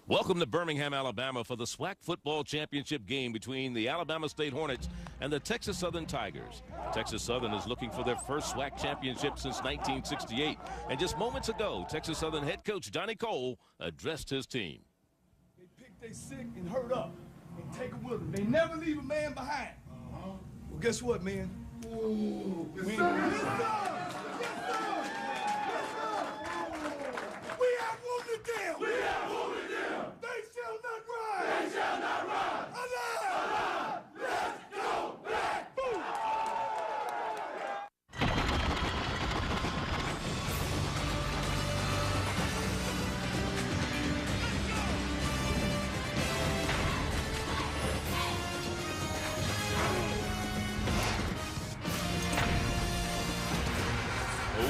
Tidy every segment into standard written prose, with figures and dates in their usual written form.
Welcome to Birmingham, Alabama for the SWAC Football Championship game between the Alabama State Hornets and the Texas Southern Tigers. Texas Southern is looking for their first SWAC championship since 1968. And just moments ago, Texas Southern head coach Johnny Cole addressed his team. They pick their sick and hurt up and take them with them. They never leave a man behind. Well, guess what, man? Ooh, yes, sir. Yes, sir. We have wounded them. We have wounded them. They shall not rise. They shall not rise. Alive. Alive. Let's go back. Boom.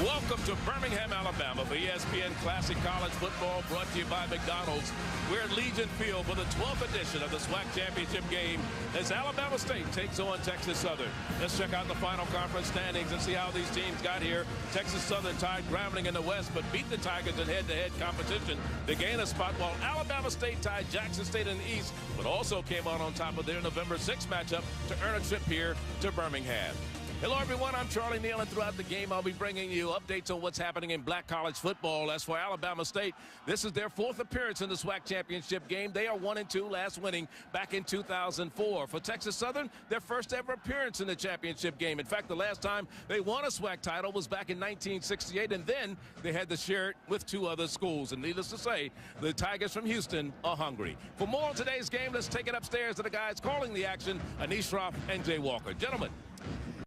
Welcome to Birmingham, Alabama for ESPN Classic College Football, brought to you by McDonald's. We're at Legion Field for the 12th edition of the SWAC Championship game as Alabama State takes on Texas Southern. Let's check out the final conference standings and see how these teams got here. Texas Southern tied Grambling in the West, but beat the Tigers in head-to-head competition to gain a spot, while Alabama State tied Jackson State in the East, but also came out on top of their November 6th matchup to earn a trip here to Birmingham. Hello, everyone. I'm Charlie Neal, and throughout the game, I'll be bringing you updates on what's happening in black college football. As for Alabama State, this is their 4th appearance in the SWAC championship game. They are 1-2, last winning back in 2004. For Texas Southern, their first ever appearance in the championship game. In fact, the last time they won a SWAC title was back in 1968, and then they had to share it with 2 other schools. And needless to say, the Tigers from Houston are hungry. For more on today's game, let's take it upstairs to the guys calling the action, Anish Shroff and Jay Walker. Gentlemen.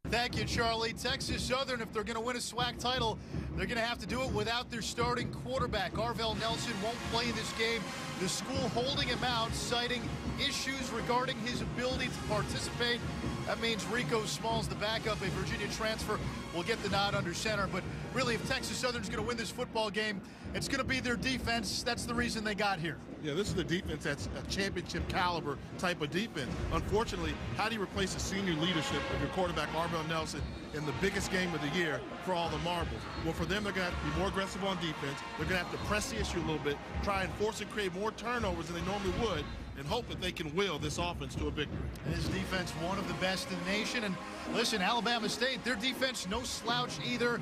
Thank you, Charlie. Texas Southern, if they're going to win a SWAC title, they're going to have to do it without their starting quarterback. Arvell Nelson won't play this game. The school holding him out, citing issues regarding his ability to participate. That means Rico Smalls, the backup, a Virginia transfer, will get the nod under center. But really, if Texas Southern's going to win this football game, it's going to be their defense. That's the reason they got here. Yeah, this is the defense that's a championship caliber type of defense. Unfortunately, how do you replace the senior leadership of your quarterback, Arvell Nelson, in the biggest game of the year for all the marbles? Well, for them, they're going to have to be more aggressive on defense. They're going to have to press the issue a little bit, try and force and create more turnovers than they normally would, and hope that they can will this offense to a victory. His defense, one of the best in the nation. And listen, Alabama State, their defense, no slouch either.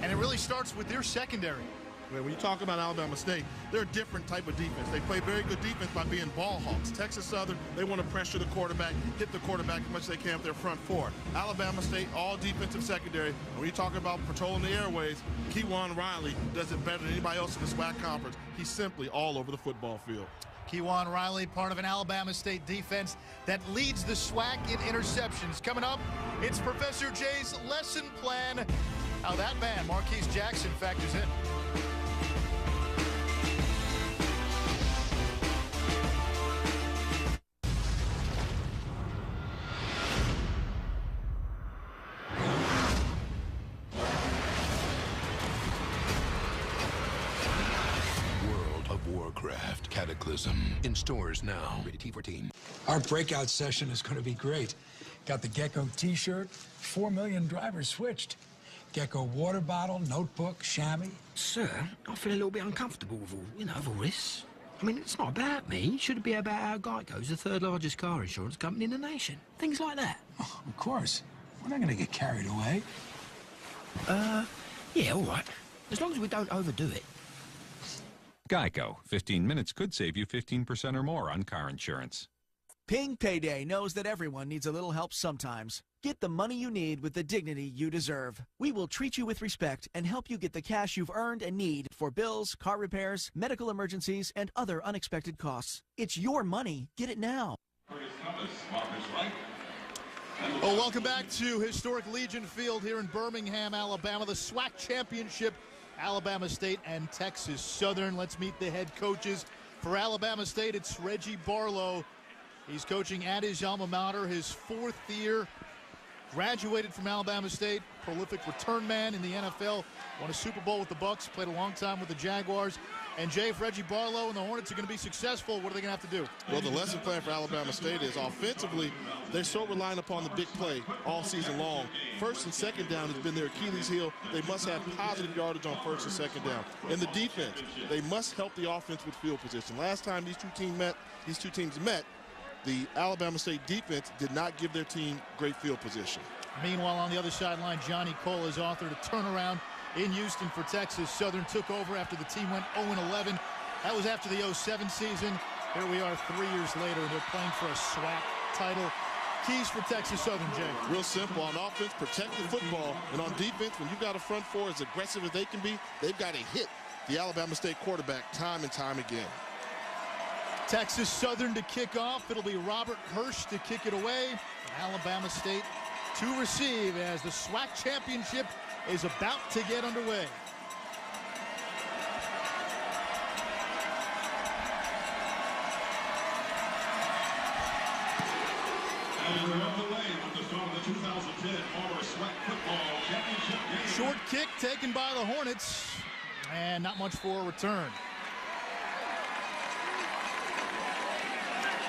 And it really starts with their secondary. When you talk about Alabama State, they're a different type of defense. They play very good defense by being ball hawks. Texas Southern, they want to pressure the quarterback, hit the quarterback as much as they can with their front four. Alabama State, all defensive secondary. And when you talk about patrolling the airways, Kewan Riley does it better than anybody else in the SWAC conference. He's simply all over the football field. Kewan Riley, part of an Alabama State defense that leads the SWAC in interceptions. Coming up, it's Professor Jay's lesson plan. How that man, Marquise Jackson, factors in. Warcraft Cataclysm in stores now. Rated T14. Our breakout session is going to be great. Got the Gecko t-shirt, 4 million drivers switched. Gecko water bottle, notebook, chamois. Sir, I feel a little bit uncomfortable with all this. I mean, it's not about me. It should be about how Geico's the 3rd largest car insurance company in the nation. Things like that. Oh, of course. We're not going to get carried away. Yeah, all right. As long as we don't overdo it. Geico. 15 minutes could save you 15% or more on car insurance. Ping Payday knows that everyone needs a little help sometimes. Get the money you need with the dignity you deserve. We will treat you with respect and help you get the cash you've earned and need for bills, car repairs, medical emergencies, and other unexpected costs. It's your money. Get it now. Oh, welcome back to historic Legion Field here in Birmingham, Alabama. The SWAC Championship, Alabama State and Texas Southern. Let's meet the head coaches. For Alabama State, it's Reggie Barlow. He's coaching at his alma mater, his 4th year. Graduated from Alabama State, prolific return man in the NFL. Won a Super Bowl with the Bucs, played a long time with the Jaguars. And, Jay, if Reggie Barlow and the Hornets are going to be successful, what are they going to have to do? Well, the lesson plan for Alabama State is offensively, they're so reliant upon the big play all season long. First and second down has been their Achilles heel. They must have positive yardage on first and second down. And the defense, they must help the offense with field position. Last time these two teams met, the Alabama State defense did not give their team great field position. Meanwhile, on the other sideline, Johnny Cole has authored a turnaround in Houston for Texas Southern. Took over after the team went 0-11. That was after the 07 season. Here we are 3 years later, and they're playing for a SWAC title. Keys for Texas Southern, Jay. Real simple. On offense, protect the football. And on defense, when you've got a front four as aggressive as they can be, they've got to hit the Alabama State quarterback time and time again. Texas Southern to kick off. It'll be Robert Hirsch to kick it away. Alabama State to receive as the SWAC championship is about to get underway. And we're underway with the start of the 2010 SWAC Football Championship game. Short kick taken by the Hornets, and not much for a return.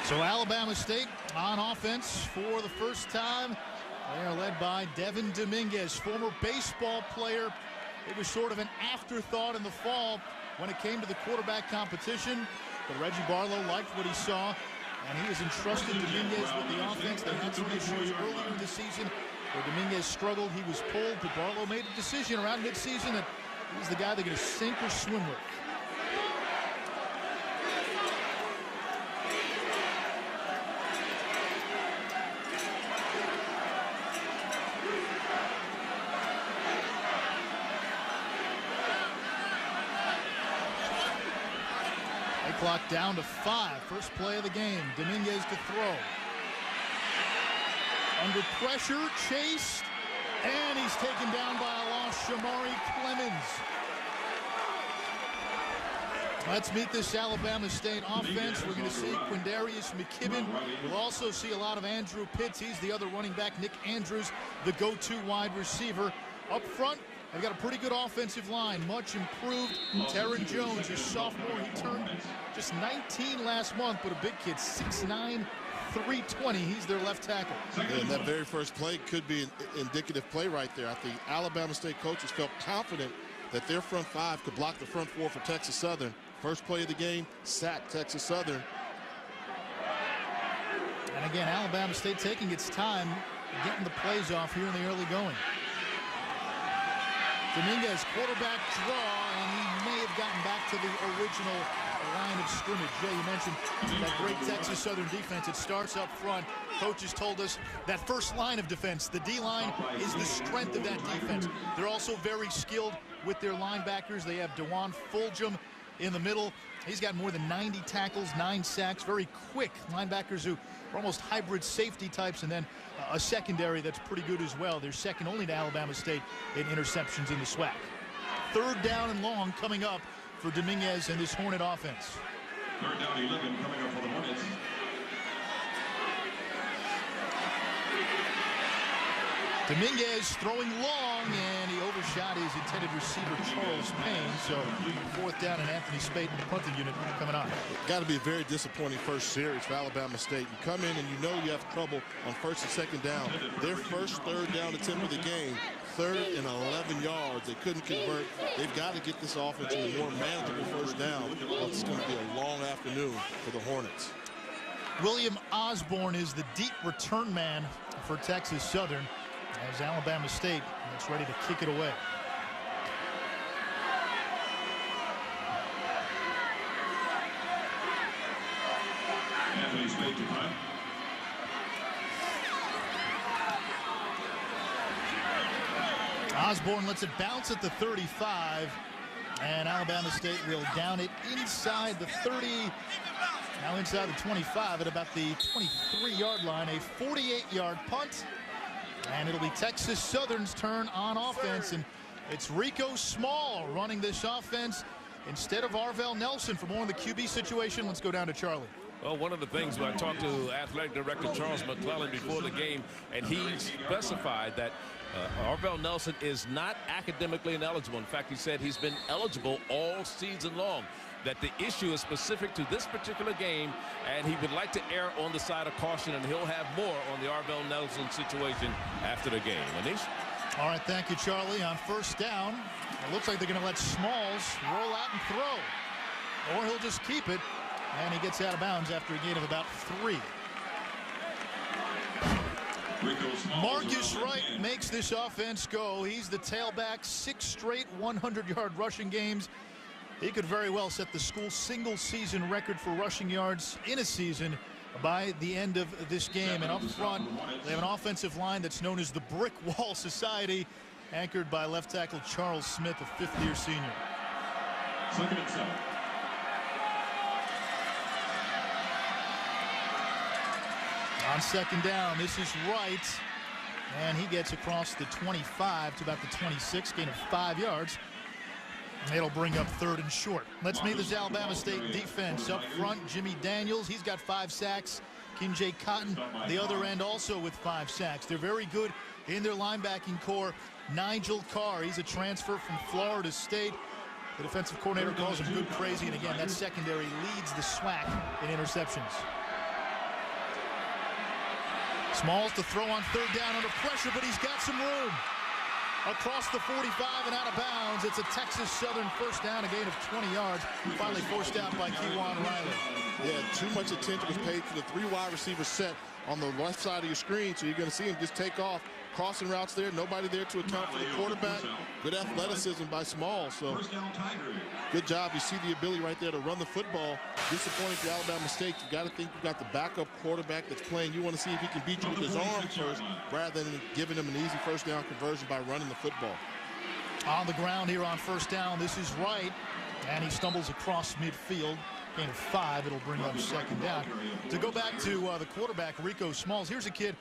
So Alabama State on offense for the first time. They are led by Devin Dominguez, former baseball player. It was sort of an afterthought in the fall when it came to the quarterback competition. But Reggie Barlow liked what he saw, and he has entrusted Dominguez with the offense. They had some issues earlier in the season where Dominguez struggled. He was pulled, but Barlow made a decision around midseason that he's the guy they're going to sink or swim with. Clock down to 5. First play of the game. Dominguez to throw. Under pressure, chased, and he's taken down by a loss. Shamari Clemens. Let's meet this Alabama State offense. We're going to see Quindarius McKibben. We'll also see a lot of Andrew Pitts. He's the other running back. Nick Andrews, the go-to wide receiver. Up front, they've got a pretty good offensive line, much improved. Terran Jones, his sophomore, he turned just 19 last month, but a big kid, 6'9", 320. He's their left tackle. And that very first play could be an indicative play right there. I think Alabama State coaches felt confident that their front five could block the front four for Texas Southern. First play of the game, sack Texas Southern. And again, Alabama State taking its time getting the plays off here in the early going. Dominguez, quarterback draw, and he may have gotten back to the original line of scrimmage. Jay, you mentioned that great Texas Southern defense. It starts up front. Coaches told us that first line of defense, the D-line, is the strength of that defense. They're also very skilled with their linebackers. They have DeJuan Fulgham in the middle. He's got more than 90 tackles, 9 sacks, very quick linebackers who are almost hybrid safety types, and then a secondary that's pretty good as well. They're second only to Alabama State in interceptions in the SWAC. Third down and long coming up for Dominguez and this Hornet offense. Third down 11 coming up for the Hornets. Dominguez throwing long, and he overshot his intended receiver, Charles Payne. So fourth down, and Anthony Spate in the punting unit coming on. Got to be a very disappointing first series for Alabama State. You come in and you know you have trouble on first and second down. Their first third down attempt of the game, 3rd and 11 yards. They couldn't convert. They've got to get this offense to a more manageable first down. Well, it's going to be a long afternoon for the Hornets. William Osborne is the deep return man for Texas Southern, as Alabama State is ready to kick it away. Anthony Spate to punt. Osborne lets it bounce at the 35, and Alabama State will down it inside the 30, now inside the 25 at about the 23-yard line. A 48-yard punt. And it'll be Texas Southern's turn on offense, and it's Rico Small running this offense instead of Arvell Nelson. For more on the QB situation, let's go down to Charlie. Well, one of the things when I talked to Athletic Director Charles McClellan before the game, and he specified that Arvell Nelson is not academically ineligible. In fact, he said he's been eligible all season long. that the issue is specific to this particular game, and he would like to err on the side of caution, and he'll have more on the Arvell Nelson situation after the game. Anish? All right, thank you, Charlie. On first down, it looks like they're going to let Smalls roll out and throw, or he'll just keep it, and he gets out of bounds after a gain of about 3. Marcus Wright makes this offense go. He's the tailback, 6 straight 100-yard rushing games. He could very well set the school single-season record for rushing yards in a season by the end of this game. And up front, they have an offensive line that's known as the Brick Wall Society, anchored by left tackle Charles Smith, a fifth-year senior. Second and 7. On second down, this is Wright, and he gets across the 25 to about the 26, gain of 5 yards. It'll bring up 3rd and short. Let's meet this Alabama State defense. Up front, Jimmy Daniels, he's got 5 sacks. King-J Cotton, the other end, also with 5 sacks. They're very good in their linebacking core. Nigel Carr, he's a transfer from Florida State. The defensive coordinator calls him good crazy, and again, that secondary leads the SWAC in interceptions. Smalls to throw on 3rd down under pressure, but he's got some room. Across the 45 and out of bounds. It's a Texas Southern first down, a gain of 20 yards. Finally forced out by Kewan Riley. Yeah, too much attention was paid to the 3 wide receiver set on the left side of your screen, so you're going to see him just take off. Crossing routes there, nobody there to account for the quarterback. Good athleticism by Smalls, so good job. You see the ability right there to run the football. Disappointing for Alabama State. You got to think you got the backup quarterback that's playing. You want to see if he can beat you with his arm first, rather than giving him an easy first down conversion by running the football. On the ground here on first down, this is Wright, and he stumbles across midfield. Gain of 5, it'll bring up second down. To go back to the quarterback, Rico Smalls, here's a kid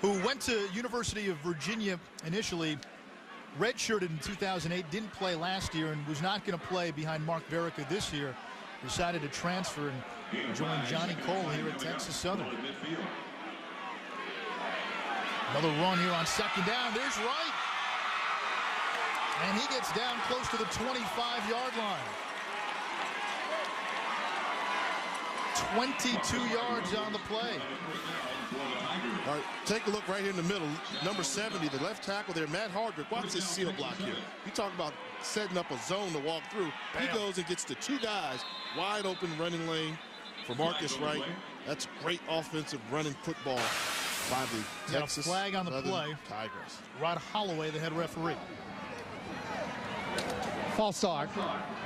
who went to University of Virginia initially, redshirted in 2008, didn't play last year, and was not going to play behind Mark Verica this year. Decided to transfer and join Johnny Cole here at Texas Southern. Another run here on second down. There's Wright. And he gets down close to the 25-yard line. 22 yards on the play. All right, take a look right here in the middle. Number 70, the left tackle there, Matt Hardrick. Watch this seal block here. You talk about setting up a zone to walk through. He goes and gets the 2 guys wide open running lane for Marcus Wright. That's great offensive running football by the Texas flag on the play. Tigers. Rod Holloway, the head referee. False start.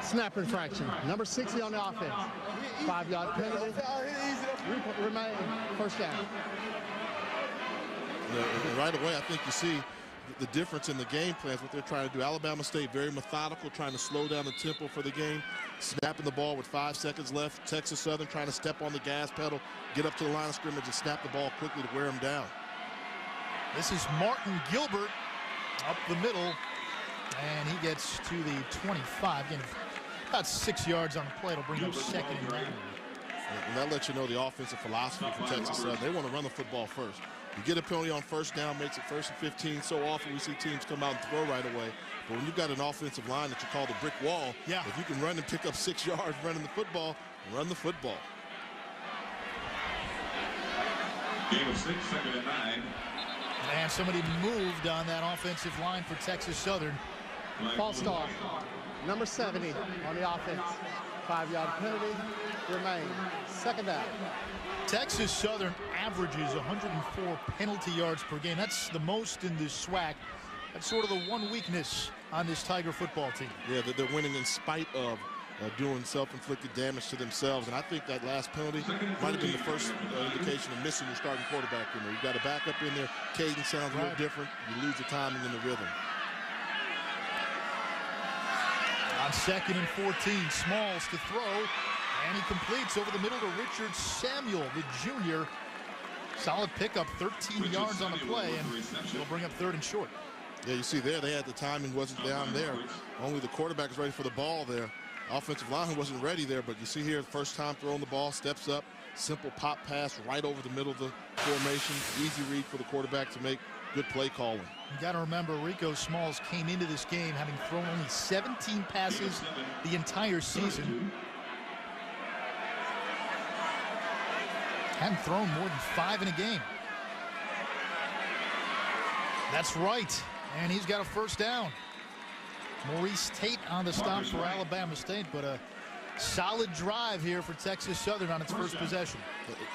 Snap infraction. Number 60 on the offense. 5-yard penalty. Remain first down. And right away, I think you see the difference in the game plans, what they're trying to do. Alabama State, very methodical, trying to slow down the tempo for the game, snapping the ball with 5 seconds left. Texas Southern trying to step on the gas pedal, get up to the line of scrimmage, and snap the ball quickly to wear them down. This is Martin Gilbert up the middle, and he gets to the 25, getting about 6 yards on the play. It'll bring up second and 9. And that lets you know the offensive philosophy from Texas Southern. They want to run the football first. You get a penalty on first down, makes it 1st and 15. So often we see teams come out and throw right away. But when you've got an offensive line that you call the brick wall, if you can run and pick up 6 yards running the football, run the football. Game of 6, second and 9. And somebody moved on that offensive line for Texas Southern. False start. Number 70 on the offense. 5-yard penalty. Remain second down. Texas Southern averages 104 penalty yards per game. That's the most in the SWAC. That's sort of the one weakness on this Tiger football team. Yeah, that they're winning in spite of doing self-inflicted damage to themselves. And I think that last penalty might have been the first indication of missing your starting quarterback in there. You've got a backup in there. Cadence sounds real different. You lose the timing and the rhythm. On 2nd and 14, Smalls to throw, and he completes over the middle to Richard Samuel, the junior. Solid pickup, 13 yards on the play, and he'll bring up 3rd and short. Yeah, you see there, they had the timing wasn't down there. Only the quarterback is ready for the ball there. Offensive line wasn't ready there, but you see here, first time throwing the ball, steps up, simple pop pass right over the middle of the formation. Easy read for the quarterback to make. good play calling. You got to remember, Rico Smalls came into this game having thrown only 17 passes the entire season. Hadn't thrown more than 5 in a game. That's right, and he's got a first down. Maurice Tate on the stop for Alabama State, but a solid drive here for Texas Southern on its first possession.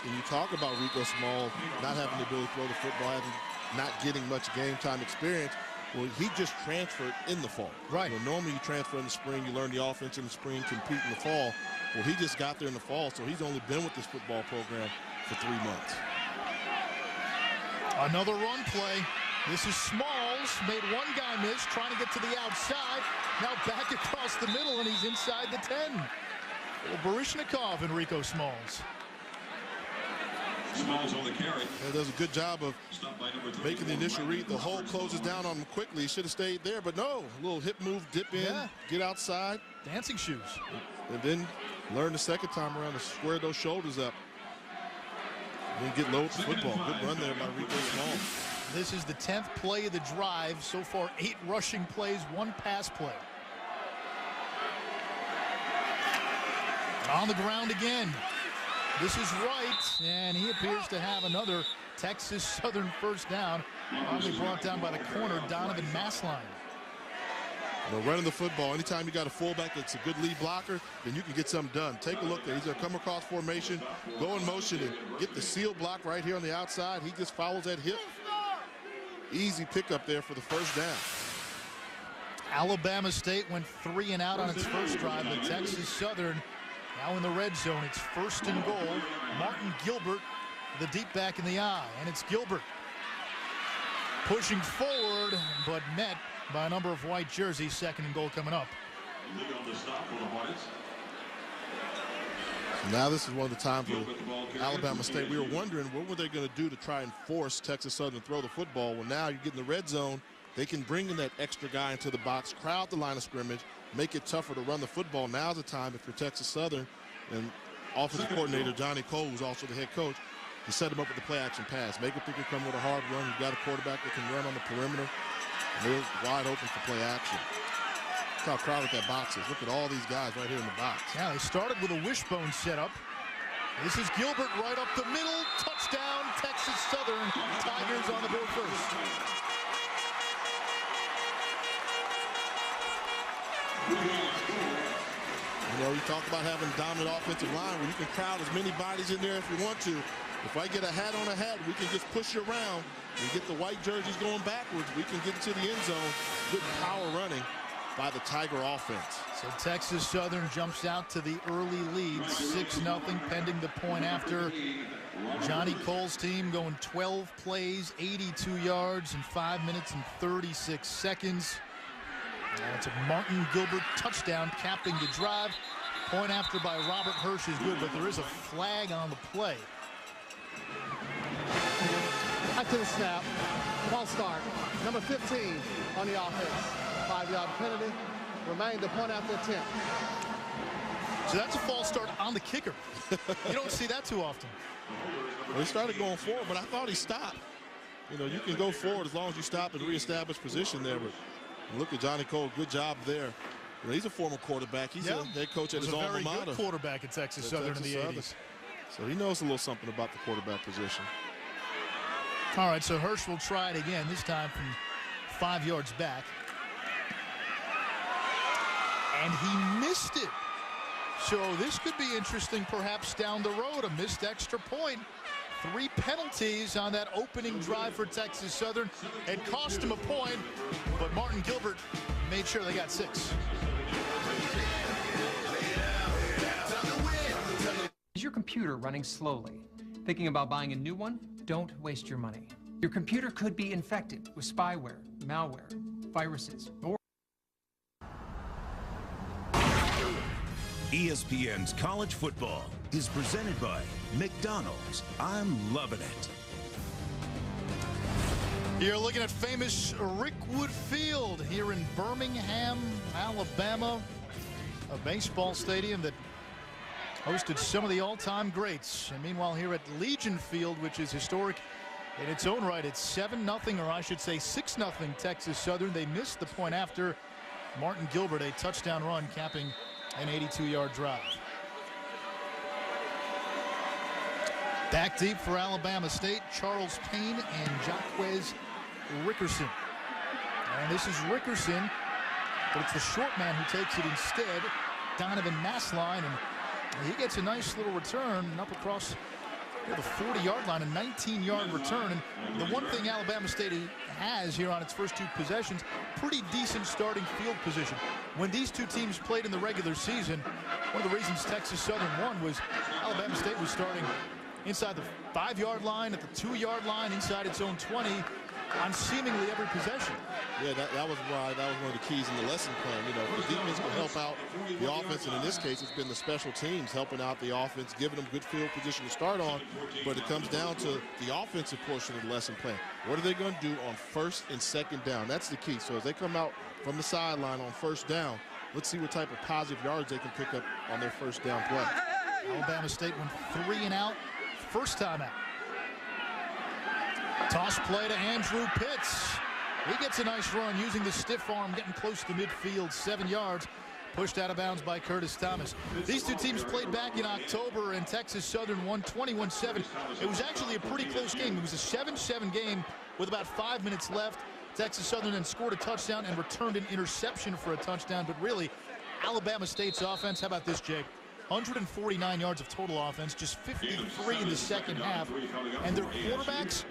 And you talk about Rico Small not having the ability to throw the football, not getting much game time experience. Well, he just transferred in the fall. Right. You know, normally you transfer in the spring, you learn the offense in the spring, compete in the fall. Well, he just got there in the fall, so he's only been with this football program for 3 months. Another run play. This is Smalls, made one guy miss, trying to get to the outside. Now back across the middle, and he's inside the 10. Well, Baryshnikov and Rico Smalls. Smalls on the carry. And does a good job of making the initial read. The hole closes down on him quickly. He should have stayed there, but no. A little hip move, dip in, get outside. Dancing shoes. And then learn the second time around to square those shoulders up. And then get low with the football. Good run there by Rico Smalls. This is the 10th play of the drive. So far, 8 rushing plays, 1 pass play. On the ground again. This is Wright, and he appears to have another Texas Southern first down. Probably brought down by the corner, Donovan Massline. You know, running the football, anytime you got a fullback that's a good lead blocker, then you can get something done. Take a look there. He's going to come across formation, go in motion, and get the seal block right here on the outside. He just follows that hip. Easy pickup there for the first down. Alabama State went 3 and out on its first drive, but Texas Southern now in the red zone. It's 1st and goal. Martin Gilbert, the deep back in the eye, and it's Gilbert pushing forward, but met by a number of white jerseys. 2nd and goal coming up. So now this is one of the times for Alabama State. We were wondering what were they going to do to try and force Texas Southern to throw the football. Well, now you get in the red zone. They can bring in that extra guy into the box, crowd the line of scrimmage, make it tougher to run the football. Now's the time if you're Texas Southern, and offensive coordinator Johnny Cole, who's also the head coach, to set him up with the play action pass. Make him think you come with a hard run. You've got a quarterback that can run on the perimeter. And they're wide open for play action. Look how crowded that box is. Look at all these guys right here in the box. Yeah, they started with a wishbone setup. This is Gilbert right up the middle. Touchdown, Texas Southern. Tigers on the board first. You know, you talk about having a dominant offensive line where you can crowd as many bodies in there if you want to. If I get a hat on a hat, we can just push you around and get the white jerseys going backwards. We can get into the end zone. Good power running by the Tiger offense. So Texas Southern jumps out to the early lead, 6-0, pending the point after. Johnny Cole's team going 12 plays, 82 yards in 5 minutes and 36 seconds. It's a Martin Gilbert touchdown capping the drive. Point after by Robert Hirsch is good, but there is a flag on the play. After the snap, false start. Number 15 on the offense. 5-yard penalty. Remain the point after attempt. So that's a false start on the kicker. You don't see that too often. Well, he started going forward, but I thought he stopped. You know, you can go forward as long as you stop and reestablish position there. But look at Johnny Cole. Good job there. You know, he's a former quarterback. He's a head coach at his alma mater. He was a very good quarterback at Texas Southern in the 80s. So he knows a little something about the quarterback position. All right, so Hirsch will try it again, this time from 5 yards back. And he missed it. So this could be interesting perhaps down the road. A missed extra point. 3 penalties on that opening drive for Texas Southern. It cost him a point, but Martin Gilbert made sure they got 6. Is your computer running slowly? Thinking about buying a new one? Don't waste your money. Your computer could be infected with spyware, malware, viruses, or ESPN's College Football is presented by McDonald's. I'm loving it. You're looking at famous Rickwood Field here in Birmingham, Alabama, a baseball stadium that hosted some of the all-time greats. And meanwhile, here at Legion Field, which is historic In its own right, it's 7-0, or I should say 6-0 Texas Southern. They missed the point after Martin Gilbert, a touchdown run, capping an 82-yard drive. Back deep for Alabama State, Charles Payne and Jaquez Rickerson. And this is Rickerson, but it's the short man who takes it instead, Donovan Massline, and he gets a nice little return up across the 40-yard line, a 19-yard return. And the one thing Alabama State has here on its first two possessions, pretty decent starting field position. When these two teams played in the regular season, one of the reasons Texas Southern won was Alabama State was starting inside the 5-yard line, at the 2-yard line, inside its own 20 on seemingly every possession. Yeah, that was one of the keys in the lesson plan. You know, the defense can help out the offense, and in this case, it's been the special teams helping out the offense, giving them good field position to start on. But it comes down to the offensive portion of the lesson plan. What are they going to do on first and second down? That's the key. So as they come out from the sideline on first down, let's see what type of positive yards they can pick up on their first down play. Alabama State went 3 and out, first time out. Toss play to Andrew Pitts. He gets a nice run using the stiff arm, getting close to midfield, 7 yards. Pushed out of bounds by Curtis Thomas. These two teams played back in October, and Texas Southern won 21-7. It was actually a pretty close game. It was a 7-7 game with about 5 minutes left. Texas Southern then scored a touchdown and returned an interception for a touchdown. But really, Alabama State's offense, how about this, Jake? 149 yards of total offense, just 53 in the second half. And their quarterbacks,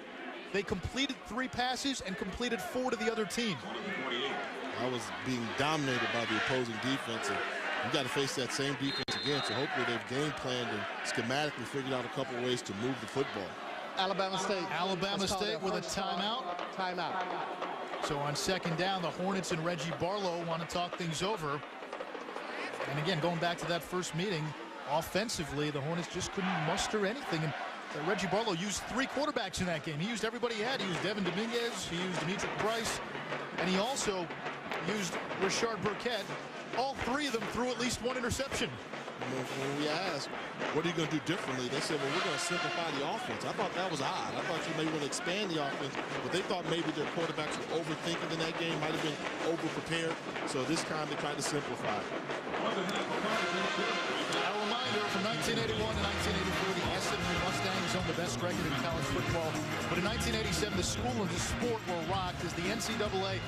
they completed 3 passes and completed 4 to the other team. I was being dominated by the opposing defense, and you got to face that same defense again. So hopefully they've game planned and schematically figured out a couple ways to move the football. Alabama State with a timeout. So on second down, the Hornets and Reggie Barlow want to talk things over. And again, going back to that first meeting, offensively, the Hornets just couldn't muster anything. And Reggie Barlow used 3 quarterbacks in that game. He used everybody he had. He used Devin Dominguez, he used Demetric Price, and he also used Rashard Burkett. All 3 of them threw at least 1 interception. When we asked, what are you going to do differently? They said, well, we're going to simplify the offense. I thought that was odd. I thought you may want to expand the offense, but they thought maybe their quarterbacks were overthinking in that game, might have been over-prepared. So this time they tried to simplify. A reminder, from 1981 to 1984, the SWAC Mustangs owned the best record in college football. But in 1987, the school and the sport were rocked as the NCAA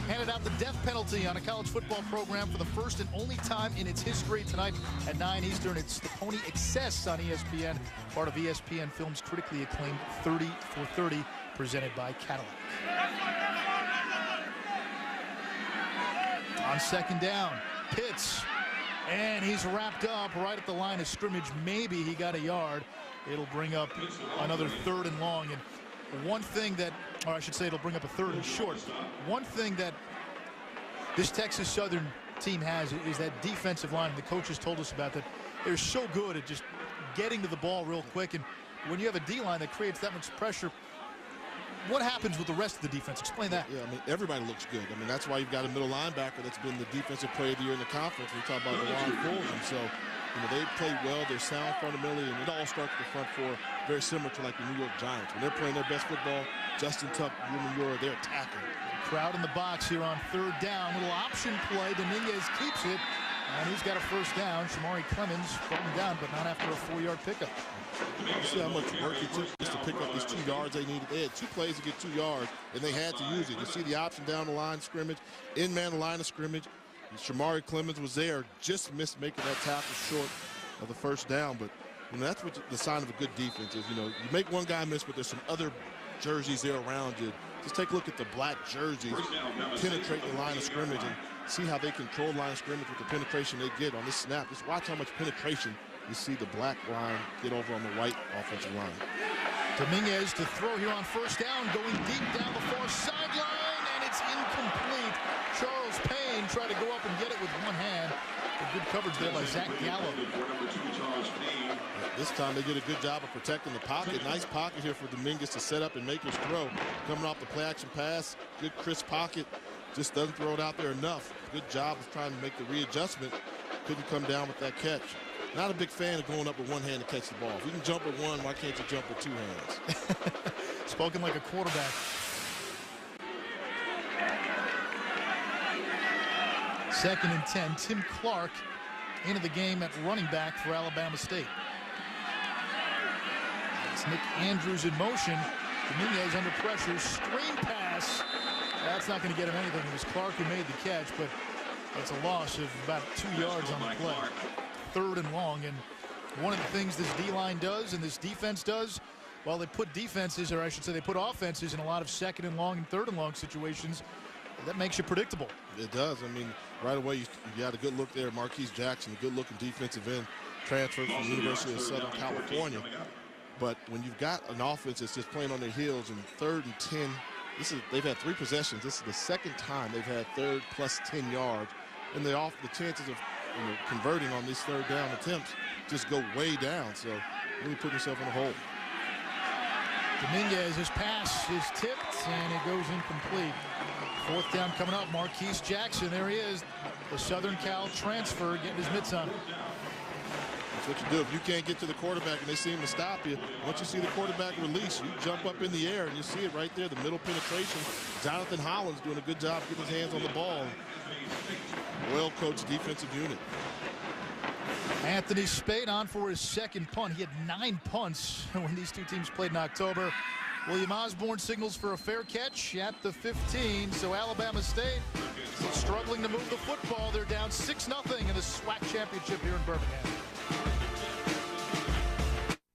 handed out the death penalty on a college football program for the first and only time in its history. Tonight at 9 Eastern, it's the Pony Excess on ESPN, part of ESPN Films' critically acclaimed 30 for 30, presented by Cadillac. On second down, Pitts, and he's wrapped up right at the line of scrimmage. Maybe he got a yard. It'll bring up another 3rd and long. And one thing that, or I should say, it'll bring up a 3rd and short. One thing that this Texas Southern team has is that defensive line. The coaches told us about that. They're so good at just getting to the ball real quick. And when you have a D-line that creates that much pressure, what happens with the rest of the defense? Explain that. Yeah, I mean, everybody looks good. I mean, that's why you've got a middle linebacker that's been the defensive player of the year in the conference. We talk about Ron Fulton. So, you know, they play well. They're sound fundamentally, and it all starts with the front 4, very similar to like the New York Giants. When they're playing their best football, Justin Tuck, they're attacking. Crowd in the box here on 3rd down. Little option play. Dominguez keeps it, and he's got a first down. Shamari Clemens falling down, but not after a 4-yard pickup. You see how much work it took just to pick up these 2 yards they needed. They had 2 plays to get 2 yards, and they had to use it. You see the option down the line of scrimmage, in-man line of scrimmage. Shamari Clemens was there, just missed making that tackle short of the first down. But you know, that's what the sign of a good defense is. You know, you make one guy miss, but there's some other jerseys there around you. Just take a look at the black jerseys penetrating the line of scrimmage and see how they control line of scrimmage with the penetration they get on this snap. Just watch how much penetration you see the black line get over on the white offensive line. Dominguez to throw here on first down, going deep down the far sideline, and it's incomplete. Charles Payne tried to go up and get it with one hand. A good coverage there by Zach Gallo. This time they did a good job of protecting the pocket. Nice pocket here for Dominguez to set up and make his throw. Coming off the play action pass, good crisp pocket. Just doesn't throw it out there enough. Good job of trying to make the readjustment. Couldn't come down with that catch. Not a big fan of going up with one hand to catch the ball. If you can jump with one, why can't you jump with 2 hands? Spoken like a quarterback. Second and 10. Tim Clark into the game at running back for Alabama State. It's Nick Andrews in motion. Dominguez under pressure. Screen pass. That's not going to get him anything. It was Clark who made the catch, but that's a loss of about 2 yards on the play. Third and long. And one of the things this D-line does and this defense does, well, they put defenses, or I should say they put offenses in a lot of second and long and third and long situations. That makes you predictable. It does. I mean, right away you got a good look there. Marquise Jackson, a good-looking defensive end, transferred from the University of Southern California. But when you've got an offense that's just playing on their heels in 3rd and 10, they've had 3 possessions. This is the second time they've had 3rd plus 10 yards. And the chances of converting on these 3rd down attempts just go way down. So really putting yourself in a hole. Dominguez, his pass is tipped and it goes incomplete. 4th down coming up. Marquise Jackson, there he is, the Southern Cal transfer, getting his mitts on. That's what you do. If you can't get to the quarterback and they seem to stop you, once you see the quarterback release, you jump up in the air and you see it right there, the middle penetration. Jonathan Hollins doing a good job getting his hands on the ball. Well-coached defensive unit. Anthony Spade on for his 2nd punt. He had 9 punts when these two teams played in October. William Osborne signals for a fair catch at the 15. So Alabama State struggling to move the football. They're down 6-0 in the SWAC championship here in Birmingham.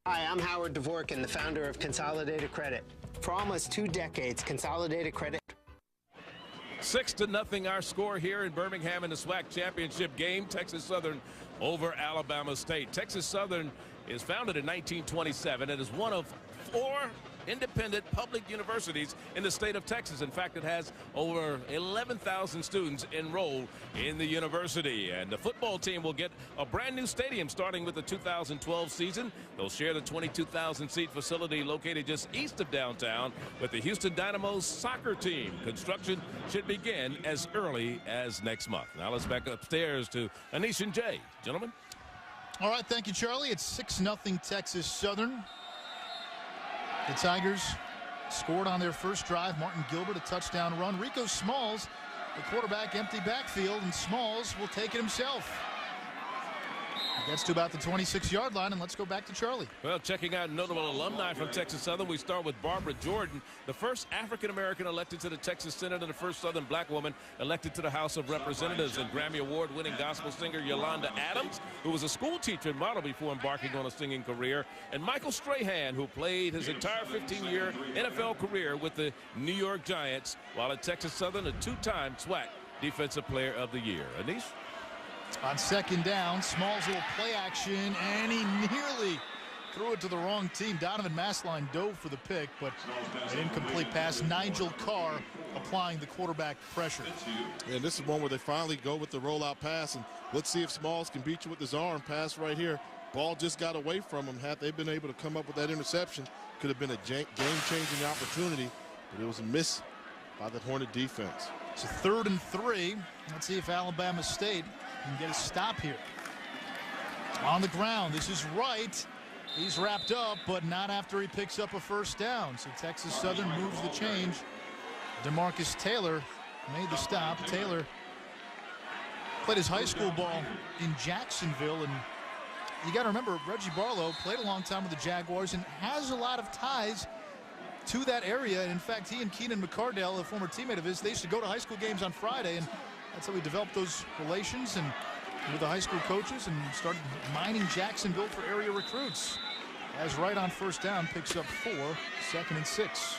Hi, I'm Howard Dvorkin, the founder of Consolidated Credit. For almost 2 decades, Consolidated Credit. 6-0 our score here in Birmingham in the SWAC championship game. Texas Southern over Alabama State. Texas Southern is founded in 1927 and is one of 4 independent public universities in the state of Texas. In fact, it has over 11,000 students enrolled in the university. And the football team will get a brand new stadium starting with the 2012 season. They'll share the 22,000 seat facility located just east of downtown with the Houston Dynamo's soccer team. Construction should begin as early as next month. Now let's back upstairs to Anish and Jay. Gentlemen. All right, thank you, Charlie. It's 6-0 Texas Southern. The Tigers scored on their first drive. Martin Gilbert, a touchdown run. Rico Smalls, the quarterback, empty backfield, and Smalls will take it himself. He gets to about the 26-yard line, and let's go back to Charlie. Well, checking out notable alumni from Texas Southern, we start with Barbara Jordan, the first African-American elected to the Texas Senate and the first Southern black woman elected to the House of Representatives, and Grammy Award-winning gospel singer Yolanda Adams, who was a school teacher and model before embarking on a singing career, and Michael Strahan, who played his entire 15-year NFL career with the New York Giants, while at Texas Southern, a 2-time SWAC Defensive Player of the Year. Anish? On 2nd down, Smalls little play action, and he nearly threw it to the wrong team. Donovan Massline dove for the pick, but an incomplete pass. Nigel Carr applying the quarterback pressure. And this is one where they finally go with the rollout pass, and let's see if Smalls can beat you with his arm. Pass right here. Ball just got away from him. Had they been able to come up with that interception, could have been a game-changing opportunity, but it was a miss by the Hornet defense. It's a 3rd and 3. Let's see if Alabama State can get a stop here. On the ground, this is Wright. He's wrapped up, but not after he picks up a first down. So Texas Southern moves the change. DeMarcus Taylor made the stop. Taylor played his high school ball in Jacksonville, and you got to remember, Reggie Barlow played a long time with the Jaguars and has a lot of ties to that area. And in fact, he and Keenan McCardell, a former teammate of his, they used to go to high school games on Friday, and that's how we developed those relations and with the high school coaches and started mining Jacksonville for area recruits. As Wright on first down picks up 4, 2nd and 6.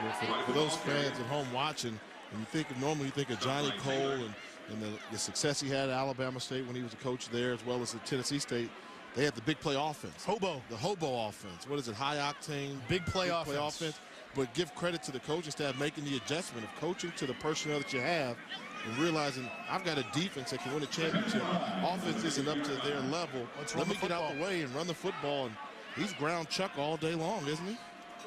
Well, for those fans at home watching, and you think of, normally you think of Johnny Cole and the success he had at Alabama State when he was a coach there, as well as at Tennessee State. They had the big play offense. The hobo offense. What is it? High octane. Big play offense. But give credit to the coaching staff making the adjustment of coaching to the personnel that you have and realizing I've got a defense that can win a championship. Offense isn't up to their level. Let me get out the way and run the football. And he's ground Chuck all day long, isn't he?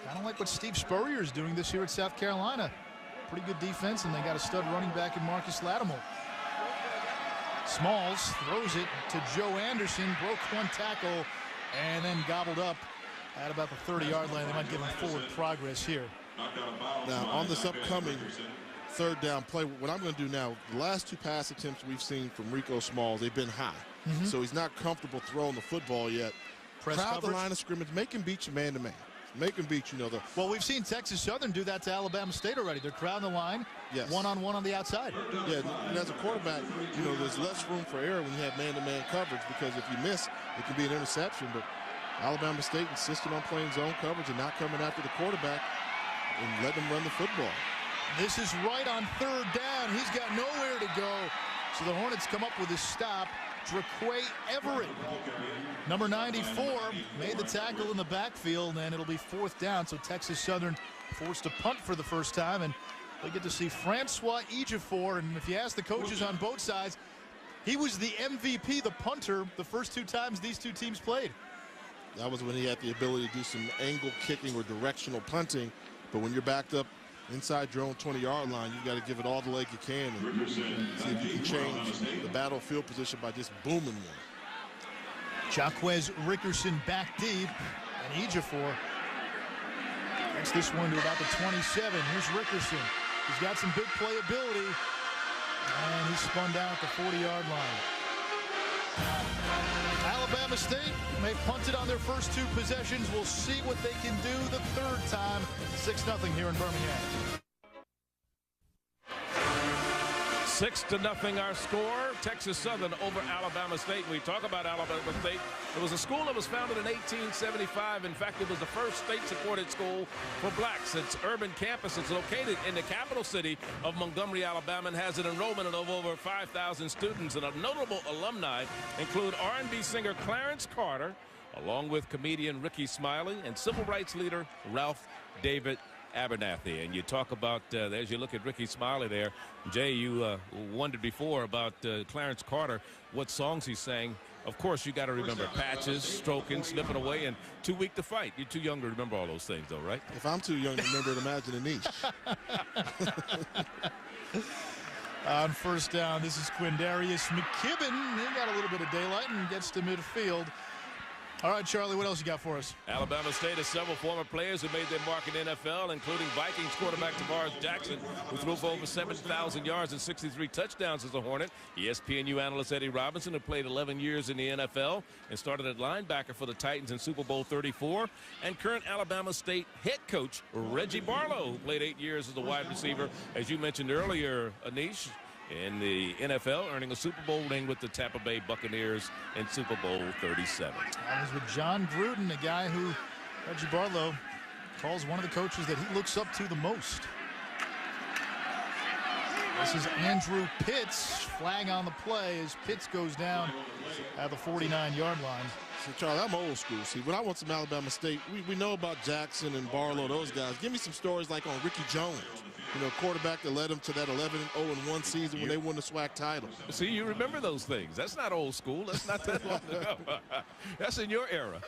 Kind of like what Steve Spurrier is doing this year at South Carolina. Pretty good defense, and they got a stud running back in Marcus Lattimore. Smalls throws it to Joe Anderson, broke one tackle, and then gobbled up at about the 30-yard line. They might give him forward progress here. Now, on this upcoming third down play, what I'm going to do now, the last 2 pass attempts we've seen from Rico Smalls, they've been high. So he's not comfortable throwing the football yet. Crowd the line of scrimmage, make him beat you man-to-man. Make him beat you, know. Well, we've seen Texas Southern do that to Alabama State already. They're crowding the line, one-on-one on the outside. Yeah, and as a quarterback, you know, there's less room for error when you have man-to-man coverage, because if you miss, it can be an interception. But Alabama State insisted on playing zone coverage and not coming after the quarterback and letting him run the football. This is right on third down. He's got nowhere to go. So the Hornets come up with a stop. Draquay Everett, number 94, made the tackle in the backfield, and it'll be 4th down. So Texas Southern forced to punt for the first time, and they get to see Francois Ejiofor. And if you ask the coaches on both sides, he was the MVP, the punter, the first 2 times these 2 teams played. That was when he had the ability to do some angle kicking or directional punting. But when you're backed up inside your own 20-yard line, you got to give it all the leg you can and see if you can change the battlefield position by just booming one. Jaquez Rickerson back deep, and Ejiofor gets this one to about the 27. Here's Rickerson. He's got some big playability, and he's spun down at the 40-yard line. Alabama State, they've punted on their first 2 possessions. We'll see what they can do the 3rd time. 6-0 here in Birmingham. 6-0 our score. Texas Southern over Alabama State. We talk about Alabama State. It was a school that was founded in 1875. In fact, it was the first state-supported school for blacks. Its urban campus is located in the capital city of Montgomery, Alabama, and has an enrollment of over 5,000 students. And a notable alumni include R&B singer Clarence Carter, along with comedian Ricky Smiley and civil rights leader Ralph David Abernathy. And you talk about, as you look at Ricky Smiley there, Jay, you wondered before about Clarence Carter, what songs he sang. Of course, you got to remember Patches, Stroking, Slipping Away, and Too Weak to Fight. You're too young to remember all those things, though, right? If I'm too young to remember it, imagine a niche. On first down, this is Quindarius McKibben. He got a little bit of daylight and gets to midfield. All right, Charlie, what else you got for us? Alabama State has several former players who made their mark in the NFL, including Vikings quarterback Tavares Jackson, who threw for over 7,000 yards and 63 touchdowns as a Hornet. ESPNU analyst Eddie Robinson, who played 11 years in the NFL and started at linebacker for the Titans in Super Bowl 34. And current Alabama State head coach Reggie Barlow, who played 8 years as a wide receiver, as you mentioned earlier, Anish, in the NFL, earning a Super Bowl ring with the Tampa Bay Buccaneers in Super Bowl 37. That was with John Gruden, a guy who Reggie Barlow calls one of the coaches that he looks up to the most. This is Andrew Pitts. Flag on the play as Pitts goes down at the 49-yard line. So, Charlie, I'm old school. See, when I went to Alabama State, we know about Jackson and Barlow, those guys. Give me some stories like on Ricky Jones, you know, quarterback that led them to that 11-0-1 season when they won the SWAC title. See, you remember those things. That's not old school. That's not that long ago. That's in your era.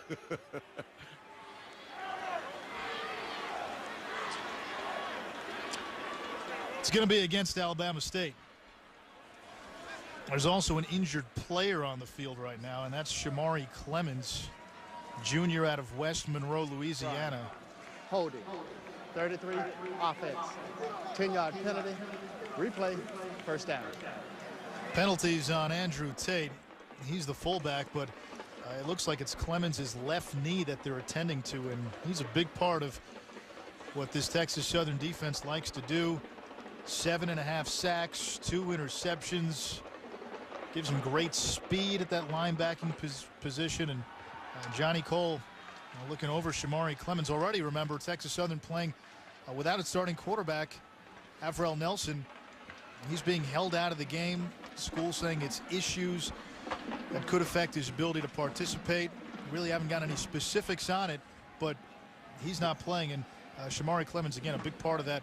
It's going to be against Alabama State. There's also an injured player on the field right now, and that's Shamari Clemens, junior out of West Monroe, Louisiana. Holding. 33, offense. 10-yard penalty. Replay, first down. Penalties on Andrew Tate. He's the fullback, but it looks like it's Clemens' left knee that they're attending to, and he's a big part of what this Texas Southern defense likes to do. 7.5 sacks, 2 interceptions. Gives him great speed at that linebacking position. And Johnny Cole looking over Shamari Clemens. Already, remember, Texas Southern playing without its starting quarterback, Avril Nelson. He's being held out of the game. School saying it's issues that could affect his ability to participate. Really haven't got any specifics on it, but he's not playing. And Shamari Clemens, again, a big part of that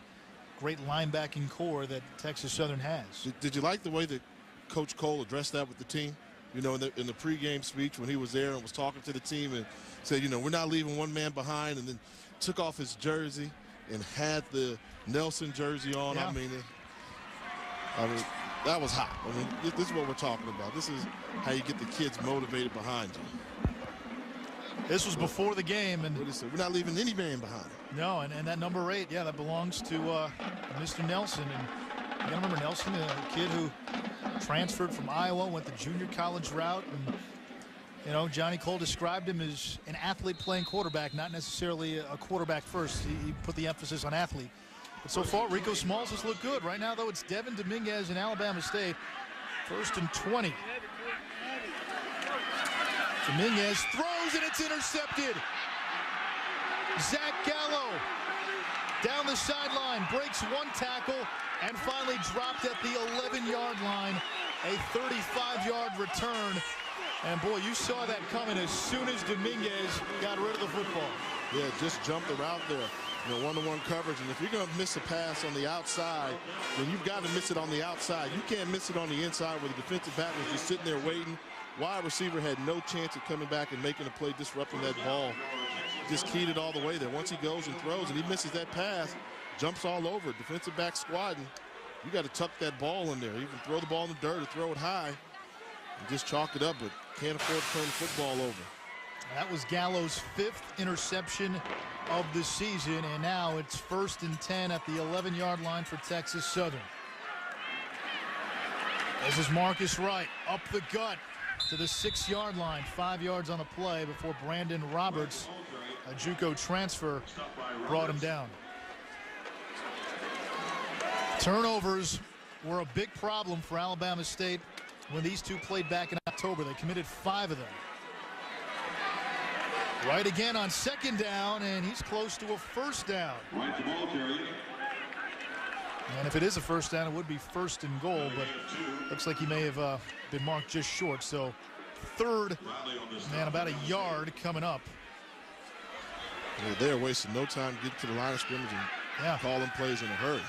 great linebacking core that Texas Southern has. Did you like the way that Coach Cole addressed that with the team? You know, in the pregame speech when he was there and was talking to the team and said, you know, we're not leaving one man behind, and then took off his jersey and had the Nelson jersey on. Yeah. I mean, that was hot. I mean, this is what we're talking about. This is how you get the kids motivated behind you. This was before the game, and we're not leaving any man behind. No, and that number 8, yeah, that belongs to Mr. Nelson. And you gotta remember Nelson, a kid who transferred from Iowa, went the junior college route, and you know, Johnny Cole described him as an athlete playing quarterback, not necessarily a quarterback first. He put the emphasis on athlete. But so far, Rico Smalls has looked good. Right now, though, it's Devin Dominguez in Alabama State. 1st and 20. Dominguez throws, and it's intercepted. Zach Gallo down the sideline, breaks one tackle, and finally dropped at the 11-yard line. A 35-yard return. And, boy, you saw that coming as soon as Dominguez got rid of the football. Yeah, just jumped the route there. You know, one-to-one coverage. And if you're going to miss a pass on the outside, then you've got to miss it on the outside. You can't miss it on the inside where the defensive back was just sitting there waiting. Wide receiver had no chance of coming back and making a play, disrupting that ball. Just keyed it all the way there. Once he goes and throws and he misses that pass, jumps all over it. Defensive back squatting. You got to tuck that ball in there. You can throw the ball in the dirt or throw it high and just chalk it up, but can't afford to turn the football over. That was Gallo's 5th interception of the season, and now it's 1st and 10 at the 11-yard line for Texas Southern. This is Marcus Wright up the gut to the 6-yard line, 5 yards on the play before Brandon Roberts, a JUCO transfer, brought him down. Turnovers were a big problem for Alabama State when these two played back in October. They committed 5 of them. Right again on 2nd down, and he's close to a 1st down. And if it is a 1st down, it would be 1st and goal, but looks like he may have been marked just short. So 3rd and about a yard coming up. Yeah, they're wasting no time to get to the line of scrimmage and calling plays in a hurry.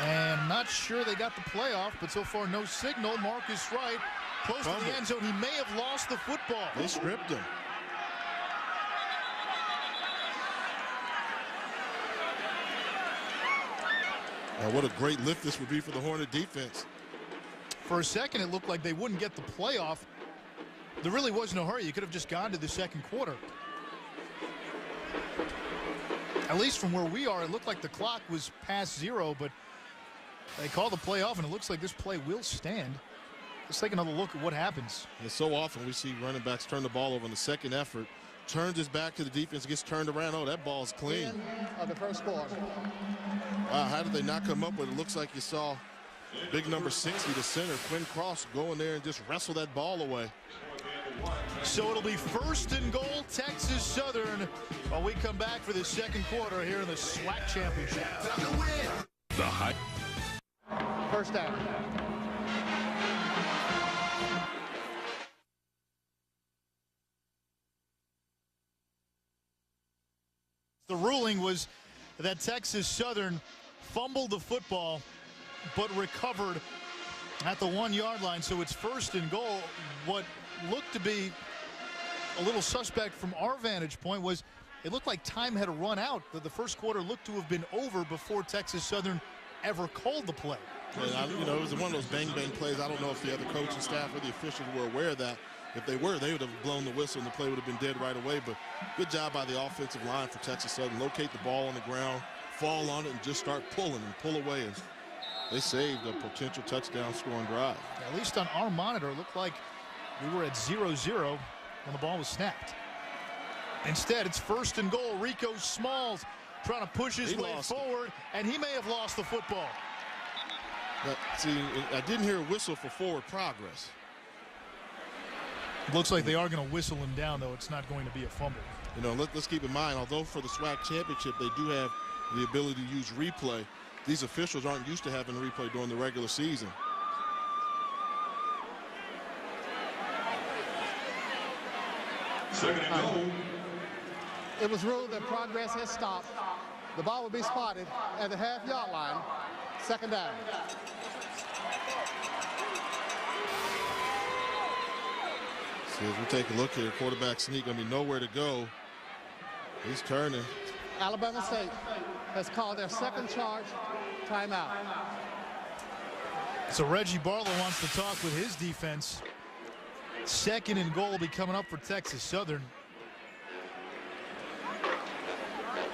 And not sure they got the playoff, but so far no signal. Marcus Wright close to the end zone. He may have lost the football. They stripped him. Now, what a great lift this would be for the Hornet defense. For a second, it looked like they wouldn't get the playoff. There really was no hurry. You could have just gone to the 2nd quarter. At least from where we are, it looked like the clock was past 0, but they call the play off, and it looks like this play will stand. Let's take another look at what happens. And so often we see running backs turn the ball over on the 2nd effort, turns his back to the defense, gets turned around. Oh, that ball's clean. End of the 1st quarter. Wow, how did they not come up with it? It looks like you saw big number 60, the center, Quinn Cross, go in there and just wrestle that ball away. So it'll be 1st and goal, Texas Southern, while we come back for the 2nd quarter here in the SWAC Championship. The high. 1st down. The ruling was that Texas Southern fumbled the football but recovered at the 1-yard line, so it's 1st and goal. What looked to be a little suspect from our vantage point was it looked like time had run out. The 1st quarter looked to have been over before Texas Southern ever called the play. Yeah, you know, it was one of those bang-bang plays. I don't know if the other coaching staff or the officials were aware of that. If they were, they would have blown the whistle and the play would have been dead right away. But good job by the offensive line for Texas Southern. Locate the ball on the ground, fall on it, and just start pulling and pull away. And they saved a potential touchdown scoring drive. At least on our monitor, it looked like we were at 0-0 when the ball was snapped. Instead, it's 1st and goal. Rico Smalls trying to push his way forward, and he may have lost the football. But see, I didn't hear a whistle for forward progress. Looks like they are going to whistle him down, though. It's not going to be a fumble. You know, let's keep in mind, although for the SWAC championship they do have the ability to use replay, these officials aren't used to having replay during the regular season. It was ruled that progress has stopped. The ball will be spotted at the half-yard line. 2nd down. See, as we take a look here, quarterback sneak going to be nowhere to go. He's turning. Alabama State has called their 2nd charge timeout. So Reggie Barlow wants to talk with his defense. Second and goal will be coming up for Texas Southern.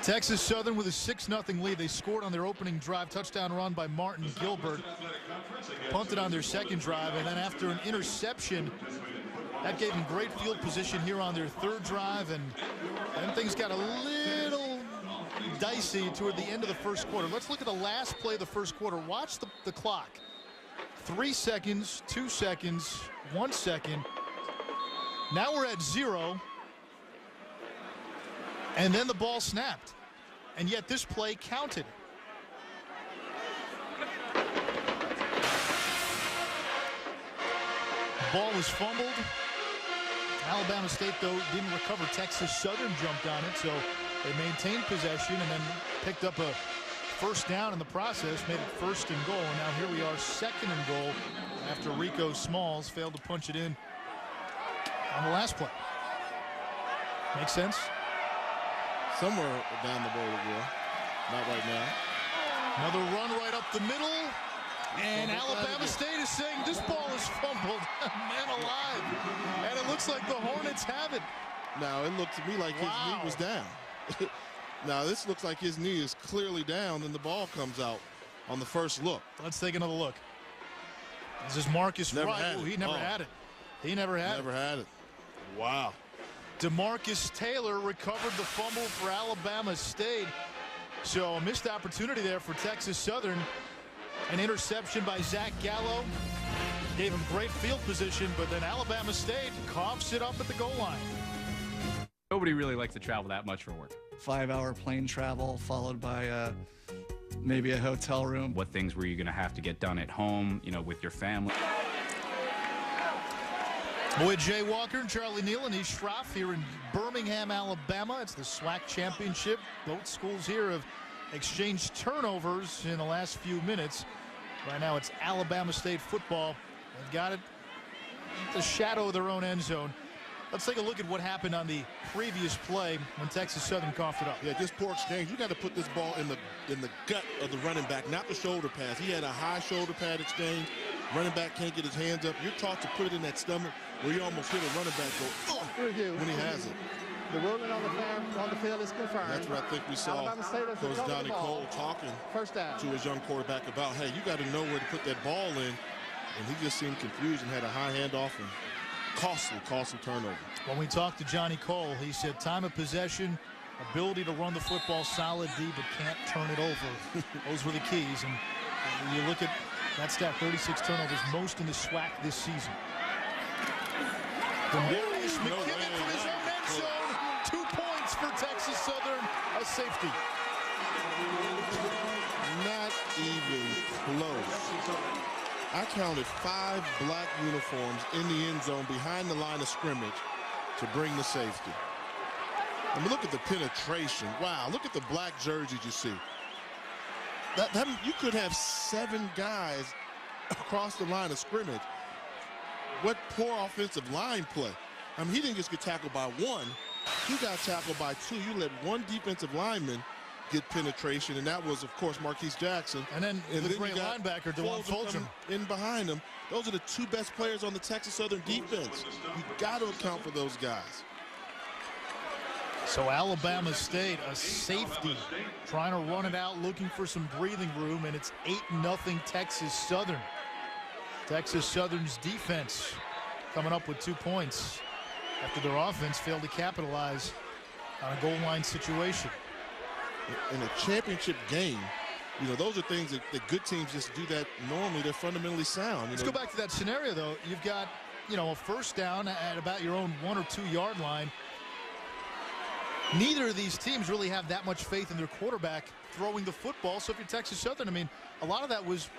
Texas Southern with a 6-0 lead. They scored on their opening drive, touchdown run by Martin Gilbert. Punted on their second drive, and then after an interception, that gave them great field position here on their third drive, and then things got a little dicey toward the end of the first quarter. Let's look at the last play of the first quarter. Watch the clock. 3 seconds, 2 seconds, 1 second. Now we're at 0. And then the ball snapped. And yet this play counted. Ball was fumbled. Alabama State, though, didn't recover. Texas Southern jumped on it, so they maintained possession and then picked up a first down in the process, made it 1st and goal. And now here we are, 2nd and goal after Rico Smalls failed to punch it in on the last play. Make sense? Somewhere down the road, yeah. Not right now. Another run right up the middle. And Alabama State is saying this ball is fumbled. Man alive. And it looks like the Hornets have it. Now, it looked to me like his knee was down. Now, this looks like his knee is clearly down, and the ball comes out on the first look. Let's take another look. This is Marcus Wright. He never had it. He never had it. Wow. DeMarcus Taylor recovered the fumble for Alabama State. So a missed opportunity there for Texas Southern. An interception by Zach Gallo gave him great field position, but then Alabama State coughs it up at the goal line. Nobody really likes to travel that much for work. 5-hour plane travel followed by maybe a hotel room. What things were you going to have to get done at home, with your family? With Jay Walker and Charlie Neal and East Schroff here in Birmingham, Alabama. It's the SWAC Championship. Both schools here have exchanged turnovers in the last few minutes. Right now it's Alabama State football. They've got it at the shadow of their own end zone. Let's take a look at what happened on the previous play when Texas Southern coughed it up. Yeah, just poor exchange. You got to put this ball in the gut of the running back, not the shoulder pass. He had a high shoulder pad exchange. Running back can't get his hands up. You're taught to put it in that stomach where you almost hit a running back go when he has it. The ruling on the field is confirmed. That's what I think we saw Coach Donnie Cole talking to his young quarterback about, hey, you got to know where to put that ball in. And he just seemed confused and had a high handoff and costly turnover. When we talked to Johnny Cole, he said time of possession, ability to run the football solid D, but can't turn it over. Those were the keys. And you look at that stat, 36 turnovers, most in the SWAC this season. Demarius McKinnon from his own end zone. 2 points for Texas Southern, a safety. Not even close. I counted 5 black uniforms in the end zone behind the line of scrimmage to bring the safety. I mean, look at the penetration. Wow, look at the black jerseys you see. You could have 7 guys across the line of scrimmage. What poor offensive line play. I mean, he didn't just get tackled by 1. He got tackled by 2. You let 1 defensive lineman get penetration, and that was, of course, Marquise Jackson. And then the great linebacker, DeWan Fulgham, in behind him. Those are the 2 best players on the Texas Southern defense. You got to account for those guys. So Alabama State, a safety, trying to run it out, looking for some breathing room, and it's 8-0 Texas Southern. Texas Southern's defense coming up with 2 points after their offense failed to capitalize on a goal line situation. In a championship game, those are things that good teams just do that normally. They're fundamentally sound. Let's go back to that scenario, though. You've got, a first down at about your own 1 or 2 yard line. Neither of these teams really have that much faith in their quarterback throwing the football. So if you're Texas Southern, I mean, a lot of that was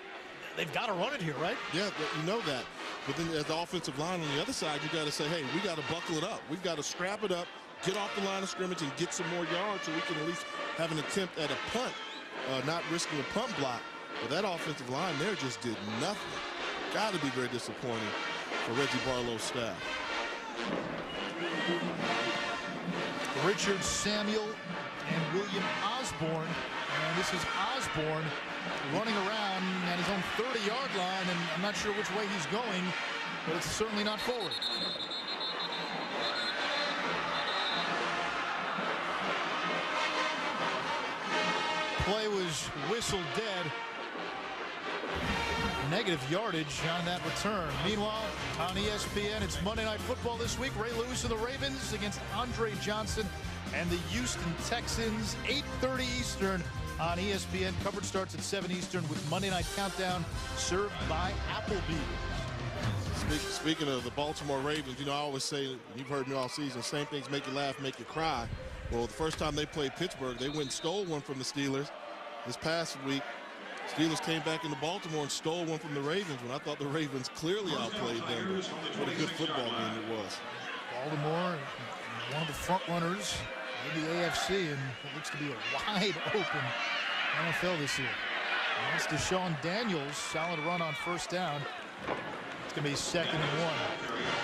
they've got to run it here, right? Yeah, you know that. But then as the offensive line on the other side, you got to say, hey, we got to buckle it up. We've got to scrap it up, get off the line of scrimmage, and get some more yards so we can at least have an attempt at a punt, not risking a punt block. But that offensive line there just did nothing. Got to be very disappointing for Reggie Barlow's staff. Richard Samuel and William Osborne. And this is Osborne running around at his own 30-yard line, and I'm not sure which way he's going. but it's certainly not forward. Play was whistled dead. Negative yardage on that return. Meanwhile, on ESPN, it's Monday Night Football this week. Ray Lewis and the Ravens against Andre Johnson and the Houston Texans. 8:30 Eastern on ESPN. Coverage starts at 7 Eastern with Monday Night Countdown served by Applebee's. Speaking of the Baltimore Ravens, you know, I always say, you've heard me all season, same things make you laugh, make you cry. Well, the first time they played Pittsburgh, they went and stole one from the Steelers. This past week, Steelers came back into Baltimore and stole one from the Ravens when I thought the Ravens clearly outplayed them. What a good football game it was. Baltimore, one of the front runners in the AFC, and it looks to be a wide open NFL this year. And that's Deshaun Daniels, solid run on first down. It's going to be 2nd and 1.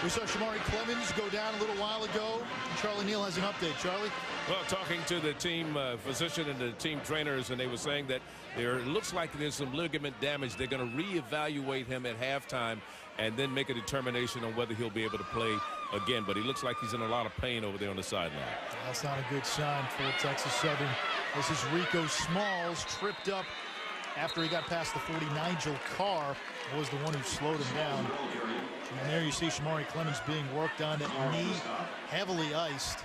We saw Shamari Clemens go down a little while ago. Charlie Neal has an update. Charlie? Well, talking to the team physician and the team trainers, and they were saying that there looks like there's some ligament damage. They're going to reevaluate him at halftime and then make a determination on whether he'll be able to play again. But he looks like he's in a lot of pain over there on the sideline. That's not a good sign for Texas Southern. This is Rico Smalls, tripped up after he got past the 40. Nigel Carr was the one who slowed him down. And there you see Shamari Clemens being worked on at knee, heavily iced.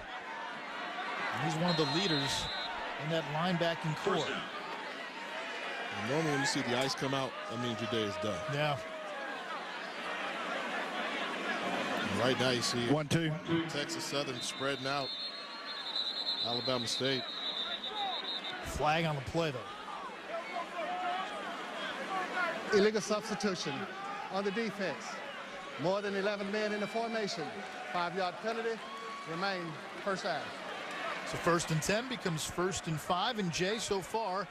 And he's one of the leaders in that linebacking core. And normally when you see the ice come out, that means your day is done. Yeah. And right now you see 1-2. Texas Southern spreading out Alabama State. Flag on the play, though. Illegal substitution on the defense. More than 11 men in the formation. 5-yard penalty. Remain first down. So 1st and 10 becomes 1st and 5. And Jay, so far,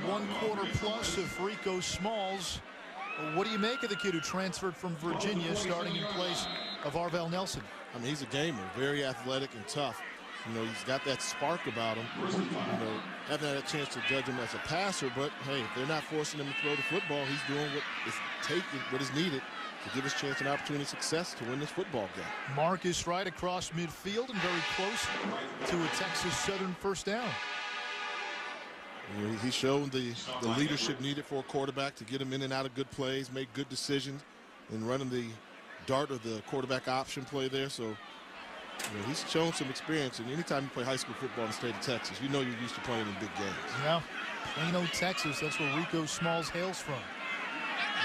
1 quarter plus of Rico Smalls. What do you make of the kid who transferred from Virginia, starting in place of Arvell Nelson? I mean, he's a gamer, very athletic and tough. You know, he's got that spark about him. You know, haven't had a chance to judge him as a passer, but hey, if they're not forcing him to throw the football, he's doing what is needed to give his chance an opportunity of success to win this football game. Marcus Wright across midfield and very close to a Texas Southern first down. You know, he's shown the leadership needed for a quarterback to get him in and out of good plays, make good decisions, and running the dart or the quarterback option play there. So, you know, he's shown some experience, and anytime you play high school football in the state of Texas, you know you're used to playing in big games. Yeah, Plano, Texas, that's where Rico Smalls hails from.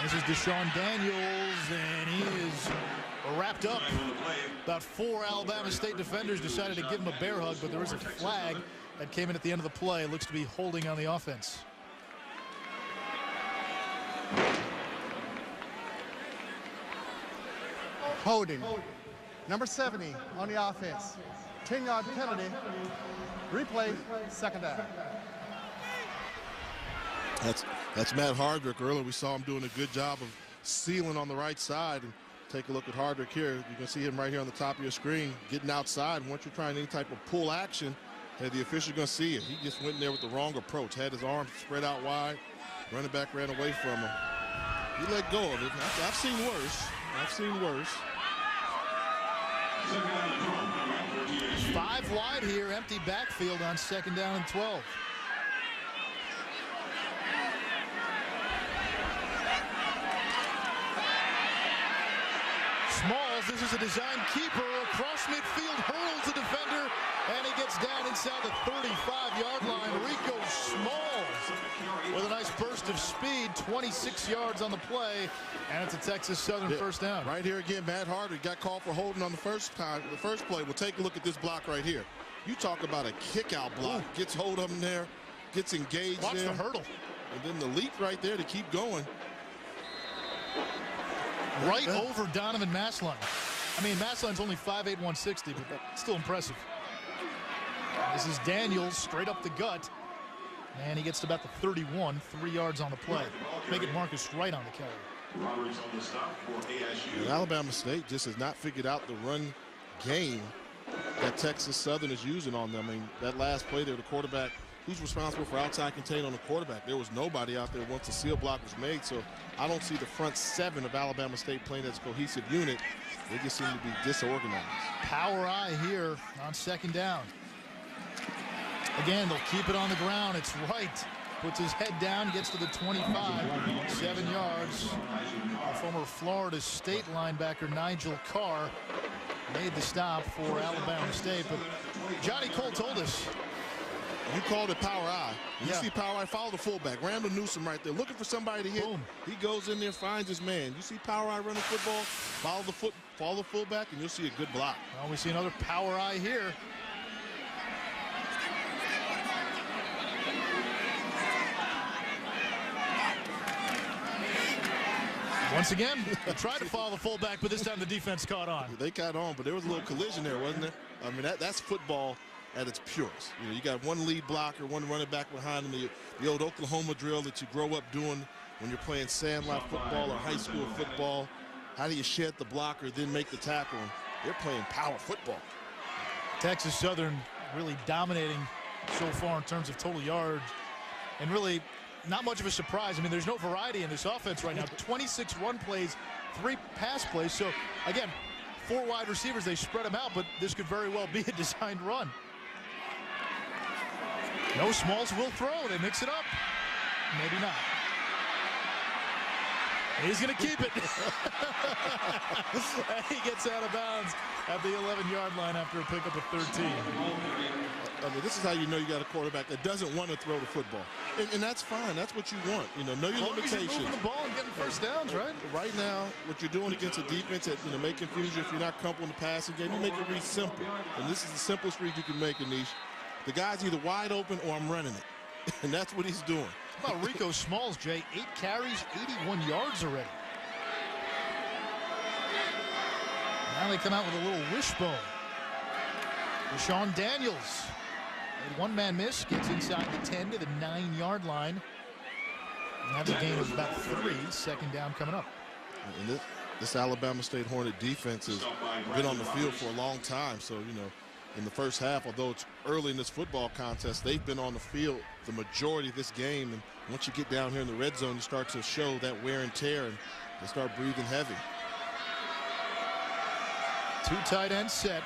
This is Deshaun Daniels, and he is wrapped up. About 4 Alabama State defenders decided to give him a bear hug, but there is a flag that came in at the end of the play. It looks to be holding on the offense. Holding. Number 70 on the offense. 10-yard penalty. Replay, 2nd down. That's Matt Hardrick. Earlier we saw him doing a good job of sealing on the right side. And take a look at Hardrick here. You can see him right here on the top of your screen, getting outside. Once you're trying any type of pull action, the official's going to see it. He just went in there with the wrong approach. Had his arms spread out wide. Running back ran away from him. He let go of it. I've seen worse. I've seen worse. 5 wide here, empty backfield on 2nd down and 12. Smalls, this is a design keeper across midfield, hurls the defender, and he gets down inside the 35-yard line. Rico Smalls with a nice burst of speed, 26 yards on the play, and it's a Texas Southern first down. Right here again, Matt Hardrick got called for holding on the first play. Well, take a look at this block right here. You talk about a kick-out block. Gets hold of him there, gets engaged Watch there. the hurdle. And then the leap right there to keep going. Right over Donovan Massline. I mean, Massline's only 5'8", 160, but that's still impressive. This is Daniels straight up the gut. And he gets to about the 31, 3 yards on the play. Make it Marcus Wright on the carry. And Alabama State just has not figured out the run game that Texas Southern is using on them. I mean, that last play there, the quarterback who's responsible for outside contain on the quarterback? There was nobody out there once the seal block was made, so I don't see the front seven of Alabama State playing as a cohesive unit. They just seem to be disorganized. Power eye here on second down. Again, they'll keep it on the ground. It's right. Puts his head down, gets to the 25, 7 yards. Former Florida State linebacker Nigel Carr made the stop for Alabama State. But Johnny Cole told us. You called it power eye. You see power eye, follow the fullback. Randall Newsom right there, looking for somebody to hit. Boom. He goes in there, finds his man. You see power eye running football, follow the fullback, and you'll see a good block. Well, we see another power eye here. Once again, they tried to follow the fullback, but this time the defense caught on. They caught on, but there was a little collision there, wasn't there? I mean, that's football at its purest. You know, you got one lead blocker, one running back behind him, the old Oklahoma drill that you grow up doing when you're playing sandlot football or high school football. How do you shed the blocker, then make the tackle? They're playing power football. Texas Southern really dominating so far in terms of total yards, and really not much of a surprise. I mean, there's no variety in this offense right now. 26 run plays, 3 pass plays. So, again, 4 wide receivers. They spread them out, but this could very well be a designed run. No Smalls will throw. They mix it up. Maybe not. He's going to keep it. And he gets out of bounds at the 11-yard line after a pickup of 13. I mean, this is how you know you got a quarterback that doesn't want to throw the football. And that's fine. That's what you want. You know your limitations. Moving the ball and getting first downs, right? Right now, what you're doing against a defense that, may confuse you if you're not comfortable in the passing game, you make it read simple. And this is the simplest read you can make, Anish. The guy's either wide open or I'm running it. And that's what he's doing. How about Rico Smalls, Jay? 8 carries, 81 yards already. Now they come out with a little wishbone. Deshaun Daniels. A one-man miss, gets inside the 10 to the 9-yard line. And that's a gain of about 3. Second down coming up. And this Alabama State Hornet defense has been on the field for a long time. So, in the first half, although it's early in this football contest, they've been on the field the majority of this game. And once you get down here in the red zone, you start to show that wear and tear, and they start breathing heavy. 2 tight ends set.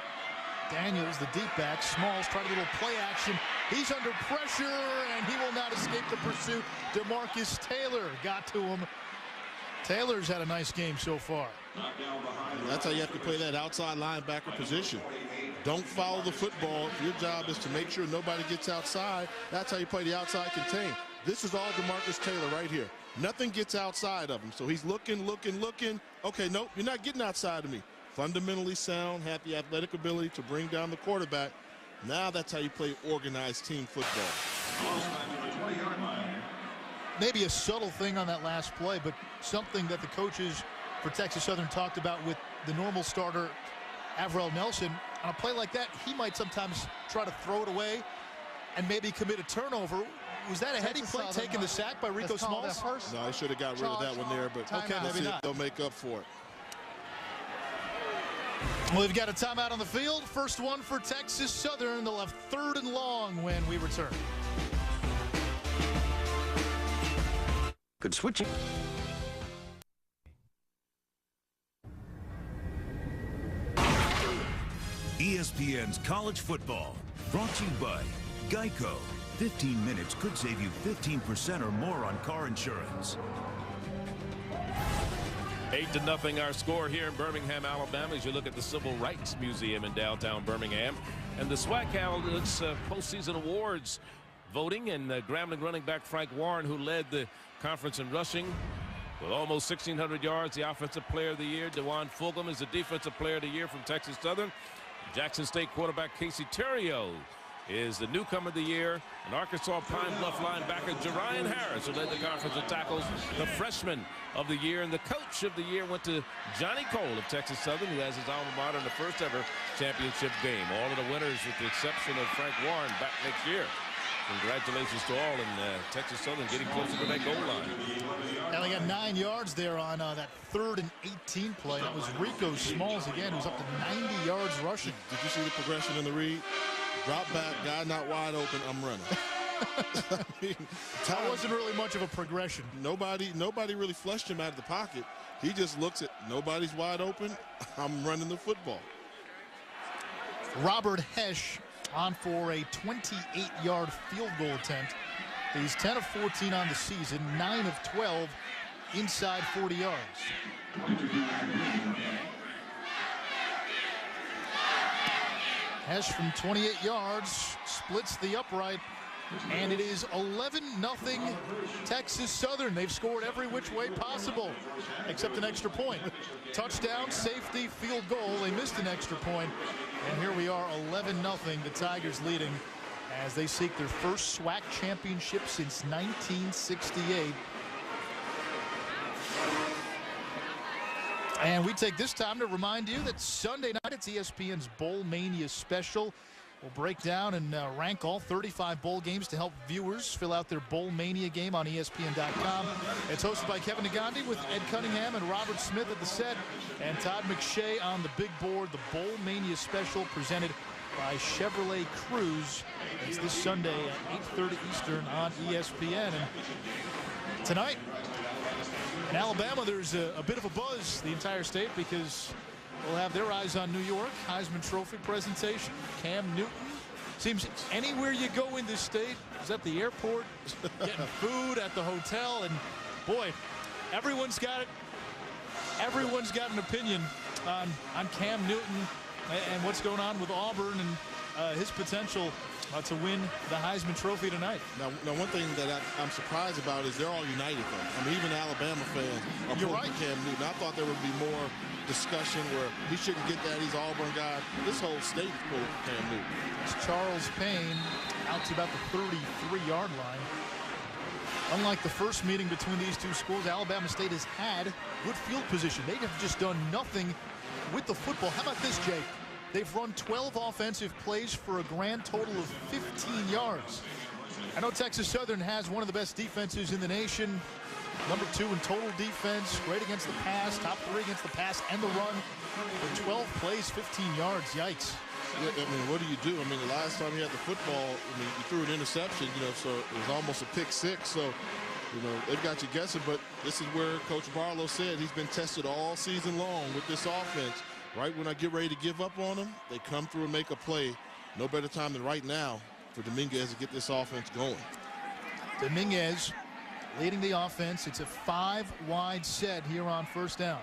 Daniels, the deep back. Smalls tried a little play action. He's under pressure, and he will not escape the pursuit. DeMarcus Taylor got to him. Taylor's had a nice game so far. That's how you have to play that outside linebacker position. Don't follow the football. Your job is to make sure nobody gets outside. That's how you play the outside contain. This is all DeMarcus Taylor right here. Nothing gets outside of him. So he's looking. Okay, nope, you're not getting outside of me. Fundamentally sound, have the athletic ability to bring down the quarterback. Now that's how you play organized team football. Maybe a subtle thing on that last play, but something that the coaches for Texas Southern talked about with the normal starter, Avril Nelson. On a play like that, he might sometimes try to throw it away and maybe commit a turnover. Was that a heady play, taking the sack by Rico Smalls? No, he should have got rid of that one there, but okay, maybe not. They'll make up for it. Well, we've got a timeout on the field. First one for Texas Southern. They'll have 3rd and long when we return. Good switching. ESPN's College Football, brought to you by Geico. 15 minutes could save you 15% or more on car insurance. 8-0 our score here in Birmingham, Alabama, as you look at the Civil Rights Museum in downtown Birmingham. And the SWAC held its postseason awards voting, and Grambling running back Frank Warren, who led the conference in rushing with almost 1,600 yards, the Offensive Player of the Year. DeJuan Fulgham is the Defensive Player of the Year from Texas Southern. Jackson State quarterback Casey Terrio is the Newcomer of the Year. And Arkansas Pine-Bluff linebacker Jerian Harris, who led the conference in tackles, the Freshman of the Year. And the Coach of the Year went to Johnny Cole of Texas Southern, who has his alma mater in the first ever championship game. All of the winners, with the exception of Frank Warren, back next year. Congratulations to all, and Texas Southern getting closer to that goal line. And they got 9 yards there on that 3rd and 18 play. That was Rico Smalls again, who's up to 90 yards rushing. Did you see the progression in the read? Drop back, guy not wide open, I'm running. I mean, that wasn't really much of a progression. Nobody really flushed him out of the pocket. He just looks at nobody's wide open. I'm running the football. Robert Hesh on for a 28-yard field goal attempt. He's 10 of 14 on the season, 9 of 12 inside 40 yards. Hesh from 28 yards splits the upright, and it is 11-0 Texas Southern. They've scored every which way possible except an extra point. Touchdown, safety, field goal. They missed an extra point, and here we are, 11-0. The Tigers leading as they seek their first SWAC championship since 1968. And we take this time to remind you that Sunday night it's ESPN's Bowl Mania special. We'll break down and rank all 35 bowl games to help viewers fill out their Bowl Mania game on ESPN.com. It's hosted by Kevin Nagandi with Ed Cunningham and Robert Smith at the set and Todd McShay on the big board. The Bowl Mania special presented by Chevrolet Cruze. It's this Sunday at 8:30 Eastern on ESPN. And tonight in Alabama, there's a bit of a buzz the entire state because we'll have their eyes on New York. Heisman Trophy presentation. Cam Newton. Seems anywhere you go in this state, is at the airport, getting food at the hotel, and boy, everyone's got it. Everyone's got an opinion on Cam Newton and what's going on with Auburn and his potential to win the Heisman Trophy tonight. Now one thing that I'm surprised about is they're all united, though. I mean, even Alabama fans are pulling for Cam Newton. I thought there would be more discussion where he shouldn't get that. He's Auburn guy. This whole state is pulling for Cam Newton. It's Charles Payne out to about the 33-yard line. Unlike the first meeting between these two schools, Alabama State has had good field position. They have just done nothing with the football. How about this, Jake? They've run 12 offensive plays for a grand total of 15 yards. I know Texas Southern has one of the best defenses in the nation. Number 2 in total defense, great against the pass, top 3 against the pass and the run. For 12 plays, 15 yards, yikes. Yeah, I mean, what do you do? I mean, the last time you had the football, I mean, you threw an interception, so it was almost a pick six. So, they've got you guessing, but this is where Coach Barlow said he's been tested all season long with this offense. Right when I get ready to give up on them, they come through and make a play. No better time than right now for Dominguez to get this offense going. Dominguez leading the offense. It's a 5-wide set here on first down.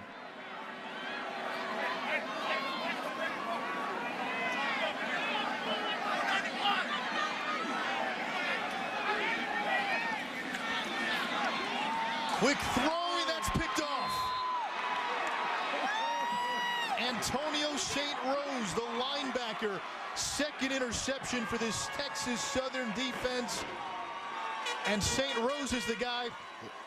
Quick throw, that's picked off. Antonio St. Rose, the linebacker, second interception for this Texas Southern defense. And St. Rose is the guy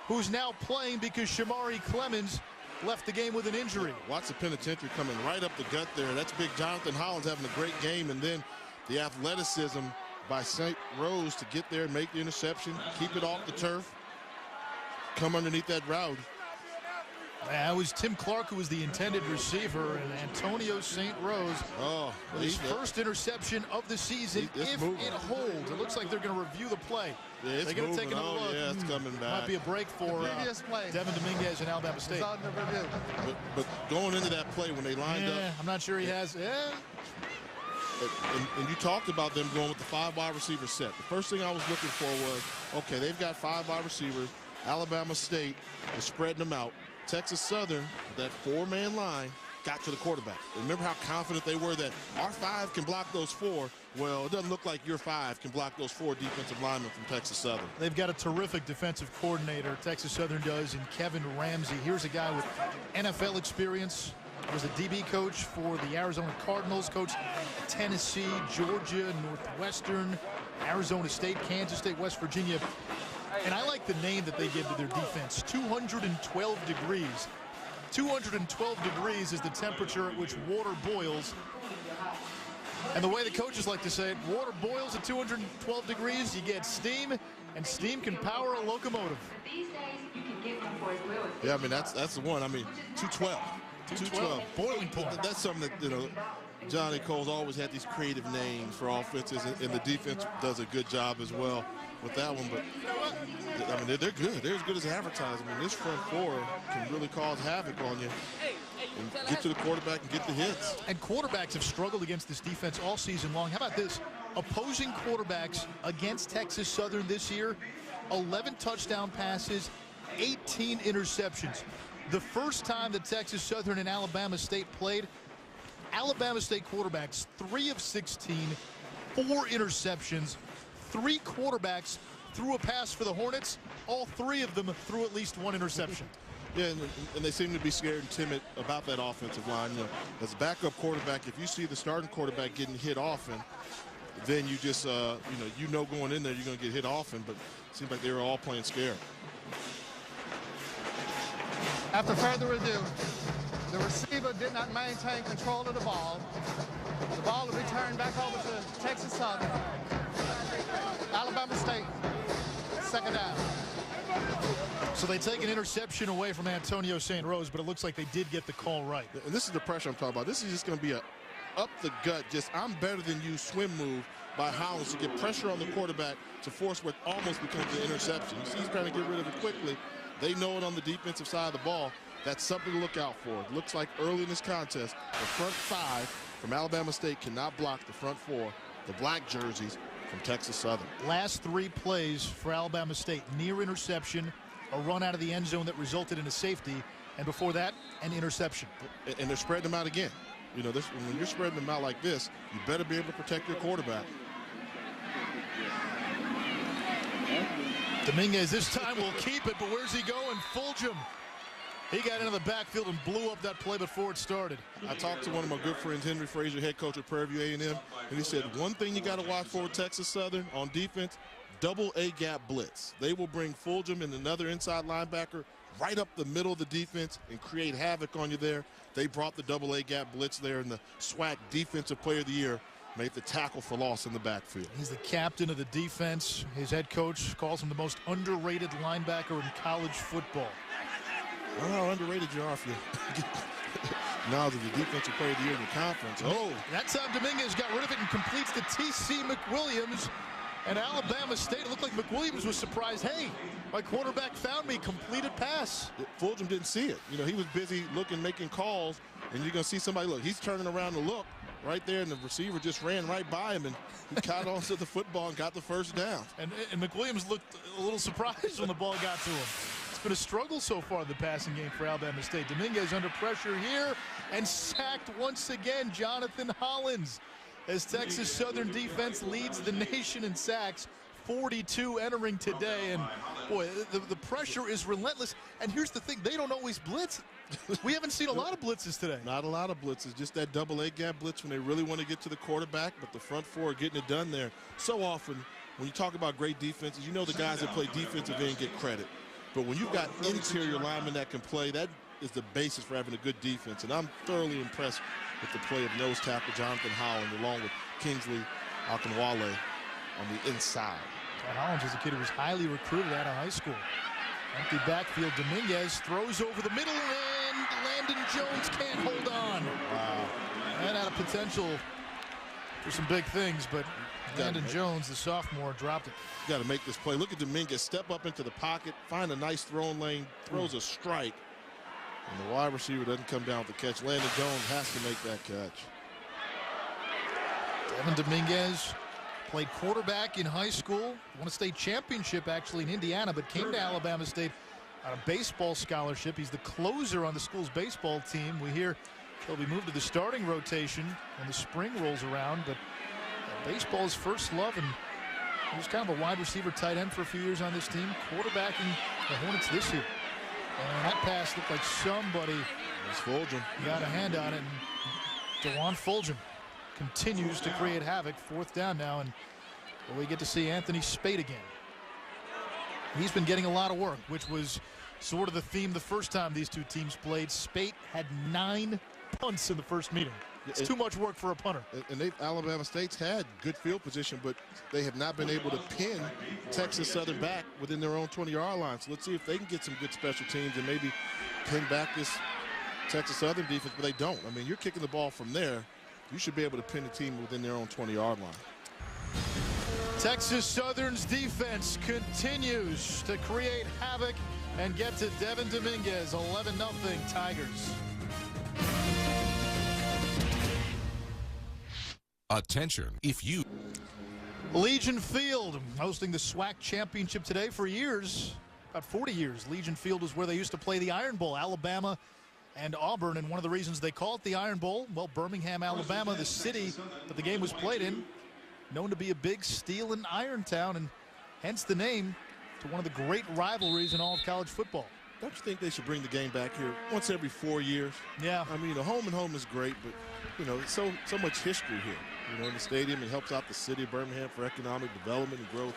who's now playing because Shamari Clemens left the game with an injury. Watch the penitentiary coming right up the gut there. That's big Jonathan Hollins having a great game, and then the athleticism by St. Rose to get there and make the interception, keep it off the turf, come underneath that route. That was Tim Clark who was the intended receiver, and Antonio St. Rose with his first interception of the season. If it holds, it looks like they're going to review the play. Yeah, they're going to take another look. Yeah, it's coming back. Might be a break for Devin Dominguez and Alabama State. But going into that play when they lined up, I'm not sure he has. And you talked about them going with the 5 wide receiver set. The first thing I was looking for was, okay, they've got 5 wide receivers. Alabama State is spreading them out. Texas Southern, that 4-man line, got to the quarterback. Remember how confident they were that our 5 can block those 4? Well, it doesn't look like your 5 can block those 4 defensive linemen from Texas Southern. They've got a terrific defensive coordinator, Texas Southern does, in Kevin Ramsey. Here's a guy with NFL experience. Was a DB coach for the Arizona Cardinals, coached Tennessee, Georgia, Northwestern, Arizona State, Kansas State, West Virginia. And I like the name that they give to their defense, 212 degrees. 212 degrees is the temperature at which water boils. And the way the coaches like to say it, water boils at 212 degrees, you get steam, and steam can power a locomotive. Yeah, I mean, that's the one. I mean, 212. 212. Boiling point. That's something that, Johnny Cole's always had these creative names for offenses, and the defense does a good job as well with that one. But I mean, they're good. They're as good as advertised. I mean, this front four can really cause havoc on you and get to the quarterback and get the hits. And quarterbacks have struggled against this defense all season long. How about this? Opposing quarterbacks against Texas Southern this year, 11 touchdown passes, 18 interceptions. The first time that Texas Southern and Alabama State played, Alabama State quarterbacks 3 of 16, 4 interceptions. 3 quarterbacks threw a pass for the Hornets. All 3 of them threw at least 1 interception. Yeah, and they seem to be scared and timid about that offensive line. You know, as a backup quarterback, if you see the starting quarterback getting hit often, then you just, you know going in there you're going to get hit often, but it seems like they were all playing scared. After further ado, the receiver did not maintain control of the ball. The ball will be turned back over to Texas Southern. Alabama State, second down. So they take an interception away from Antonio St. Rose, but it looks like they did get the call right. And this is the pressure I'm talking about. This is just going to be a up the gut, just I'm better than you swim move by Hollins to get pressure on the quarterback to force what almost becomes an interception. You see he's trying to get rid of it quickly. They know it on the defensive side of the ball. That's something to look out for. It looks like early in this contest, the front 5 from Alabama State cannot block the front 4, the black jerseys from Texas Southern. Last 3 plays for Alabama State, near interception, a run out of the end zone that resulted in a safety, and before that, an interception. And they're spreading them out again. You know, when you're spreading them out like this, you better be able to protect your quarterback. Dominguez this time will keep it, but where's he going? Fulgham. He got into the backfield and blew up that play before it started. I talked to one of my good friends, Henry Frazier, head coach at Prairie View A&M, and he said one thing you got to watch for with Texas Southern on defense, double A-gap blitz. They will bring Fulgham and another inside linebacker right up the middle of the defense and create havoc on you there. They brought the double A-gap blitz there, and the SWAC Defensive Player of the Year made the tackle for loss in the backfield. He's the captain of the defense. His head coach calls him the most underrated linebacker in college football. I don't know how underrated you are if you now to the Defensive Player of the Year in the conference. Oh, that time Dominguez got rid of it and completes the T.C. McWilliams. And Alabama State, it looked like McWilliams was surprised. Hey, my quarterback found me, completed pass. Fulgham didn't see it. You know, he was busy looking, making calls, and you're going to see somebody look. He's turning around to look right there, and the receiver just ran right by him, and he caught onto the football and got the first down. And McWilliams looked a little surprised when the ball got to him. It's been a struggle so far in the passing game for Alabama State. Dominguez under pressure here and sacked once again. Jonathan Hollins, as Texas Southern defense leads the nation in sacks, 42 entering today. And boy, the pressure is relentless. And here's the thing, they don't always blitz. We haven't seen a lot of blitzes today. Not a lot of blitzes, just that double A-gap blitz when they really want to get to the quarterback, but the front 4 are getting it done there. So often, when you talk about great defenses, you know the guys that play defensive end get credit. But when you've got interior linemen that can play, that is the basis for having a good defense. And I'm thoroughly impressed with the play of nose tackle Jonathan Holland, along with Kingsley Akinwale on the inside. Hollins was a kid who was highly recruited out of high school. Empty backfield, Dominguez throws over the middle, and Landon Jones can't hold on. Wow. That had a potential for some big things, but Landon Jones, the sophomore, dropped it. You got to make this play. Look at Dominguez step up into the pocket, find a nice throwing lane, throws a strike, and the wide receiver doesn't come down with the catch. Landon Jones has to make that catch. Devin Dominguez played quarterback in high school, won a state championship actually in Indiana, but came to Alabama State on a baseball scholarship. He's the closer on the school's baseball team. We hear he'll be moved to the starting rotation when the spring rolls around, but baseball is first love, and he was kind of a wide receiver tight end for a few years on this team, quarterbacking the Hornets this year. And that pass looked like somebody got a hand on it, and DeJuan Fulgham continues to create havoc. 4th down now, and we get to see Anthony Spate again. He's been getting a lot of work, which was sort of the theme the first time these two teams played. Spate had 9 punts in the first meeting. It's too much work for a punter. And Alabama State's had good field position, but they have not been able to pin Texas Southern back within their own 20-yard line. So let's see if they can get some good special teams and maybe pin back this Texas Southern defense, but they don't. I mean, you're kicking the ball from there. you should be able to pin the team within their own 20-yard line. Texas Southern's defense continues to create havoc and get to Devin Dominguez. 11-0 Tigers. Attention, if you... Legion Field hosting the SWAC Championship today. For years, about 40 years, Legion Field was where they used to play the Iron Bowl, Alabama and Auburn. And one of the reasons they call it the Iron Bowl, well, Birmingham, Alabama, the city that the game was played in, known to be a big steel and iron town, and hence the name to one of the great rivalries in all of college football. Don't you think they should bring the game back here once every 4 years? Yeah. I mean, home and home is great, but, you know, so much history here. You know, in the stadium, it helps out the city of Birmingham for economic development and growth.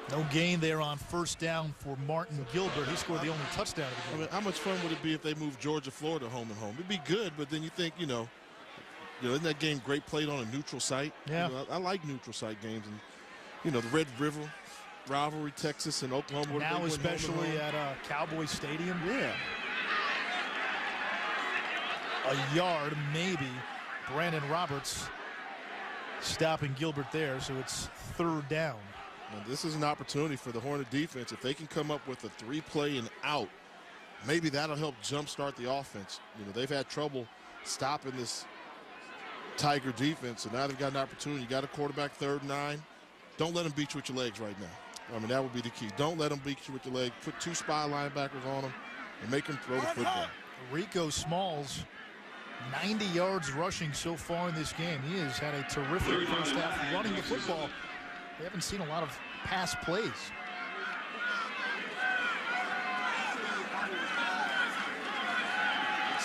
No gain there on first down for Martin Gilbert. He scored the only touchdown of the game. I mean, how much fun would it be if they moved Georgia, Florida home and home? It'd be good, but then you think, you know, isn't that game great played on a neutral site? Yeah. You know, I like neutral site games. And, you know, the Red River rivalry, Texas and Oklahoma. Now especially at Cowboy Stadium. Yeah. A yard, maybe. Brandon Roberts stopping Gilbert there, so it's third down. And this is an opportunity for the Hornet defense. If they can come up with a 3-play and out, maybe that'll help jumpstart the offense. You know, they've had trouble stopping this Tiger defense, so now they've got an opportunity. You got a quarterback, 3rd and 9. Don't let them beat you with your legs right now. I mean, that would be the key. Don't let them beat you with your legs. Put 2 spy linebackers on them and make them throw the football. Rico Smalls, 90 yards rushing so far in this game. He has had a terrific first half running the football. We haven't seen a lot of pass plays.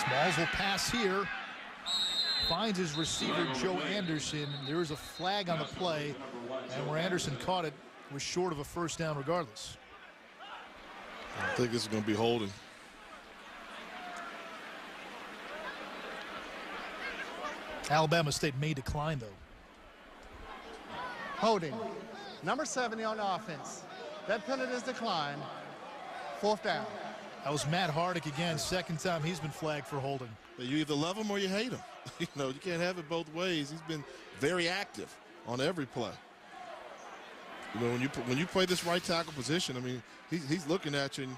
Smalls will pass here. Finds his receiver, Joe Anderson. There is a flag on the play, and where Anderson caught it was short of a first down regardless. I think this is going to be holding. Alabama State may decline, though. Holding. Number 70 on offense. That penalty is declined. 4th down. That was Matt Hardick again. Second time he's been flagged for holding. You either love him or you hate him. You know, you can't have it both ways. He's been very active on every play. You know, when you play this right tackle position, I mean, he's looking at you, and,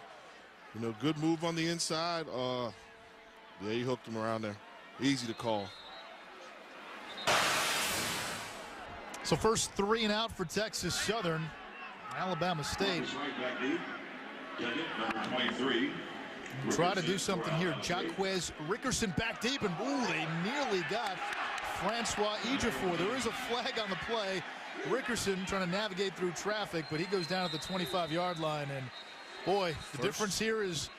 you know, good move on the inside. Yeah, he hooked him around there. Easy to call. So first 3 and out for Texas Southern. Alabama State. Try to do something here. Jaquez Rickerson back deep, and ooh, they nearly got Francois Ejiofor. There is a flag on the play. Rickerson trying to navigate through traffic, but he goes down at the 25-yard line. And boy, the difference here is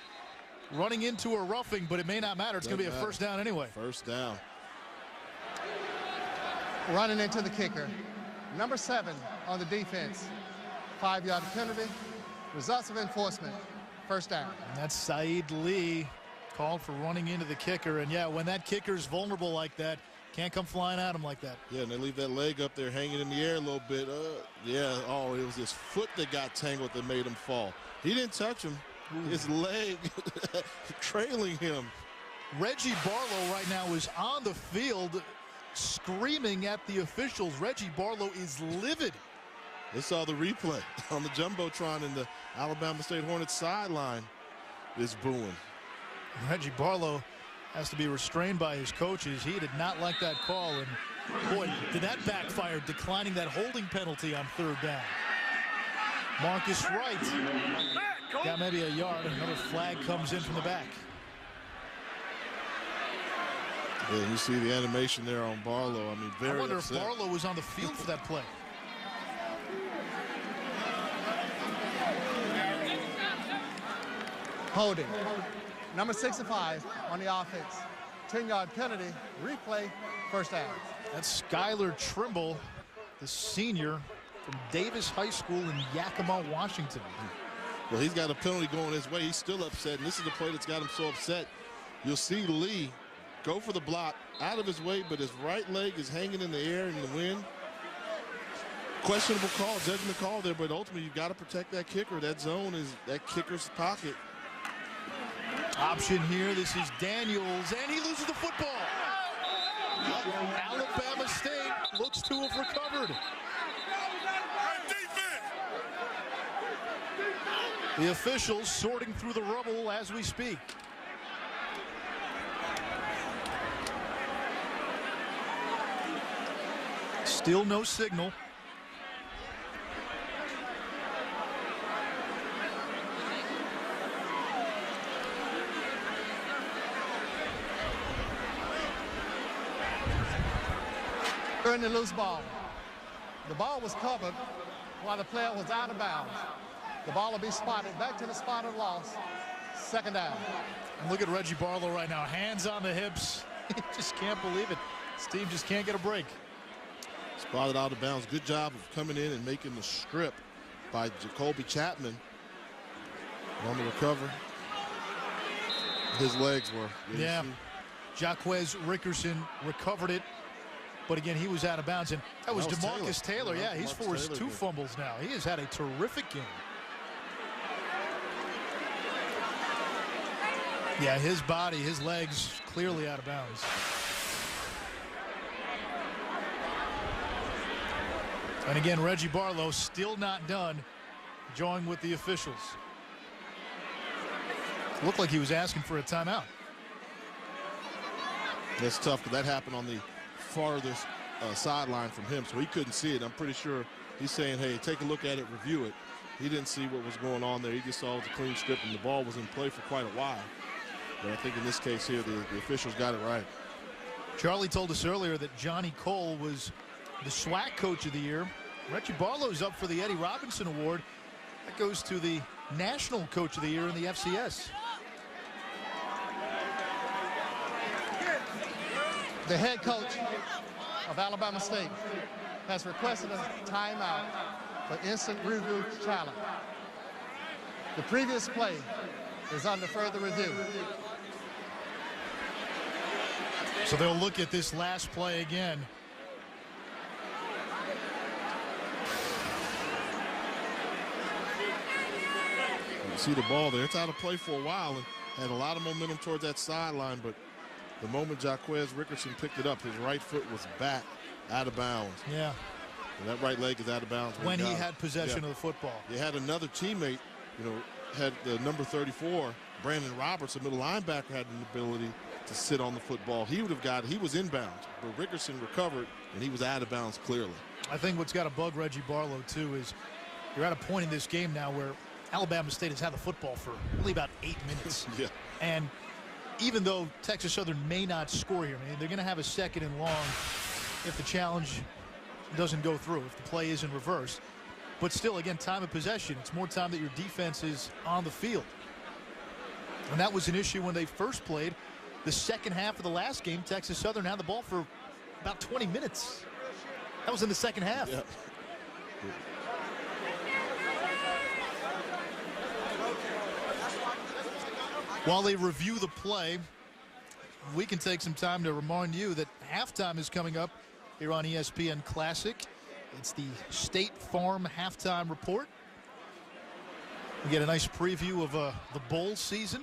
running into a roughing, but it may not matter. It's going to be a first down anyway. First down. Running into the kicker. Number 7 on the defense. 5-yard penalty. Results of enforcement. First down. And that's Saeed Lee called for running into the kicker. And yeah, when that kicker's vulnerable like that, can't come flying at him like that. Yeah, and they leave that leg up there hanging in the air a little bit. Yeah, oh, it was his foot that got tangled that made him fall. He didn't touch him. Ooh. His leg trailing him. Reggie Barlow right now is on the field screaming at the officials. Reggie Barlow is livid. They saw the replay on the Jumbotron, and the Alabama State Hornets sideline is booing. Reggie Barlow has to be restrained by his coaches. He did not like that call, and boy, did that backfire, declining that holding penalty on 3rd down. Marcus Wright got maybe a yard. Another flag comes in from the back. Yeah, you see the animation there on Barlow. I mean, very I wonder upset. if Barlow was on the field for that play. Holding. Number 65 on the offense. 10-yard penalty. Replay. First down. That's Skylar Trimble, the senior from Davis High School in Yakima, Washington. Well, he's got a penalty going his way. He's still upset, and this is the play that's got him so upset. You'll see Lee go for the block out of his way, but his right leg is hanging in the air in the wind. Questionable call, judgment call there, but ultimately you've got to protect that kicker. That zone is that kicker's pocket. Option here. This is Daniels, and he loses the football. Alabama State looks to have recovered. The officials sorting through the rubble as we speak. Still no signal. Earn the loose ball. The ball was covered while the player was out of bounds. The ball will be spotted back to the spot of loss. Second down. And look at Reggie Barlow right now. Hands on the hips. He just can't believe it. This team just can't get a break. Spotted out of bounds. Good job of coming in and making the strip by Jacoby Chapman. On the recover. His legs were. Yeah. Jaquez Rickerson recovered it. But again, he was out of bounds. And that was DeMarcus Taylor. Yeah, he's forced 2 fumbles now. He has had a terrific game. Yeah, his body, his legs clearly out of bounds. And again, Reggie Barlow still not done joining with the officials. Looked like he was asking for a timeout. That's tough because that happened on the farthest sideline from him, so he couldn't see it. I'm pretty sure he's saying, hey, take a look at it, review it. He didn't see what was going on there. He just saw it was a clean strip, and the ball was in play for quite a while. But I think in this case here, the officials got it right. Charlie told us earlier that Johnny Cole was the SWAC Coach of the Year. Reggie Barlow's up for the Eddie Robinson Award. That goes to the National Coach of the Year in the FCS. The head coach of Alabama State has requested a timeout for instant review challenge. The previous play is under further review. So they'll look at this last play again. You see the ball there. It's out of play for a while and had a lot of momentum towards that sideline, but the moment Jaquez Rickerson picked it up, his right foot was back out of bounds. Yeah. And that right leg is out of bounds. When he had possession of the football. They had another teammate, had the number 34, Brandon Roberts, a middle linebacker, had an ability to sit on the football. He would have got it. He was inbounds, but Rickerson recovered, and he was out of bounds clearly. I think what's got to bug Reggie Barlow, too, is you're at a point in this game now where Alabama State has had the football for only about 8 minutes. Yeah. And even though Texas Southern may not score here, they're going to have a second and long if the challenge doesn't go through, if the play isn't reversed. But still, again, time of possession. It's more time that your defense is on the field. And that was an issue when they first played. The second half of the last game, Texas Southern had the ball for about 20 minutes. That was in the second half. Yeah. While they review the play, we can take some time to remind you that halftime is coming up here on ESPN Classic. It's the State Farm halftime report. We get a nice preview of the bowl season.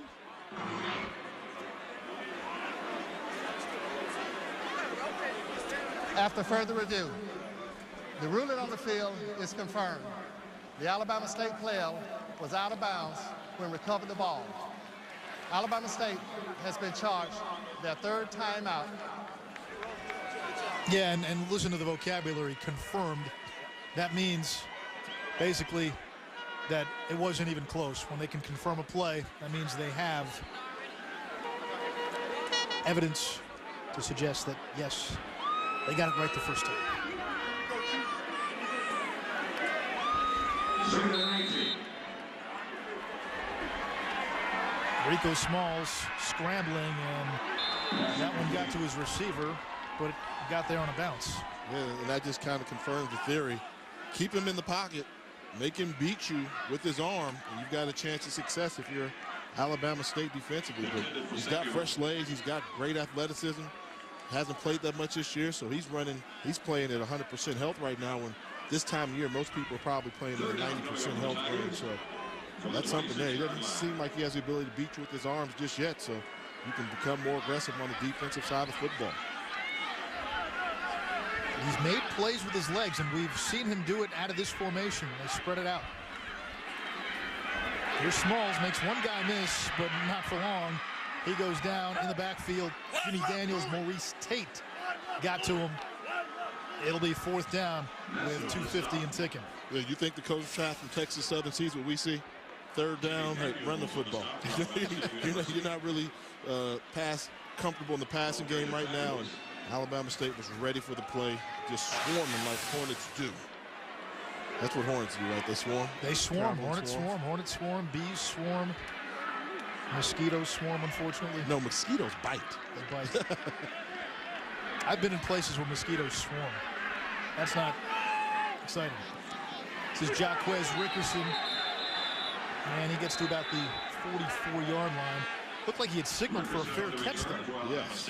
After further review, the ruling on the field is confirmed. The Alabama State player was out of bounds when recovered the ball. Alabama State has been charged their third timeout. Yeah, and listen to the vocabulary, confirmed. That means basically that it wasn't even close. When they can confirm a play, that means they have evidence to suggest that, yes, they got it right the first time. Rico Smalls scrambling, and that one got to his receiver, but it got there on a bounce. Yeah, and that just kind of confirms the theory. Keep him in the pocket, make him beat you with his arm, and you've got a chance of success if you're Alabama State defensively. But he's got fresh legs, he's got great athleticism, hasn't played that much this year, so he's playing at 100% health right now, when this time of year most people are probably playing at a 90% health range. So that's something there. He doesn't seem like he has the ability to beat you with his arms just yet, so you can become more aggressive on the defensive side of football. He's made plays with his legs, and we've seen him do it out of this formation. They spread it out. Here's Smalls, makes one guy miss, but not for long. He goes down in the backfield. Jimmy Daniels, Maurice Tate got to him. It'll be 4th down with 2:50 and ticking. Yeah, you think the coach staff from Texas Southern sees what we see? 3rd down, hey, run the football. You're not really comfortable in the passing game right now, and Alabama State was ready for the play, just swarming like Hornets do. That's what Hornets do, right? They swarm. They swarm. Hornets swarm. Hornets swarm. Bees swarm. Mosquitoes swarm, unfortunately. No, mosquitoes bite. They bite. I've been in places where mosquitoes swarm. That's not exciting. This is Jaquez Rickerson. And he gets to about the 44-yard line. Looked like he had signaled for a fair catch there. Yes.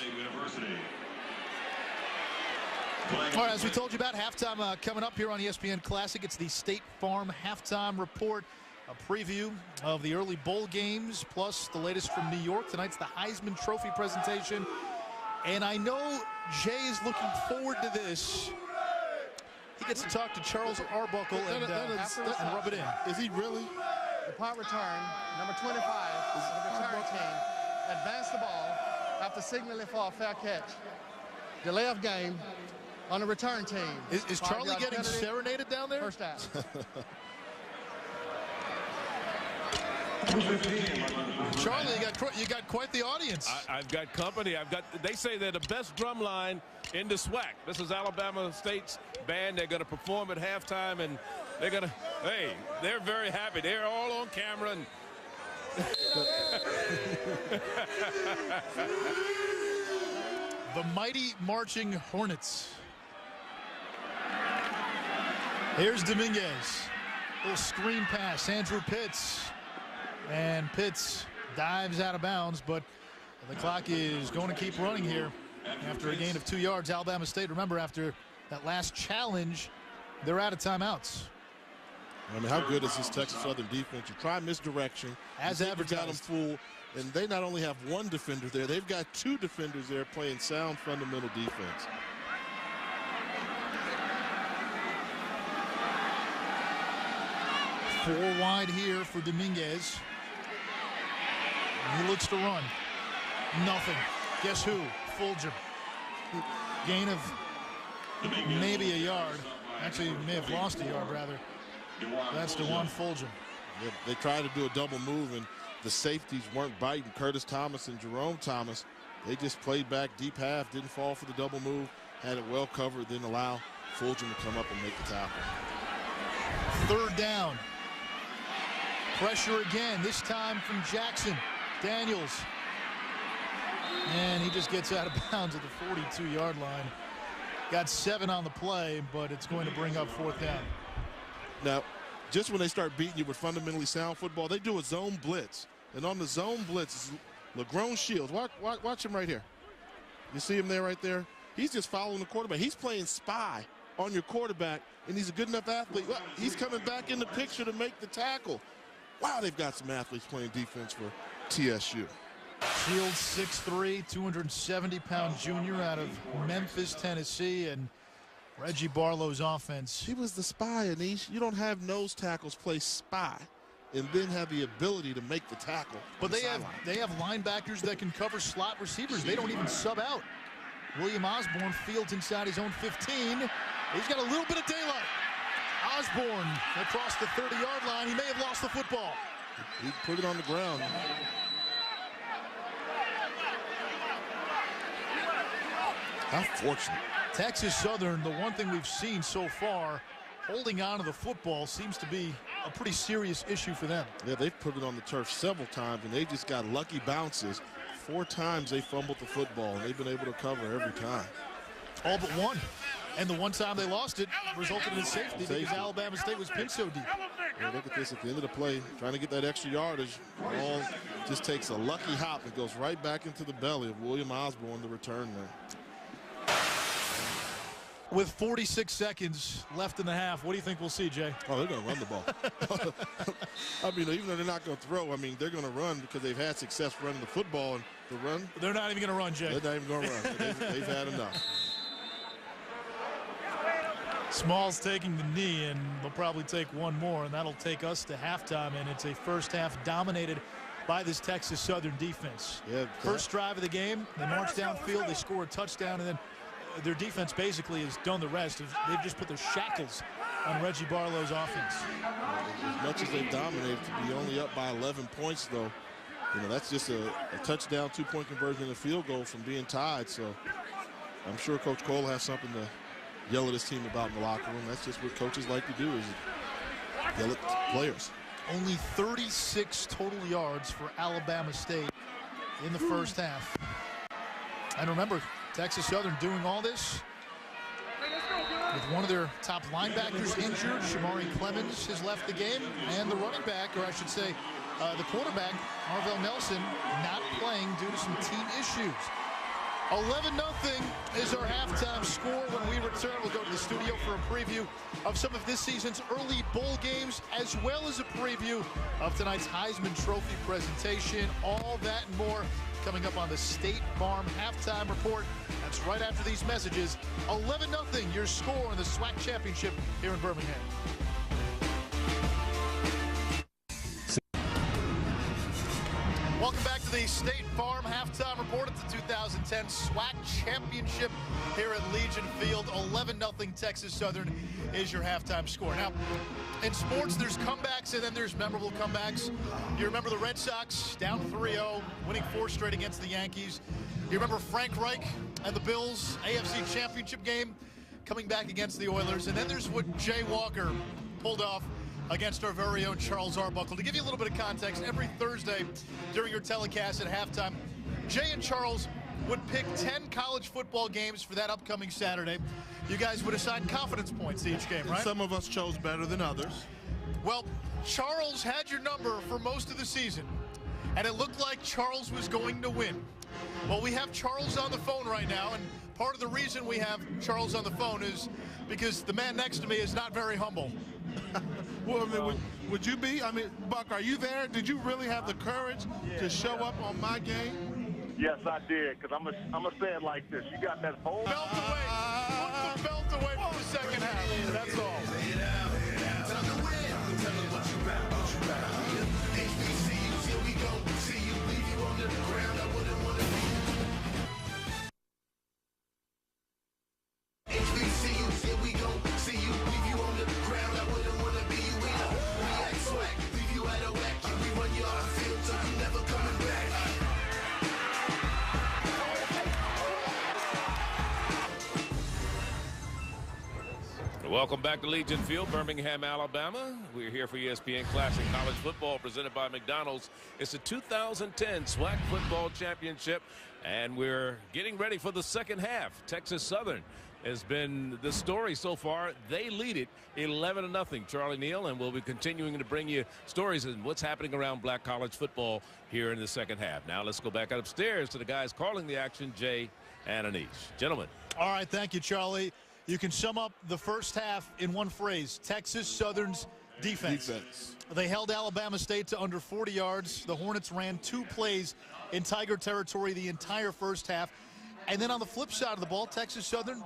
All right, as we told you about, halftime coming up here on ESPN Classic. It's the State Farm Halftime Report, a preview of the early bowl games, plus the latest from New York. Tonight's the Heisman Trophy presentation. And I know Jay is looking forward to this. He gets to talk to Charles Arbuckle and rub it in. Is he really? The punt return, number 25, the return team, advanced the ball after signaling for a fair catch. Delay of game on the return team. Is Charlie getting serenaded down there? First down. Charlie, you got quite the audience. I've got company. They say they're the best drum line in the SWAC. This is Alabama State's band. They're going to perform at halftime, and they're going to, hey, they're very happy. They're all on camera. And the mighty marching Hornets. Here's Dominguez. Little screen pass. Andrew Pitts. And Pitts dives out of bounds, but the clock is going to keep running here after a gain of 2 yards. Alabama State, remember, after that last challenge, they're out of timeouts. I mean, how good is this Texas Southern defense? You try misdirection. As advertised. Got them fooled, and they not only have one defender there, they've got 2 defenders there playing sound fundamental defense. Four wide here for Dominguez. He looks to run. Nothing. Guess who? Fulgham. Gain of maybe a yard. Actually, may have lost a yard, rather. That's DeJuan Fulgham. Yeah, they tried to do a double move, and the safeties weren't biting. Curtis Thomas and Jerome Thomas. They just played back deep half, didn't fall for the double move, had it well covered, didn't allow Fulgham to come up and make the tackle. 3rd down. Pressure again, this time from Jackson. Daniels. And he just gets out of bounds at the 42-yard line. Got 7 on the play, but it's going to bring up 4th down. Now, just when they start beating you with fundamentally sound football, they do a zone blitz. And on the zone blitz, LaGrone Shields. Watch him right here. You see him there right there? He's just following the quarterback. He's playing spy on your quarterback, and he's a good enough athlete. Well, he's coming back in the picture to make the tackle. Wow, they've got some athletes playing defense for TSU. Shields, 6'3", 270-pound junior out of Memphis, Tennessee, and Reggie Barlow's offense. He was the spy, Anish. You don't have nose tackles play spy and then have the ability to make the tackle. But they have linebackers that can cover slot receivers. They don't even sub out. William Osborne fields inside his own 15. He's got a little bit of daylight. Osborne across the 30-yard line. He may have lost the football. He put it on the ground. How fortunate. Texas Southern, the one thing we've seen so far, holding on to the football seems to be a pretty serious issue for them. Yeah, they've put it on the turf several times, and they just got lucky bounces. 4 times they fumbled the football, and they've been able to cover every time. All but one. And the one time they lost it resulted in safety because Alabama State was pinned so deep. Yeah, look at this at the end of the play, trying to get that extra yardage. Ball just takes a lucky hop and goes right back into the belly of William Osborne, the return man. With 46 seconds left in the half, what do you think we'll see, Jay? Oh, they're going to run the ball. I mean, even though they're not going to throw, I mean, they're going to run because they've had success running the football and the run. They're not even going to run, Jay. They're not even going to run. They've had enough. Small's taking the knee, and they'll probably take one more, and that'll take us to halftime. And it's a first half dominated by this Texas Southern defense. Yeah, first drive of the game, they march downfield, they score a touchdown, and then their defense basically has done the rest. They've just put their shackles on Reggie Barlow's offense. As much as they've dominated, to be only up by 11 points, though, that's just a touchdown, 2-point conversion, and a field goal from being tied. So I'm sure Coach Cole has something to yell at his team about in the locker room. That's just what coaches like to do, is yell at players. Only 36 total yards for Alabama State in the first half. And remember, Texas Southern doing all this with one of their top linebackers injured. Shamari Clemens has left the game, and the running back, or I should say the quarterback, Arvell Nelson, not playing due to some team issues. 11-0 is our halftime score. When we return, we'll go to the studio for a preview of some of this season's early bowl games, as well as a preview of tonight's Heisman Trophy presentation. All that and more coming up on the State Farm Halftime Report. That's right after these messages. 11-0, your score in the SWAC Championship here in Birmingham. Welcome back to the State Farm Halftime Report at the 2010 SWAC Championship here at Legion Field. 11-0 Texas Southern is your halftime score. Now, in sports, there's comebacks and then there's memorable comebacks. You remember the Red Sox down 3-0, winning 4 straight against the Yankees. You remember Frank Reich and the Bills AFC Championship game coming back against the Oilers. And then there's what Jay Walker pulled off against our very own Charles Arbuckle. To give you a little bit of context, every Thursday during your telecast at halftime, Jay and Charles would pick 10 college football games for that upcoming Saturday. You guys would assign confidence points to each game, right? Some of us chose better than others. Well, Charles had your number for most of the season, and it looked like Charles was going to win. Well, we have Charles on the phone right now, and part of the reason we have Charles on the phone is because the man next to me is not very humble. Well, I mean, would you be? I mean, Buck, are you there? Did you really have the courage to show up on my game? Yes, I did, because I'm gonna say it like this. You got that whole belt away. Put the belt away from the second half. That's all. Welcome back to Legion Field, Birmingham, Alabama. We're here for ESPN Classic College Football presented by McDonald's. It's the 2010 SWAC Football Championship, and we're getting ready for the second half. Texas Southern has been the story so far. They lead it 11-0. Charlie Neal, and we'll be continuing to bring you stories and what's happening around black college football here in the second half. Now let's go back upstairs to the guys calling the action, Jay and Anish. Gentlemen. All right, thank you, Charlie. You can sum up the first half in one phrase: Texas Southern's defense. They held Alabama State to under 40 yards. The Hornets ran 2 plays in Tiger territory the entire first half. And then on the flip side of the ball, Texas Southern,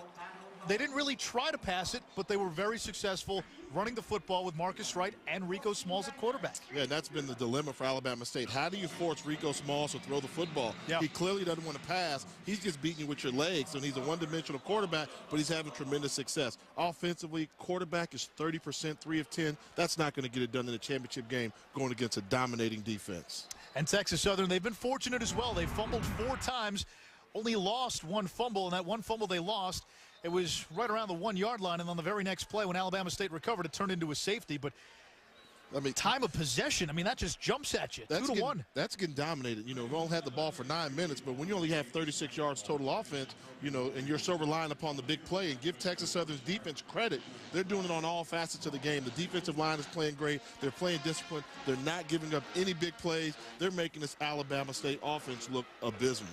they didn't really try to pass it, but they were very successful running the football with Marcus Wright and Rico Smalls at quarterback. Yeah, that's been the dilemma for Alabama State. How do you force Rico Smalls to throw the football? Yeah. He clearly doesn't want to pass. He's just beating you with your legs, and he's a one-dimensional quarterback, but he's having tremendous success. Offensively, quarterback is 30%, 3 of 10. That's not going to get it done in a championship game going against a dominating defense. And Texas Southern, they've been fortunate as well. They fumbled 4 times, only lost 1 fumble, and that 1 fumble they lost, it was right around the 1-yard line, and on the very next play when Alabama State recovered, it turned into a safety. But I mean, time of possession, I mean, that just jumps at you. 2-1. That's getting dominated. You know, we only had the ball for 9 minutes, but when you only have 36 yards total offense, you know, and you're so reliant upon the big play, and give Texas Southern's defense credit, they're doing it on all facets of the game. The defensive line is playing great. They're playing discipline. They're not giving up any big plays. They're making this Alabama State offense look abysmal.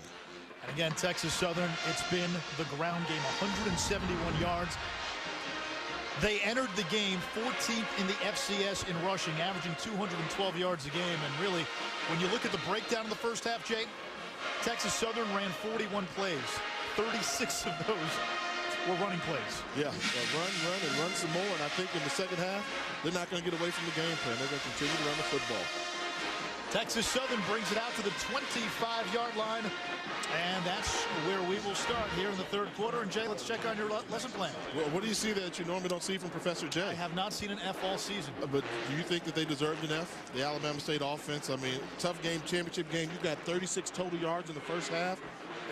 And again, Texas Southern, it's been the ground game, 171 yards. They entered the game 14th in the FCS in rushing, averaging 212 yards a game. And really, when you look at the breakdown in the first half, Jay, Texas Southern ran 41 plays. 36 of those or running plays? Yeah, run some more. And I think in the second half, they're not going to get away from the game plan. They're going to continue to run the football. Texas Southern brings it out to the 25-yard line. And that's where we will start here in the third quarter. And, Jay, let's check on your lesson plan. Well, what do you see that you normally don't see from Professor Jay? I have not seen an F all season. But do you think that they deserved an F? The Alabama State offense, I mean, tough game, championship game. You got 36 total yards in the first half,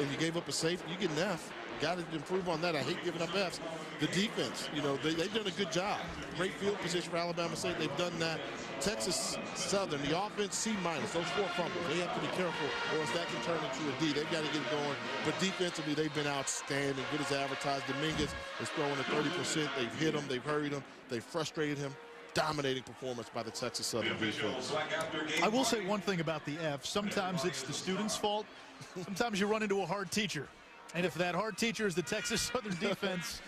and you gave up a safety. You get an F. Got to improve on that. I hate giving up Fs. The defense, you know, they've done a good job. Great field position for Alabama State. They've done that. Texas Southern, the offense, C-. Those 4 fumbles. They have to be careful, or else that can turn into a D. They've got to get going. But defensively, they've been outstanding, good as advertised. Dominguez is throwing at 30%. They've hit him. They've hurried him. They've frustrated him. Dominating performance by the Texas Southern defense. I will say one thing about the F. Sometimes it's the student's fault. Sometimes you run into a hard teacher. And if that hard teacher is the Texas Southern defense,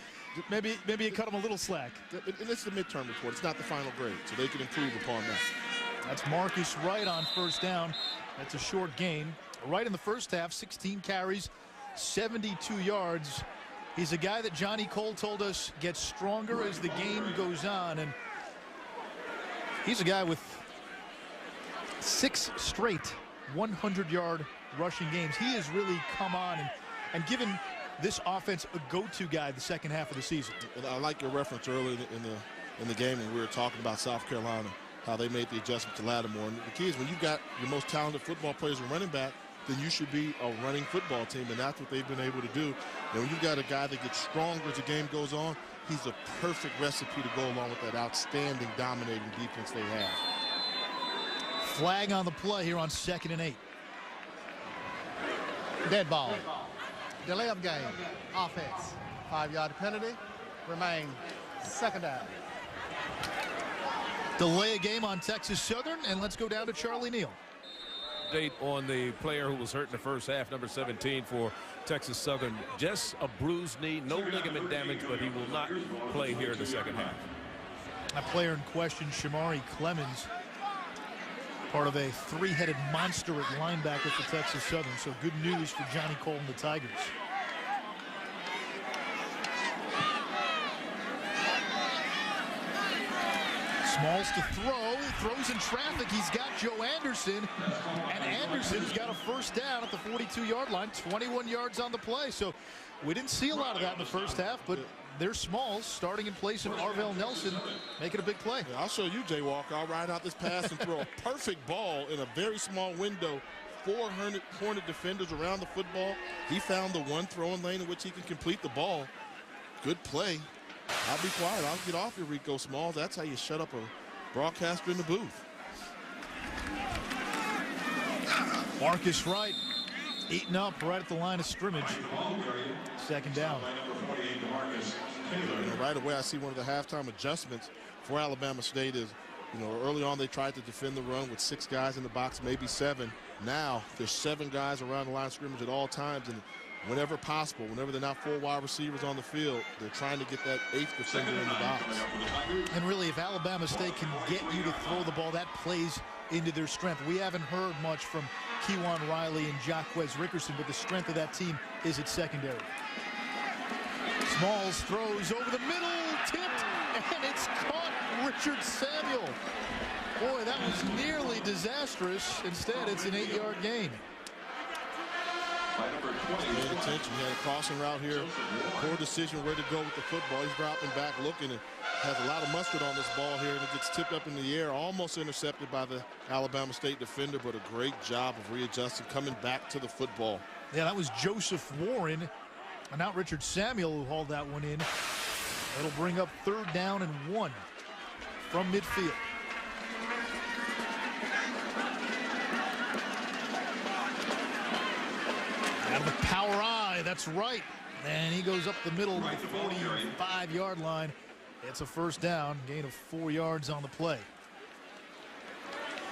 maybe you cut them a little slack. And it's the midterm report. It's not the final grade, so they can improve upon that. That's Marcus Wright on first down. That's a short gain. Wright in the first half, 16 carries, 72 yards. He's a guy that Johnny Cole told us gets stronger as the game goes on. And he's a guy with 6 straight 100-yard rushing games. He has really come on and given this offense a go-to guy the second half of the season. And I like your reference earlier in the game when we were talking about South Carolina, how they made the adjustment to Lattimore. And the key is when you've got your most talented football players and running back, then you should be a running football team, and that's what they've been able to do. And when you've got a guy that gets stronger as the game goes on, he's a perfect recipe to go along with that outstanding, dominating defense they have. Flag on the play here on 2nd and 8. Dead ball. Delay of game. Offense. 5-yard penalty. Remain second down. Delay a game on Texas Southern, and let's go down to Charlie Neal. Date on the player who was hurt in the first half, number 17 for Texas Southern. Just a bruised knee, no ligament damage, but he will not play here in the second half. That player in question, Shamari Clemens, part of a 3-headed monster at linebacker for Texas Southern. So good news for Johnny Cole and the Tigers. Smalls to throw, throws in traffic. He's got Joe Anderson, and Anderson's got a first down at the 42-yard line, 21 yards on the play. So we didn't see a lot of that in the first half, but there's Smalls starting in place of Arvell Nelson, making a big play. Yeah, I'll show you, Jay Walker. I'll ride out this pass and throw a perfect ball in a very small window. 400 Hornet defenders around the football. He found the one throwing lane in which he can complete the ball. Good play. I'll be quiet. I'll get off your Rico Smalls. That's how you shut up a broadcaster in the booth. Marcus Wright eaten up right at the line of scrimmage. Second down. You know, right away, I see one of the halftime adjustments for Alabama State is, you know, early on they tried to defend the run with 6 guys in the box, maybe 7. Now there's 7 guys around the line of scrimmage at all times, and whenever possible, whenever they're not 4 wide receivers on the field, they're trying to get that 8th defender in the box. And really, if Alabama State can get you to throw the ball, that plays into their strength. We haven't heard much from Kewan Riley and Jaquez Rickerson, but the strength of that team is its secondary. Smalls throws over the middle, tipped, and it's caught Richard Samuel. Boy, that was nearly disastrous. Instead, it's an 8-yard gain. Paying attention. He had a crossing route here. Poor decision where to go with the football. He's dropping back, looking, and has a lot of mustard on this ball here, and it gets tipped up in the air, almost intercepted by the Alabama State defender, but a great job of readjusting, coming back to the football. Yeah, that was Joseph Warren, and not Richard Samuel, who hauled that one in. It'll bring up 3rd down and 1 from midfield. Out of the power eye, that's right. And he goes up the middle of the 45-yard line. It's a first down, gain of 4 yards on the play.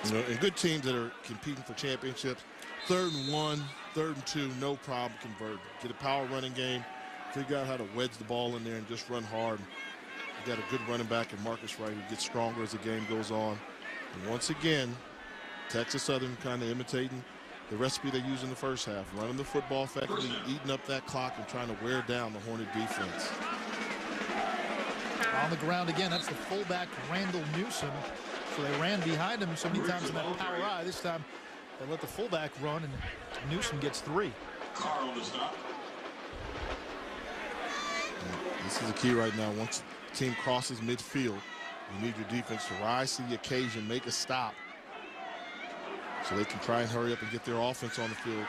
You know, and good teams that are competing for championships, 3rd and 1, 3rd and 2, no problem converting. Get a power running game, figure out how to wedge the ball in there and just run hard. You got a good running back in Marcus Wright who gets stronger as the game goes on. And once again, Texas Southern kind of imitating the recipe they used in the first half, running the football effectively, eating up that clock, and trying to wear down the Hornet defense. On the ground again, that's the fullback, Randall Newsom. So they ran behind him so many times in that power eye. This time they let the fullback run, and Newsom gets 3. Carr on the stop. This is the key right now. Once the team crosses midfield, you need your defense to rise to the occasion, make a stop, so they can try and hurry up and get their offense on the field.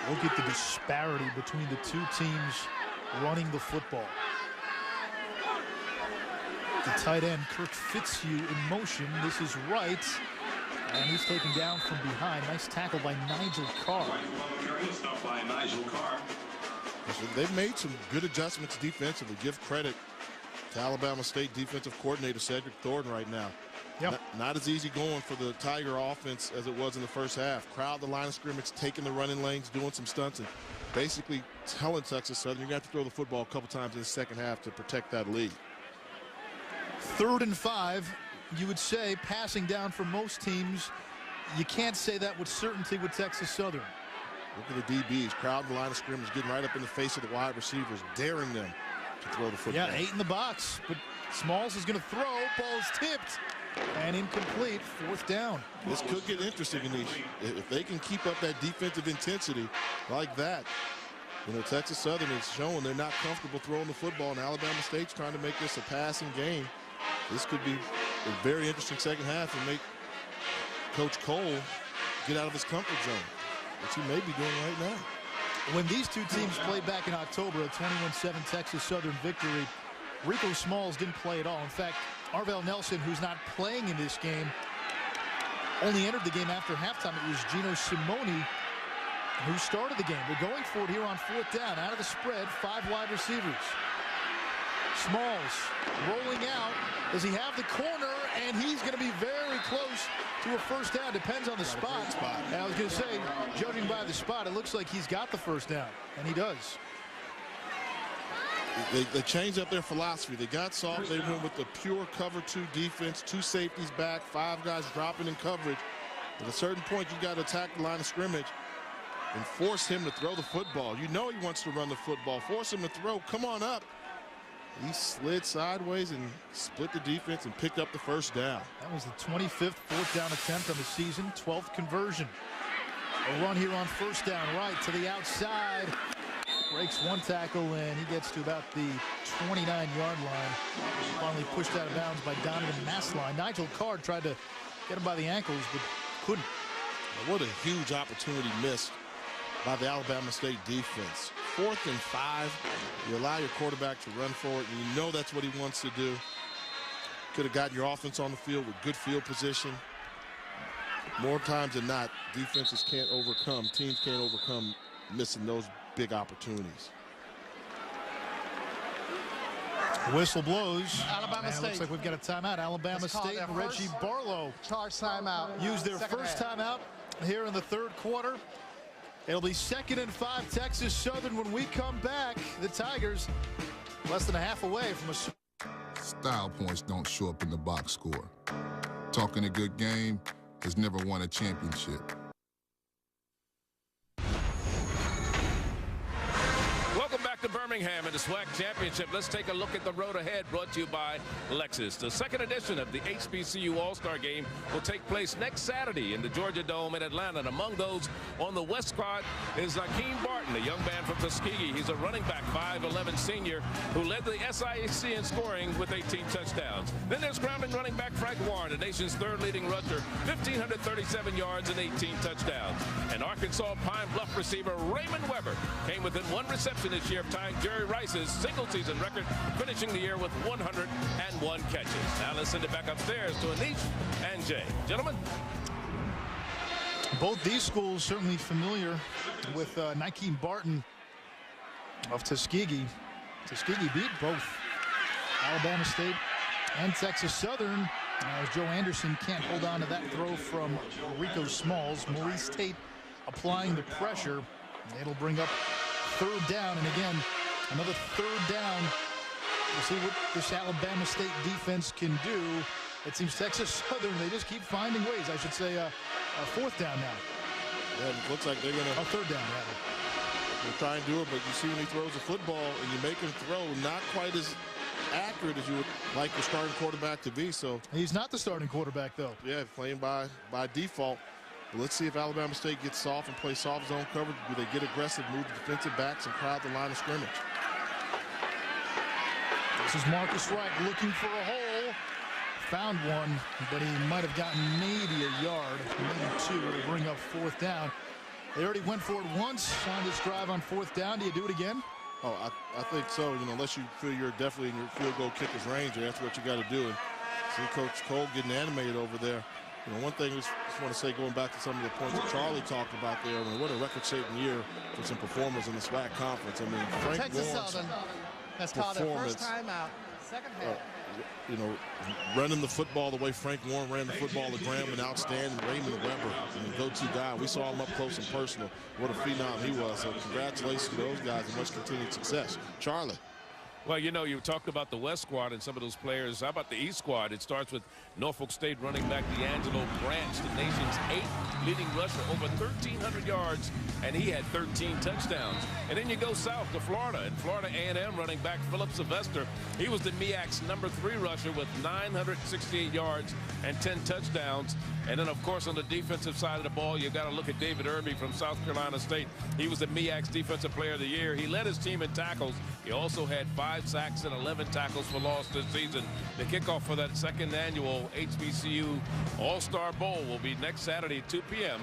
Look at the disparity between the two teams running the football. The tight end, Kirk Fitzhugh, in motion. This is right, and he's taken down from behind. Nice tackle by Nigel Carr. So they've made some good adjustments defensively. Give credit to Alabama State defensive coordinator Cedric Thornton right now. Yep. Not as easy going for the Tiger offense as it was in the first half. Crowd the line of scrimmage, taking the running lanes, doing some stunts, and basically telling Texas Southern you're going to have to throw the football a couple times in the second half to protect that lead. 3rd and 5, you would say, passing down for most teams. You can't say that with certainty with Texas Southern. Look at the DBs, crowding the line of scrimmage, getting right up in the face of the wide receivers, daring them to throw the football. Yeah, 8 in the box, but Smalls is going to throw. Ball's tipped and incomplete. 4th down. This could get interesting, Anish. If they can keep up that defensive intensity like that. You know, Texas Southern is showing they're not comfortable throwing the football, and Alabama State's trying to make this a passing game. This could be a very interesting second half and make Coach Cole get out of his comfort zone, which he may be doing right now. When these two teams played back in October, a 21-7 Texas Southern victory, Rico Smalls didn't play at all. In fact, Arvell Nelson, who's not playing in this game, only entered the game after halftime. It was Gino Simoni who started the game. They're going for it here on 4th down. Out of the spread, 5 wide receivers. Smalls rolling out. Does he have the corner? And he's going to be very close to a first down. Depends on the spot. And I was going to say, judging by the spot, it looks like he's got the first down. And he does. They changed up their philosophy. They got soft. They went with the pure cover 2 defense, 2 safeties back, 5 guys dropping in coverage. At a certain point, you got to attack the line of scrimmage and force him to throw the football. You know he wants to run the football. Force him to throw. Come on up. He slid sideways and split the defense and picked up the first down. That was the 25th 4th down attempt on the season, 12th conversion. A run here on 1st down, right to the outside. Breaks 1 tackle, and he gets to about the 29-yard line. Finally pushed out of bounds by Donovan Massline. Nigel Carr tried to get him by the ankles, but couldn't. What a huge opportunity missed by the Alabama State defense. 4th and 5. You allow your quarterback to run forward, and you know that's what he wants to do. Could have gotten your offense on the field with good field position. More times than not, defenses can't overcome, teams can't overcome missing those big opportunities. Whistle blows. Alabama State. Looks like we've got a timeout. Alabama State and Reggie Barlow charge timeout. Used their first timeout here in the 3rd quarter. It'll be 2nd and 5 Texas Southern when we come back. The Tigers less than a half away from a... Style points don't show up in the box score. Talking a good game has never won a championship. Welcome back to Birmingham in the SWAC Championship. Let's take a look at the road ahead, brought to you by Lexus. The 2nd edition of the HBCU All-Star Game will take place next Saturday in the Georgia Dome in Atlanta. And among those on the West squad is Akeem Barton, a young man from Tuskegee. He's a running back, 5'11" senior, who led the SIAC in scoring with 18 touchdowns. Then there's scrambling running back Frank Warren, the nation's 3rd leading rusher, 1,537 yards and 18 touchdowns. And Arkansas Pine-Bluff receiver Raymond Weber came within 1 reception this year of tying Jerry Rice's single-season record, finishing the year with 101 catches. Now let's send it back upstairs to Anish and Jay. Gentlemen. Both these schools certainly familiar with Akeem Barton of Tuskegee. Tuskegee beat both Alabama State and Texas Southern. As Joe Anderson can't hold on to that throw from Rico Smalls. Maurice Tate applying the pressure. It'll bring up 3rd down, and again, another 3rd down. We'll see what this Alabama State defense can do it seems Texas Southern, they just keep finding ways. I should say a fourth down now. Yeah, it looks like they're going to. A third down, rather. They'll try and do it, but you see when he throws a football and you make him throw, not quite as accurate as you would like the starting quarterback to be. So he's not the starting quarterback, though. Yeah, playing by default. But let's see if Alabama State gets soft and play soft zone coverage. Do they get aggressive, move the defensive backs, and crowd the line of scrimmage? This is Marcus Wright looking for a hole. Found one, but he might have gotten maybe a yard, maybe two to bring up fourth down. They already went for it once on this drive on fourth down. Do you do it again? Oh, I think so. You know, unless you feel you're definitely in your field goal kicker's range, that's what you got to do. And see Coach Cole getting animated over there. You know, one thing I just want to say, going back to some of the points that Charlie talked about there, I mean, what a record-shaking year for some performers in the SWAC conference. I mean, Frank Texas Warren's Southern has called their first time out, second half. You know, running the football the way Frank Warren ran the football to Graham, and outstanding. Raymond Weber, the go-to guy. We saw him up close and personal. What a phenom he was. So congratulations to those guys and much continued success. Charlie. Well, you know, you talked about the West squad and some of those players. How about the East squad? It starts with Norfolk State running back D'Angelo Branch, the nation's 8th leading rusher, over 1,300 yards, and he had 13 touchdowns. And then you go south to Florida, and Florida A&M running back Philip Sylvester. He was the MEAC's number 3 rusher with 968 yards and 10 touchdowns. And then, of course, on the defensive side of the ball, you got to look at David Irby from South Carolina State. He was the MEAC's Defensive Player of the Year. He led his team in tackles. He also had 5 sacks and 11 tackles for loss this season. The kickoff for that second annual HBCU All-Star Bowl will be next Saturday, 2 p.m.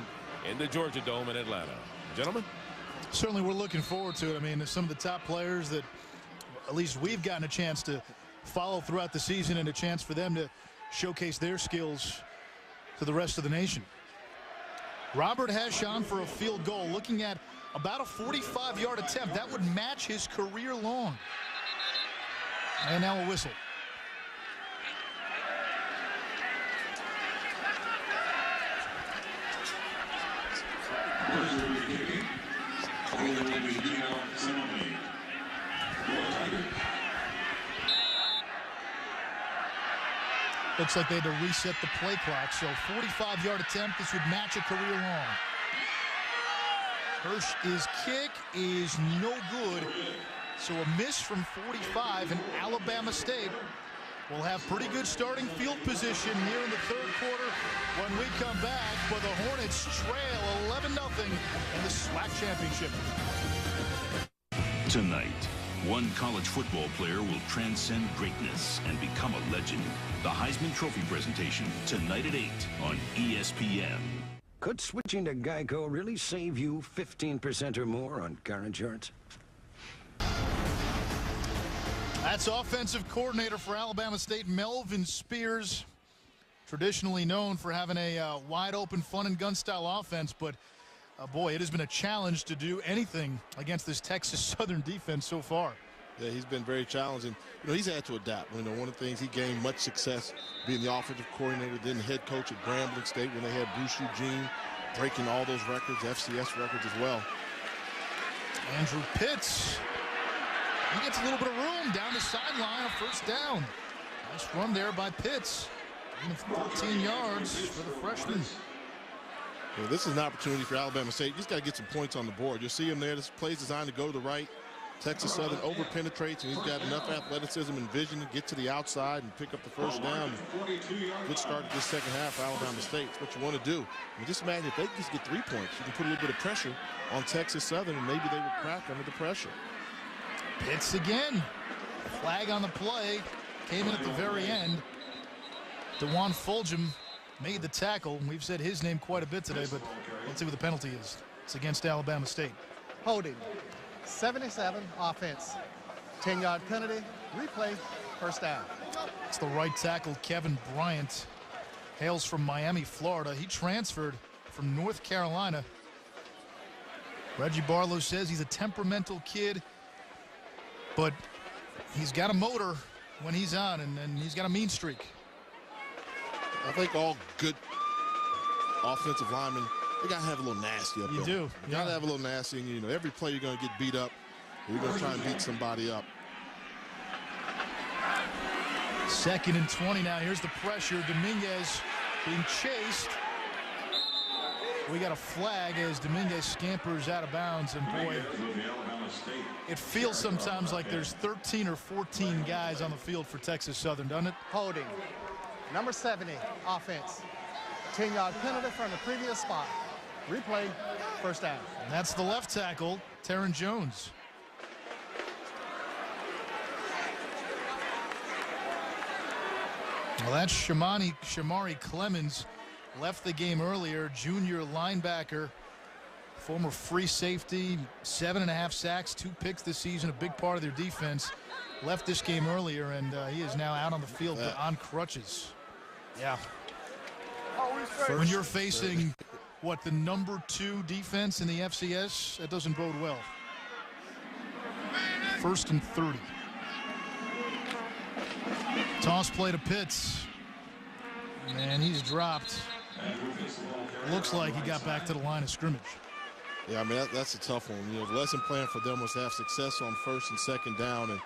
in the Georgia Dome in Atlanta. Gentlemen? Certainly we're looking forward to it. I mean, some of the top players that at least we've gotten a chance to follow throughout the season, and a chance for them to showcase their skills to the rest of the nation. Robert Hashon for a field goal, looking at about a 45-yard attempt. That would match his career long. And now a whistle. Looks like they had to reset the play clock. So 45-yard attempt. This would match a career long. Hirsch's kick is no good. So a miss from 45, and Alabama State will have pretty good starting field position here in the third quarter when we come back. But the Hornets trail 11-0 in the SWAC championship. Tonight, one college football player will transcend greatness and become a legend. The Heisman Trophy presentation tonight at 8 on ESPN. Could switching to Geico really save you 15% or more on car insurance? That's offensive coordinator for Alabama State, Melvin Spears, traditionally known for having a wide-open, fun-and-gun-style offense, but boy, it has been a challenge to do anything against this Texas Southern defense so far. Yeah, he's been very challenging. You know, he's had to adapt. You know, one of the things he gained much success being the offensive coordinator, then head coach at Grambling State when they had Bruce Eugene breaking all those records, FCS records as well. Andrew Pitts. He gets a little bit of room down the sideline on first down. Nice run there by Pitts. 14 yards for the freshman. Well, this is an opportunity for Alabama State. You just got to get some points on the board. You'll see him there. This play's designed to go to the right. Texas Southern over-penetrates, and he's got enough athleticism and vision to get to the outside and pick up the first down. Good start to this second half for Alabama State. It's what you want to do. I mean, just imagine if they just get 3 points, you can put a little bit of pressure on Texas Southern, and maybe they would crack under the pressure. Pitts again. Flag on the play. Came in at the very end. DeJuan Fulgham made the tackle. We've said his name quite a bit today, but let's see what the penalty is. It's against Alabama State. Holding. 77 offense. 10-yard penalty. Replay. First down. It's the right tackle, Kevin Bryant. Hails from Miami, Florida. He transferred from North Carolina. Reggie Barlow says he's a temperamental kid, but he's got a motor when he's on, and he's got a mean streak. I think all good offensive linemen, they got to have a little nasty up there. You do. You got to have a little nasty. And, you know, every play you're going to get beat up. You're going to try and beat somebody up. 2nd and 20 now. Here's the pressure. Dominguez being chased. We got a flag as Dominguez scampers out of bounds. And boy, it feels sometimes like there's 13 or 14 guys on the field for Texas Southern, doesn't it? Holding. Number 70, offense. 10-yard penalty from the previous spot. Replay, first down. And that's the left tackle, Taron Jones. Well, that's Shamari Clemens. Left the game earlier, junior linebacker, former free safety, 7.5 sacks, 2 picks this season, a big part of their defense. Left this game earlier, and he is now out on the field but on crutches. Yeah. When you're facing, what, the number 2 defense in the FCS, that doesn't bode well. 1st and 30. Toss play to Pitts. And he's dropped. Looks like he got back to the line of scrimmage. Yeah, I mean, that's a tough one. You know, the lesson plan for them was to have success on 1st and 2nd down. And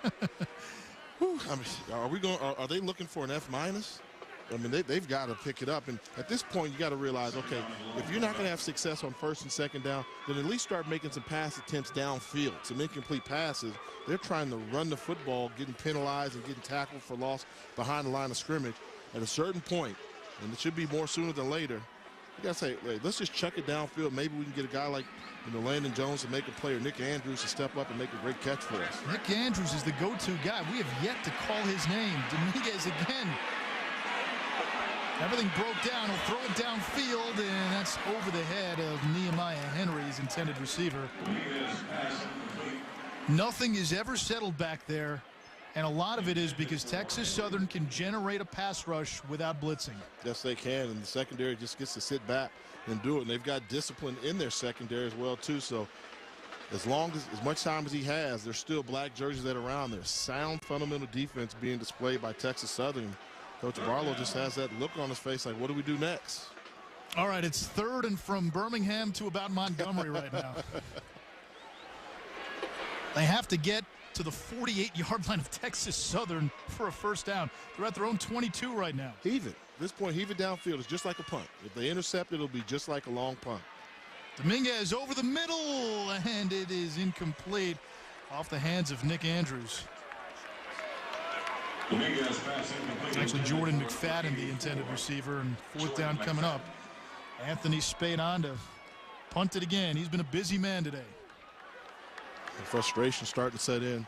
I mean, are they looking for an F-? I mean, they've got to pick it up. And at this point, you got to realize, okay, if you're not going to have success on 1st and 2nd down, then at least start making some pass attempts downfield. Some incomplete passes. They're trying to run the football, getting penalized and getting tackled for loss behind the line of scrimmage. At a certain point, and it should be more sooner than later, you got to say, hey, let's just chuck it downfield. Maybe we can get a guy like Landon Jones to make a play, or Nick Andrews to step up and make a great catch for us. Nick Andrews is the go-to guy. We have yet to call his name. Dominguez again. Everything broke down. He'll throw it downfield, and that's over the head of Nehemiah Henry's intended receiver. Nothing is ever settled back there, and a lot of it is because Texas Southern can generate a pass rush without blitzing. Yes, they can, and the secondary just gets to sit back and do it, and they've got discipline in their secondary as well, too. So as much time as he has, there's still black jerseys that are around there. Sound fundamental defense being displayed by Texas Southern. Coach Barlow just has that look on his face like, what do we do next? All right, it's 3rd and from Birmingham to about Montgomery right now. They have to get to the 48-yard line of Texas Southern for a first down. They're at their own 22 right now. Heave it. At this point, heave it downfield. It's just like a punt. If they intercept it, it'll be just like a long punt. Dominguez over the middle, and it is incomplete off the hands of Nick Andrews. Actually, Jordan McFadden, the intended receiver, and 4th down coming up. Anthony Spade on to punt it again. He's been a busy man today. The frustration starting to set in.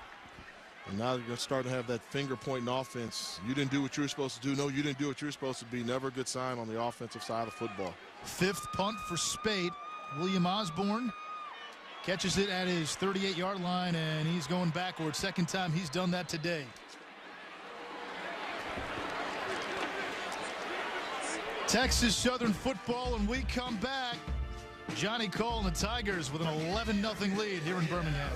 And now they're going to start to have that finger-pointing offense. You didn't do what you were supposed to do. No, you didn't do what you were supposed to be. Never a good sign on the offensive side of football. 5th punt for Spade. William Osborne catches it at his 38-yard line, and he's going backwards. 2nd time he's done that today. Texas Southern football, and we come back. Johnny Cole and the Tigers with an 11-0 lead here in Birmingham.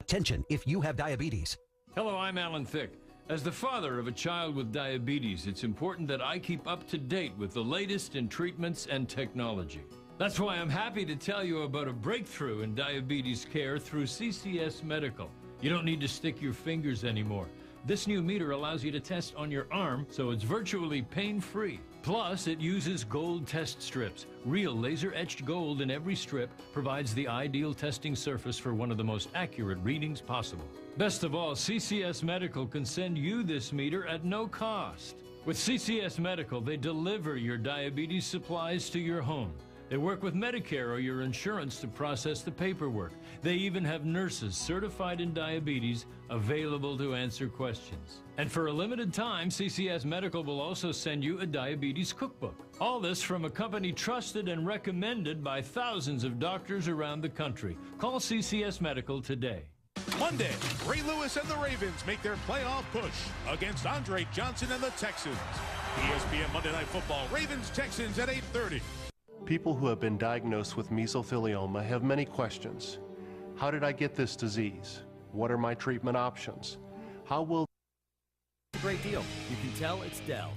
Attention if you have diabetes. Hello, I'm Alan Thicke. As the father of a child with diabetes, it's important that I keep up to date with the latest in treatments and technology. That's why I'm happy to tell you about a breakthrough in diabetes care through CCS Medical. You don't need to stick your fingers anymore. This new meter allows you to test on your arm, so it's virtually pain-free. Plus, it uses gold test strips. Real laser-etched gold in every strip provides the ideal testing surface for one of the most accurate readings possible. Best of all, CCS Medical can send you this meter at no cost. With CCS Medical, they deliver your diabetes supplies to your home. They work with Medicare or your insurance to process the paperwork. They even have nurses certified in diabetes available to answer questions. And for a limited time, CCS Medical will also send you a diabetes cookbook. All this from a company trusted and recommended by thousands of doctors around the country. Call CCS Medical today. Monday, Ray Lewis and the Ravens make their playoff push against Andre Johnson and the Texans. ESPN Monday Night Football, Ravens-Texans at 8:30. People who have been diagnosed with mesothelioma have many questions. How did I get this disease? What are my treatment options? How will... Great deal. You can tell it's Dell.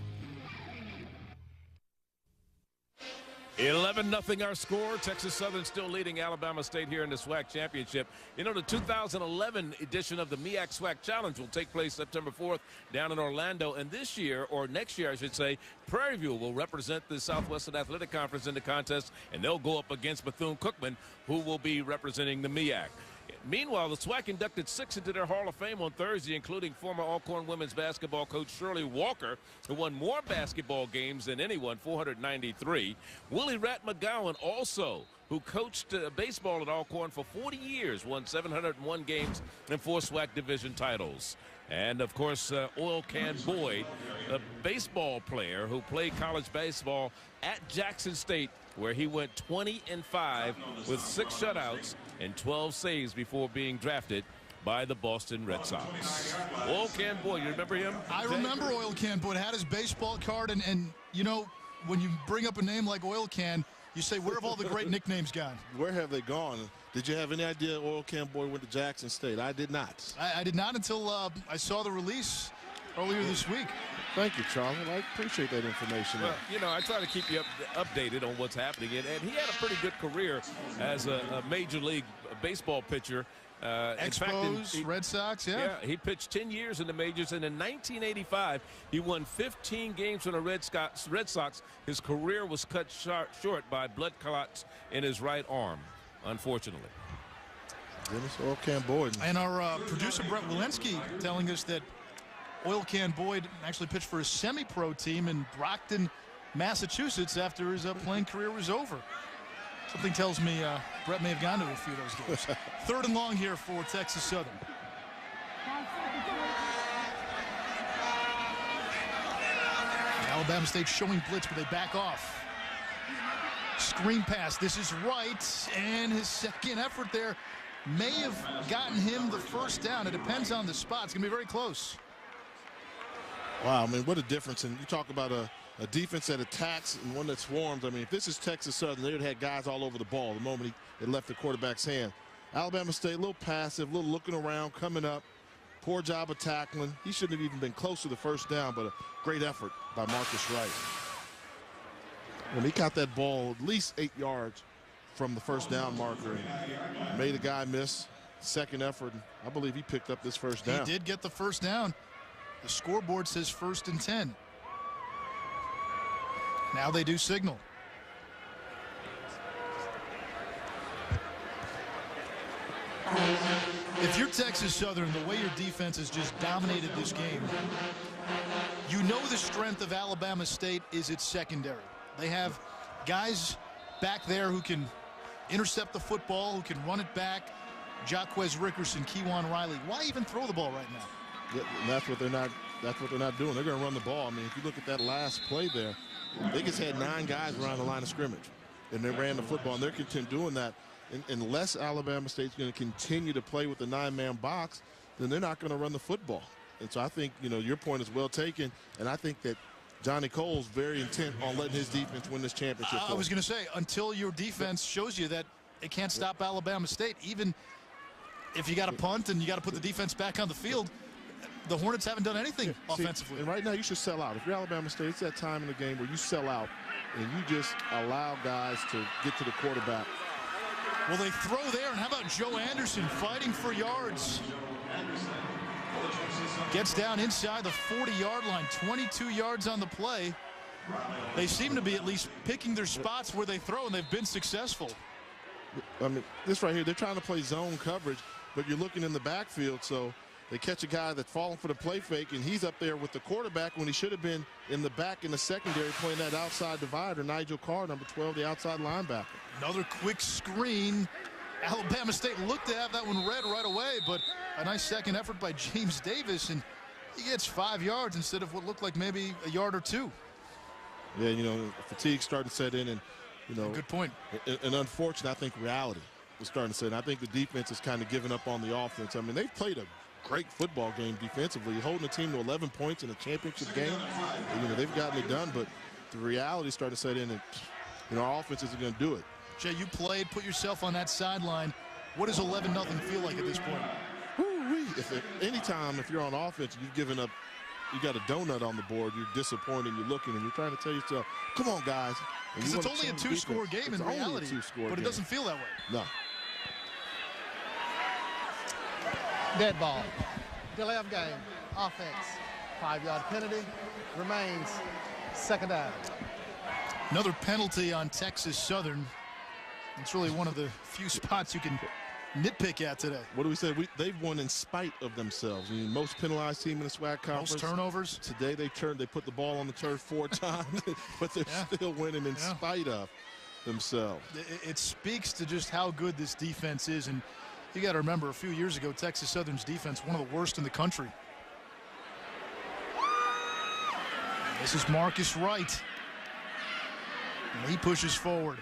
11-0 our score. Texas Southern still leading Alabama State here in the SWAC championship. You know, the 2011 edition of the MEAC SWAC Challenge will take place September 4th down in Orlando. And this year, or next year I should say, Prairie View will represent the Southwestern Athletic Conference in the contest, and they'll go up against Bethune-Cookman, who will be representing the MEAC. Meanwhile, the SWAC inducted 6 into their Hall of Fame on Thursday, including former Alcorn women's basketball coach Shirley Walker, who won more basketball games than anyone, 493. Willie Rat McGowan also, who coached baseball at Alcorn for 40 years, won 701 games and 4 SWAC division titles. And, of course, Oil Can Boyd, a baseball player who played college baseball at Jackson State, where he went 20-5 with 6 shutouts and 12 saves before being drafted by the Boston Red Sox. Oil Can Boyd, you remember him? I remember Oil Can Boyd. Had his baseball card, and you know, when you bring up a name like Oil Can, you say, where have all the great nicknames gone? Where have they gone? Did you have any idea Oil Can Boyd went to Jackson State? I did not. I did not until I saw the release earlier this week. Thank you, Charlie. I appreciate that information. Well, you know, I try to keep you updated on what's happening. And he had a pretty good career as a Major League Baseball pitcher. Expos, Red Sox, yeah. Yeah, he pitched 10 years in the majors, and in 1985, he won 15 games for the Red Sox. His career was cut short by blood clots in his right arm, unfortunately. Dennis Oil Can Boyd. And our producer, Brett Walensky, telling us that Oil Can Boyd actually pitched for a semi-pro team in Brockton, Massachusetts after his playing career was over. Something tells me Brett may have gone to a few of those games. 3rd and long here for Texas Southern. Alabama State showing blitz, but they back off. Screen pass. This is Wright, and his second effort there may have gotten him the first down. It depends on the spot. It's going to be very close. Wow, I mean, what a difference. And you talk about a defense that attacks and one that swarms. I mean, if this is Texas Southern, they would have had guys all over the ball the moment it left the quarterback's hand. Alabama State, a little passive, a little looking around, coming up. Poor job of tackling. He shouldn't have even been close to the first down, but a great effort by Marcus Wright. When he caught that ball at least 8 yards from the first down marker and made a guy miss. Second effort, and I believe he picked up this first down. He did get the first down. The scoreboard says 1st and 10. Now they do signal. If you're Texas Southern, the way your defense has just dominated this game, you know the strength of Alabama State is its secondary. They have guys back there who can intercept the football, who can run it back. Jaquez Rickerson, Kewan Riley. Why even throw the ball right now? Yeah, that's what they're not doing. They're going to run the ball. I mean, if you look at that last play there, they just had 9 guys around the line of scrimmage, and they ran the football, and they're continuing doing that. Unless Alabama State's going to continue to play with the 9-man box, then they're not going to run the football. And so I think, you know, your point is well taken, and I think that Johnny Cole's very intent on letting his defense win this championship. I was going to say, until your defense shows you that it can't stop Alabama State, even if you got to punt and you got to put the defense back on the field, the Hornets haven't done anything offensively. And right now you should sell out. If you're Alabama State, it's that time in the game where you sell out and you just allow guys to get to the quarterback. Well, they throw there, and how about Joe Anderson fighting for yards? Gets down inside the 40-yard line, 22 yards on the play. They seem to be at least picking their spots where they throw, and they've been successful. I mean, this right here, they're trying to play zone coverage, but you're looking in the backfield, so they catch a guy that's falling for the play fake, and he's up there with the quarterback when he should have been in the back in the secondary playing that outside divider. Nigel Carr, number 12, the outside linebacker. Another quick screen. Alabama State looked to have that one read right away, but a nice second effort by James Davis, and he gets 5 yards instead of what looked like maybe a yard or 2. Yeah, you know, fatigue starting to set in, and, you know. Good point. And unfortunately, I think reality was starting to set in. I think the defense is kind of giving up on the offense. I mean, they've played a great football game defensively, holding the team to 11 points in a championship game. And, you know, they've gotten it done, but the reality started to set in, and, you know, our offense isn't going to do it. Jay, you played, put yourself on that sideline. What does 11-0 feel like at this point? Woo-wee. If you're on offense, you've given up, you got a donut on the board, you're disappointed, you're looking, and you're trying to tell yourself, come on, guys. Because it's only a two-score game in reality, but it doesn't feel that way. No. Dead ball. Delay of game. Offense. 5-yard penalty. Remains second down. Another penalty on Texas Southern. It's really one of the few spots you can nitpick at today. What do we say? They've won in spite of themselves. I mean, most penalized team in the SWAC conference. Most turnovers. Today they put the ball on the turf 4 times, but they're still winning in spite of themselves. It speaks to just how good this defense is, and you got to remember, a few years ago, Texas Southern's defense, one of the worst in the country. This is Marcus Wright. And he pushes forward.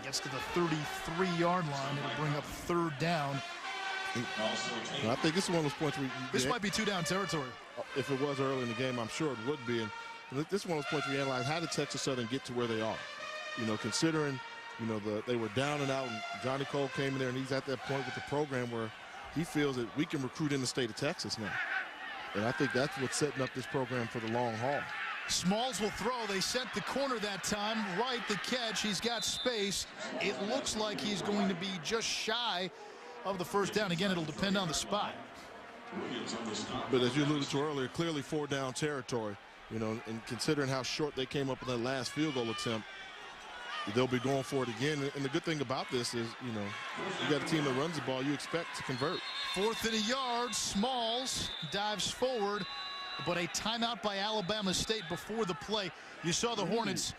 Gets to the 33-yard line. It'll bring up 3rd down. I think this is one of those points where this might be 2-down territory. If it was early in the game, I'm sure it would be. And this is one of those points where you analyze, how did Texas Southern get to where they are? You know, considering, you know, they were down and out, and Johnny Cole came in there, and he's at that point with the program where he feels that we can recruit in the state of Texas now. And I think that's what's setting up this program for the long haul. Smalls will throw. They sent the corner that time. Right, the catch. He's got space. It looks like he's going to be just shy of the 1st down. Again, it'll depend on the spot. But as you alluded to earlier, clearly 4-down territory. You know, and considering how short they came up with that last field goal attempt, they'll be going for it again. And the good thing about this is, you know, you got a team that runs the ball, you expect to convert. 4th and a yard. Smalls dives forward. But a timeout by Alabama State before the play. You saw the Hornets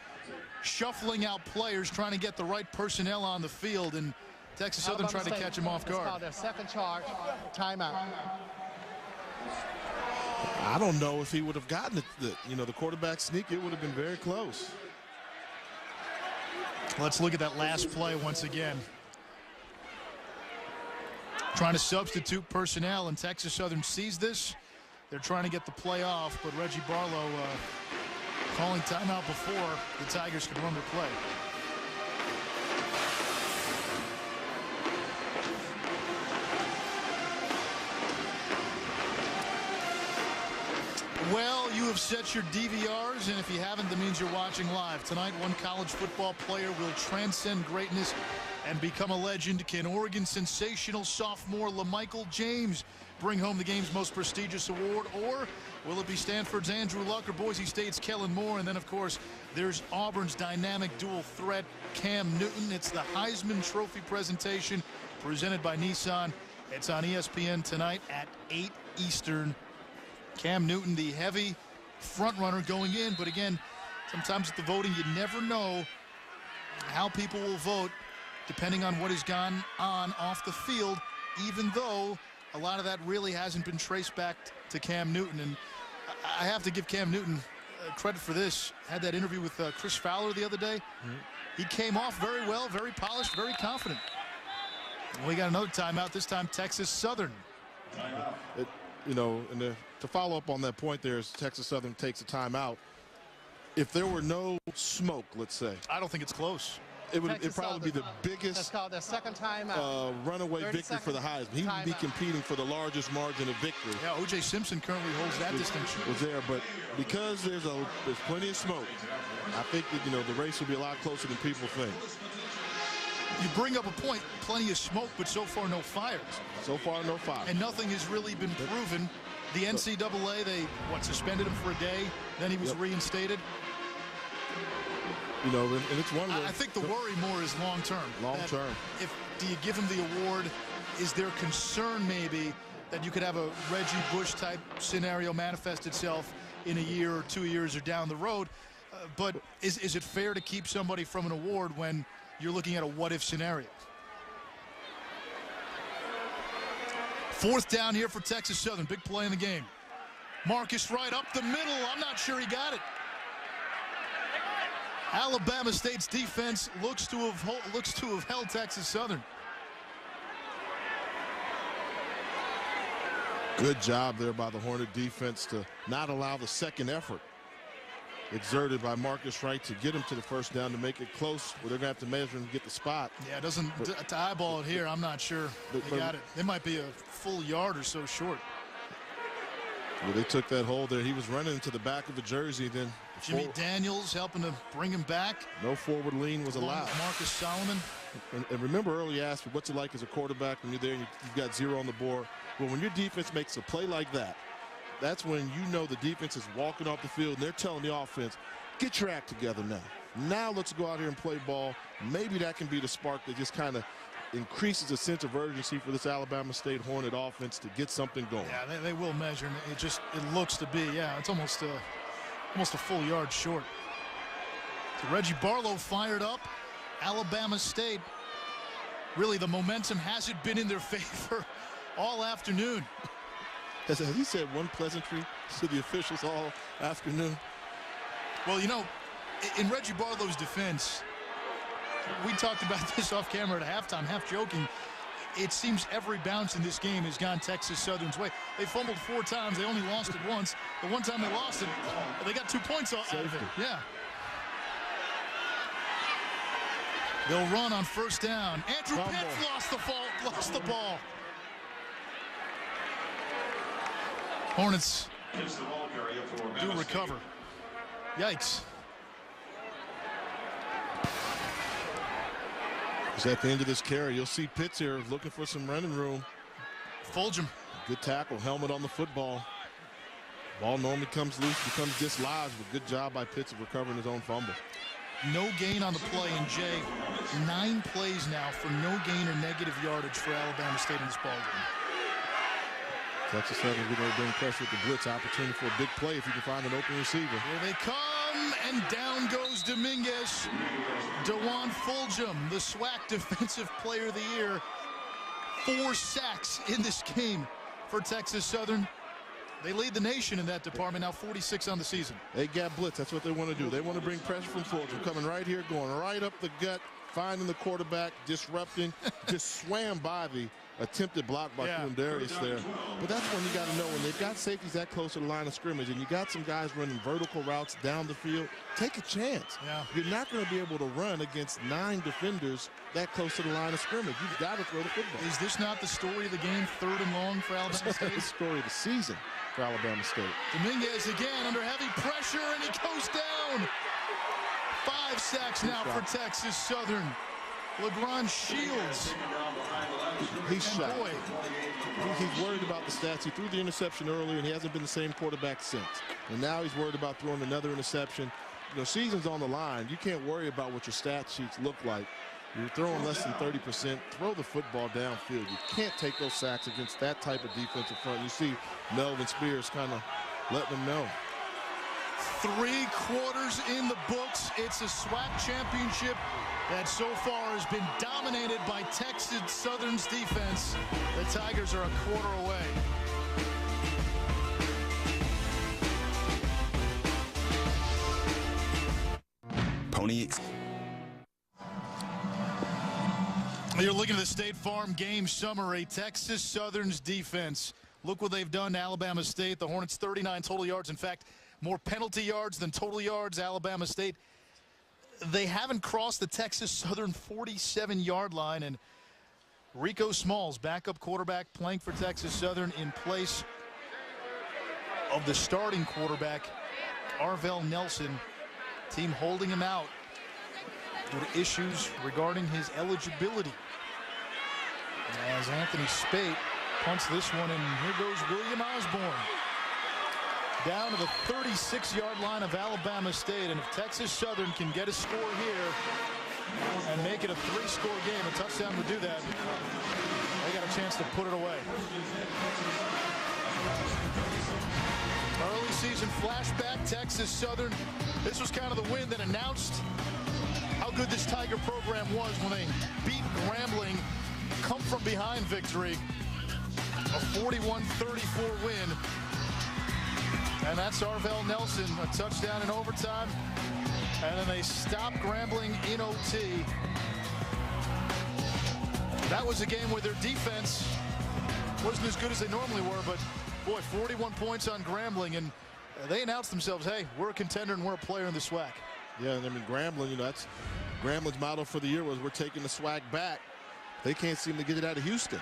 shuffling out players, trying to get the right personnel on the field, and Texas Southern trying to catch him off guard. It's called their second charge, timeout. I don't know if he would have gotten it. The quarterback sneak, it would have been very close. Let's look at that last play once again. Trying to substitute personnel, and Texas Southern sees this. They're trying to get the play off, but Reggie Barlow calling timeout before the Tigers could run the play. Well, you have set your DVRs, and if you haven't, that means you're watching live. Tonight, one college football player will transcend greatness and become a legend. Can Oregon's sensational sophomore LaMichael James bring home the game's most prestigious award, or will it be Stanford's Andrew Luck or Boise State's Kellen Moore? And then, of course, there's Auburn's dynamic dual threat, Cam Newton. It's the Heisman Trophy presentation presented by Nissan. It's on ESPN tonight at 8 Eastern. Cam Newton, the heavy front runner going in, but again, sometimes at the voting, you never know how people will vote depending on what has gone on off the field, even though a lot of that really hasn't been traced back to Cam Newton. And I have to give Cam Newton credit for this. Had that interview with Chris Fowler the other day. He came off very well, very polished, very confident. And we got another timeout, this time Texas Southern. To follow up on that point there, as Texas Southern takes a timeout, if there were no smoke, let's say, I don't think it's close. It'd probably be the biggest That's called their second timeout. Runaway victory for the Heisman. He would be competing for the largest margin of victory. Yeah, O.J. Simpson currently holds that distinction. Was there, but because there's plenty of smoke, I think that the race will be a lot closer than people think. You bring up a point, plenty of smoke, but so far no fires. So far no fires. And nothing has really been proven. The NCAA, they suspended him for a day, then he was reinstated. And it's one way. I think the worry more is long term. Long term. Do you give him the award? Is there concern maybe that you could have a Reggie Bush type scenario manifest itself in a year or 2 years or down the road? But is it fair to keep somebody from an award when you're looking at a what if scenario? 4th down here for Texas Southern. Big play in the game. Marcus Wright up the middle. I'm not sure he got it. Alabama State's defense looks to have held Texas Southern. Good job there by the Hornet defense to not allow the second effort exerted by Marcus Wright to get him to the 1st down, to make it close where they're going to have to measure and get the spot. Yeah, to eyeball it here, I'm not sure they got it. They might be a full yard or so short. Well, they took that hold there. He was running into the back of the jersey. Then Jimmy Daniels helping to bring him back. No forward lean was allowed. Marcus Solomon. And remember earlier asked me, what's it like as a quarterback when you're there and you've got 0 on the board? Well, when your defense makes a play like that, that's when you know the defense is walking off the field and they're telling the offense, get your act together now. Now let's go out here and play ball. Maybe that can be the spark that just kind of increases a sense of urgency for this Alabama State Hornet offense to get something going. Yeah, they will measure. It looks to be, yeah, it's almost a full yard short. So Reggie Barlow fired up. Alabama State, really the momentum hasn't been in their favor all afternoon. Has he said one pleasantry to the officials all afternoon? Well, you know, in Reggie Barlow's defense, we talked about this off camera at halftime, half joking. It seems every bounce in this game has gone Texas Southern's way. They fumbled 4 times. They only lost it once. The one time they lost it, they got 2 points out of it. Yeah. They'll run on first down. Andrew Pitts lost the ball. Hornets do recover. Yikes. Because at the end of this carry, you'll see Pitts here looking for some running room. Fulgham. Good tackle, helmet on the football. Ball normally comes loose, becomes dislodged, but good job by Pitts of recovering his own fumble. No gain on the play, and Jay, 9 plays now for no gain or negative yardage for Alabama State in this ball game. Texas Southern going to bring pressure with the blitz. Opportunity for a big play if you can find an open receiver. Here they come, and down goes Dominguez. DeJuan Fulgham, the SWAC Defensive Player of the Year. 4 sacks in this game for Texas Southern. They lead the nation in that department, now 46 on the season. They got blitz. That's what they want to do. They want to bring pressure from Fulgham. Coming right here, going right up the gut, finding the quarterback, disrupting, just swam by the attempted block by Darius there. But that's when you got to know when they've got safeties that close to the line of scrimmage and you got some guys running vertical routes down the field, take a chance. Yeah. You're not going to be able to run against 9 defenders that close to the line of scrimmage. You've got to throw the football. Is this not the story of the game, 3rd and long for Alabama State? The story of the season for Alabama State. Dominguez again under heavy pressure, and he goes down. 5 sacks now for Texas Southern. LeGron Shields. He's shot. He's worried about the stats. He threw the interception earlier, and he hasn't been the same quarterback since. And now he's worried about throwing another interception. You know, season's on the line. You can't worry about what your stat sheets look like. You're throwing less than 30%. Throw the football downfield. You can't take those sacks against that type of defensive front. You see Melvin Spears kind of letting them know. 3 quarters in the books. It's a SWAC championship that so far has been dominated by Texas Southern's defense. The Tigers are a quarter away. Pony. You're looking at the State Farm game summary. Texas Southern's defense. Look what they've done to Alabama State. The Hornets 39 total yards. In fact, more penalty yards than total yards. Alabama State. They haven't crossed the Texas Southern 47-yard line. And Rico Smalls, backup quarterback, playing for Texas Southern in place of the starting quarterback, Arvell Nelson. Team holding him out due to issues regarding his eligibility. As Anthony Spate punts this one, and here goes William Osborne. Down to the 36-yard line of Alabama State, and if Texas Southern can get a score here and make it a 3-score game, a touchdown would do that, they got a chance to put it away. Early season flashback, Texas Southern. This was kind of the win that announced how good this Tiger program was when they beat Grambling. Come from behind victory, a 41-34 win. And that's Arvell Nelson, a touchdown in overtime. And then they stop Grambling in OT. That was a game where their defense wasn't as good as they normally were, but boy, 41 points on Grambling, and they announced themselves, hey, we're a contender and we're a player in the SWAC. Yeah, and I mean, Grambling, you know, that's Grambling's motto for the year was we're taking the SWAC back. They can't seem to get it out of Houston.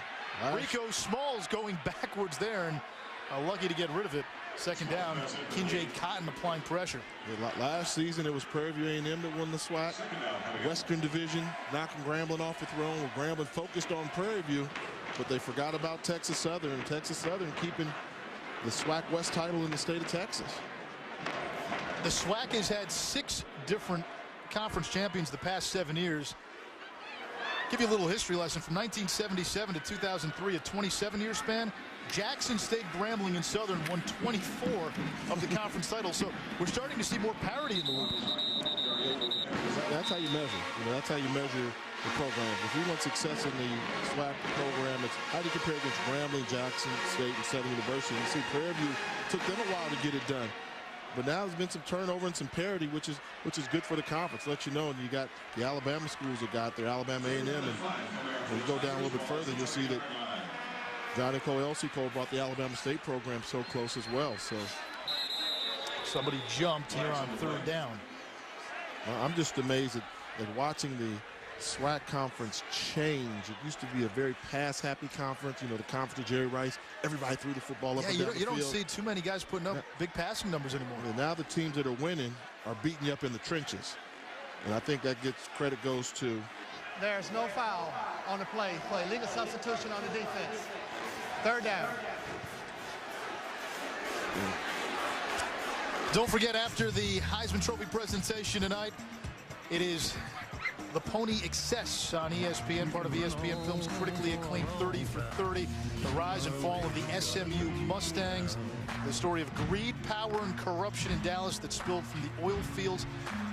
Rico Smalls going backwards there, and lucky to get rid of it. Second down, Kinjay Cotton applying pressure. Last season, it was Prairie View A&M that won the SWAC. The Western Division, knocking Grambling off the throne. Well, Grambling focused on Prairie View, but they forgot about Texas Southern. Texas Southern keeping the SWAC West title in the state of Texas. The SWAC has had 6 different conference champions the past 7 years. Give you a little history lesson. From 1977 to 2003, a 27-year span, Jackson State, Grambling, and Southern won 24 of the conference titles. So we're starting to see more parity in the league. That's how you measure. That's how you measure the program. If you want success in the SWAC program, it's how do you compare against Grambling, Jackson State, and Southern University? You see, Prairie View took them a while to get it done. But now there's been some turnover and some parity, which is good for the conference. Let you know, and you got the Alabama schools that got there, Alabama A&M, and when you go down a little bit further, you'll see that Johnny Cole, Elsie Cole brought the Alabama State program so close as well. So somebody jumped here on third down. I'm just amazed at watching the SWAC conference change. It used to be a very pass-happy conference. The conference of Jerry Rice, everybody threw the football up and down the you don't field. see too many guys putting up big passing numbers anymore. And now the teams that are winning are beating you up in the trenches. And I think that credit goes to. There's no foul on the play. Legal substitution on the defense. Third down. Don't forget, after the Heisman Trophy presentation tonight, it is The Pony Excess on ESPN, part of ESPN Films' critically acclaimed 30 for 30, the rise and fall of the SMU Mustangs, the story of greed, power, and corruption in Dallas that spilled from the oil fields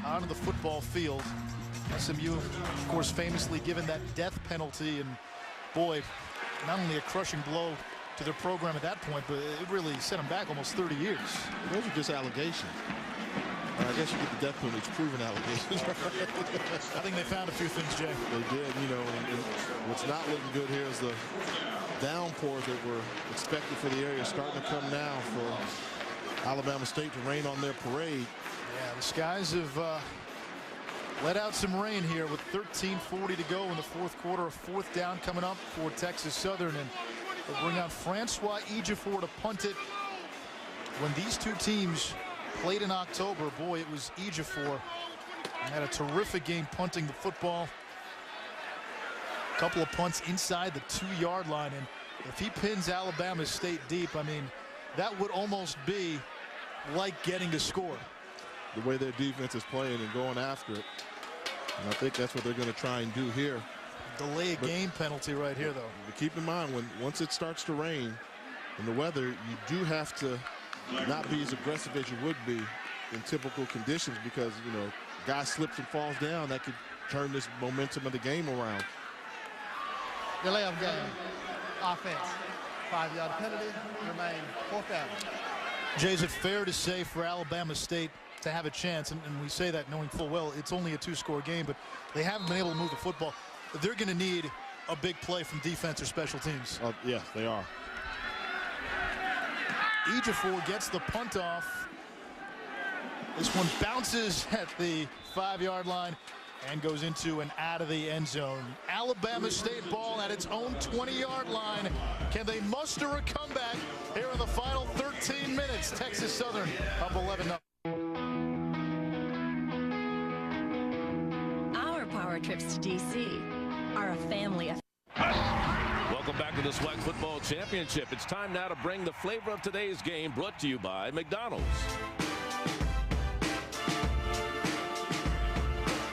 onto the football field. SMU, of course, famously given that death penalty, and boy, not only a crushing blow to their program at that point, but it really set them back almost 30 years. Those are just allegations. I guess you get the death penalty, it's proven allegations. I think they found a few things, Jay. They did, and what's not looking good here is the downpours that were expected for the area starting to come now for Alabama State to rain on their parade. Yeah, the skies have let out some rain here with 13:40 to go in the fourth quarter. A fourth down coming up for Texas Southern, and they'll bring out Francois Ejiofor to punt it. When these two teams played in October, boy, it was Ejiofor. He had a terrific game punting the football. A couple of punts inside the 2-yard line, and if he pins Alabama State deep, I mean, that would almost be like getting a score. The way their defense is playing and going after it. And I think that's what they're going to try and do here. Delay a game penalty right here, though. But keep in mind, once it starts to rain and the weather, you do have to not be as aggressive as you would be in typical conditions, because guy slips and falls down, that could turn this momentum of the game around. Delay of game. Offense. 5-yard penalty. Remain fourth down. Jay, is it fair to say for Alabama State to have a chance, and we say that knowing full well it's only a 2-score game, but they haven't been able to move the football, they're going to need a big play from defense or special teams? Yes, they are. Ejiofor gets the punt off. This one bounces at the 5-yard line and goes into and out of the end zone. Alabama State ball at its own 20-yard line. Can they muster a comeback here in the final 13 minutes? Texas Southern up 11-0. Our power trips to D.C. are a family affair. Welcome back to the SWAC Football Championship. It's time now to bring the flavor of today's game, brought to you by McDonald's.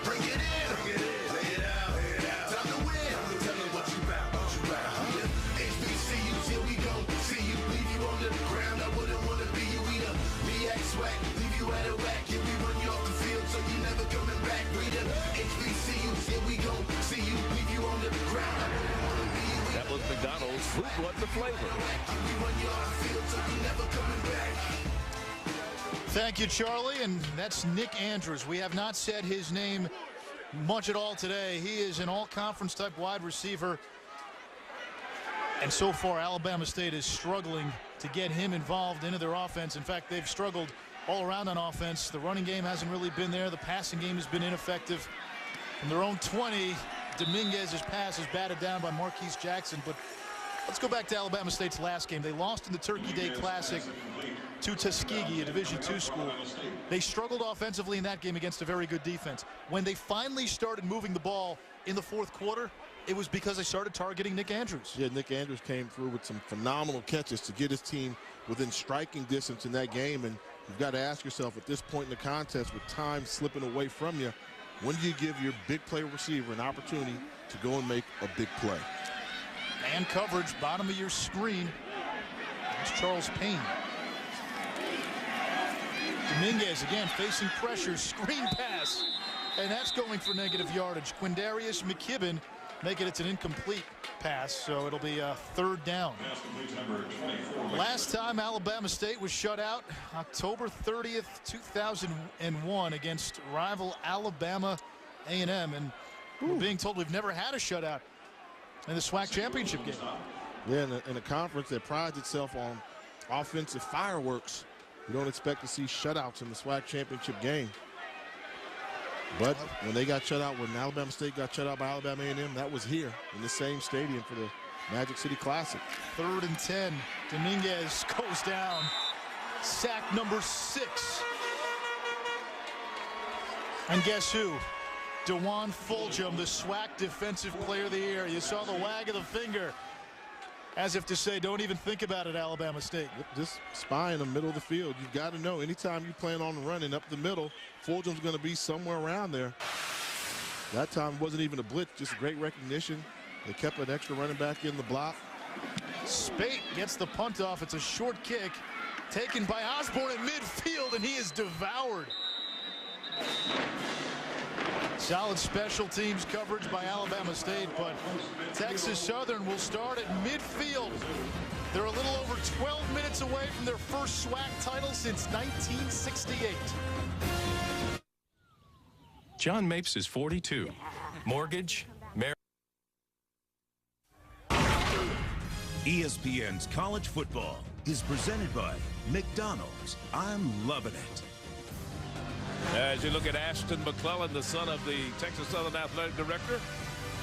Bring it in, lay it out, time to win. Tell them what you about, HBCU, till we go, see you, leave you on the ground. I wouldn't want to be you either. Me act SWAC, leave you at a whack. If we run you off the field, so you never coming back. Breathe HBCU, till we go, see you, leave you on the ground. That was McDonald's. Food brought the flavor. Thank you, Charlie. And that's Nick Andrews. We have not said his name much at all today. He is an all-conference type wide receiver. And so far, Alabama State is struggling to get him involved into their offense. In fact, they've struggled all around on offense. The running game hasn't really been there. The passing game has been ineffective. From their own 20, Dominguez's pass is batted down by Marquise Jackson, but Let's go back to Alabama State's last game. They lost in the Turkey Day Classic to Tuskegee, a Division II school. They struggled offensively in that game against a very good defense. When they finally started moving the ball in the fourth quarter, it was because they started targeting Nick Andrews. Yeah, Nick Andrews came through with some phenomenal catches to get his team within striking distance in that game. And you've got to ask yourself at this point in the contest, with time slipping away from you, when do you give your big play receiver an opportunity to go and make a big play? Man coverage, bottom of your screen. It's Charles Payne. Dominguez again facing pressure, screen pass, and that's going for negative yardage. Quindarius McKibben making it an incomplete pass, so it'll be a third down. Last time Alabama State was shut out, October 30th, 2001 against rival Alabama A&M, and we're being told we've never had a shutout in the SWAC championship game. Yeah, in a conference that prides itself on offensive fireworks, you don't expect to see shutouts in the SWAC championship game. But when they got shut out, when Alabama State got shut out by Alabama A&M, that was here in the same stadium for the Magic City Classic. 3rd and 10. Dominguez goes down. Sack number 6. And guess who? DeJuan Fulgham, the SWAC Defensive Player of the Year. You saw the wag of the finger, as if to say, don't even think about it, Alabama State. Just spy in the middle of the field. You've got to know, anytime you plan on running up the middle, Fulgham's going to be somewhere around there. That time wasn't even a blitz, just great recognition. They kept an extra running back in the block. Spate gets the punt off. It's a short kick taken by Osborne in midfield, and he is devoured. Solid special teams coverage by Alabama State, but Texas Southern will start at midfield. They're a little over 12 minutes away from their first SWAC title since 1968. John Mapes is 42. Mortgage, marriage. ESPN's College Football is presented by McDonald's. I'm loving it. As you look at Ashton McClellan, the son of the Texas Southern Athletic Director,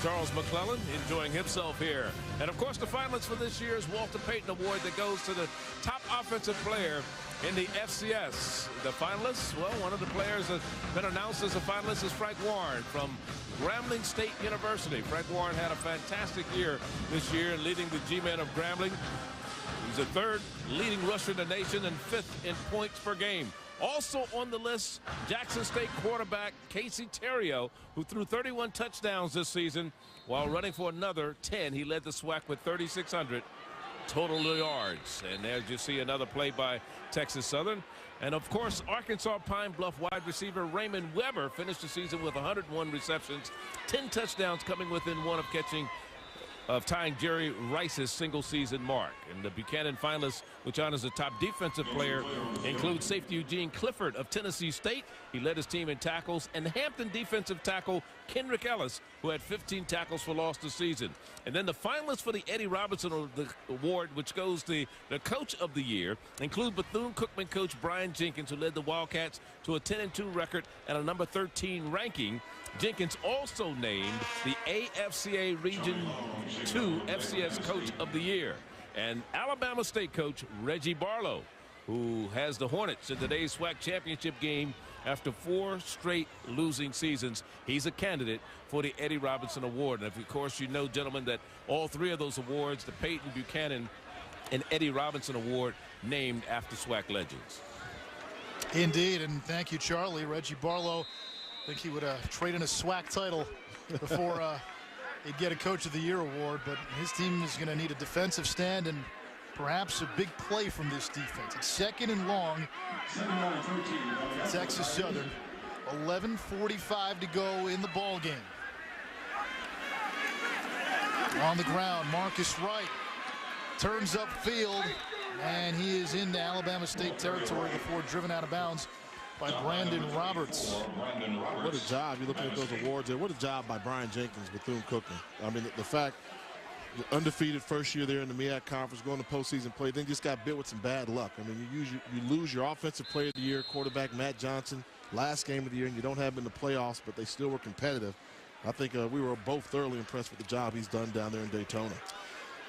Charles McClellan, enjoying himself here. And, of course, the finalists for this year's Walter Payton Award that goes to the top offensive player in the FCS. The finalists, well, one of the players that's been announced as a finalist is Frank Warren from Grambling State University. Frank Warren had a fantastic year this year, leading the G-men of Grambling. He's the 3rd leading rusher in the nation and 5th in points per game. Also on the list, Jackson State quarterback Casey Terrio, who threw 31 touchdowns this season while running for another 10. He led the SWAC with 3,600 total yards. And there you see another play by Texas Southern. And, of course, Arkansas Pine-Bluff wide receiver Raymond Weber finished the season with 101 receptions, 10 touchdowns, coming within one of tying Jerry Rice's single-season mark. And the Buchanan finalists, which honors the top defensive player, include safety Eugene Clifford of Tennessee State. He led his team in tackles. And the Hampton defensive tackle Kendrick Ellis, who had 15 tackles for loss this season. And then the finalists for the Eddie Robinson Award, which goes to the Coach of the Year, include Bethune-Cookman coach Brian Jenkins, who led the Wildcats to a 10-2 record and a number 13 ranking. Jenkins also named the AFCA Region 2 FCS Coach of the Year. And Alabama State coach Reggie Barlow, who has the Hornets in today's SWAC championship game after 4 straight losing seasons. He's a candidate for the Eddie Robinson Award. And of course, you know, gentlemen, that all 3 of those awards, the Peyton, Buchanan, and Eddie Robinson Award, named after SWAC legends. Indeed, and thank you, Charlie. Reggie Barlow, I think he would trade in a SWAC title before he'd get a Coach of the Year award, but his team is going to need a defensive stand and perhaps a big play from this defense. It's 2nd and long for Texas Southern. 11:45 to go in the ball game. On the ground, Marcus Wright turns upfield, and he is into Alabama State territory before driven out of bounds by Brandon Roberts. What a job. You're looking at those awards there. What a job by Brian Jenkins, Bethune-Cookman. I mean, the fact, the undefeated first year there in the MEAC Conference, going to postseason play, then just got bit with some bad luck. I mean, you lose your offensive player of the year, quarterback Matt Johnson, last game of the year, and you don't have him in the playoffs, but they still were competitive. I think we were both thoroughly impressed with the job he's done down there in Daytona.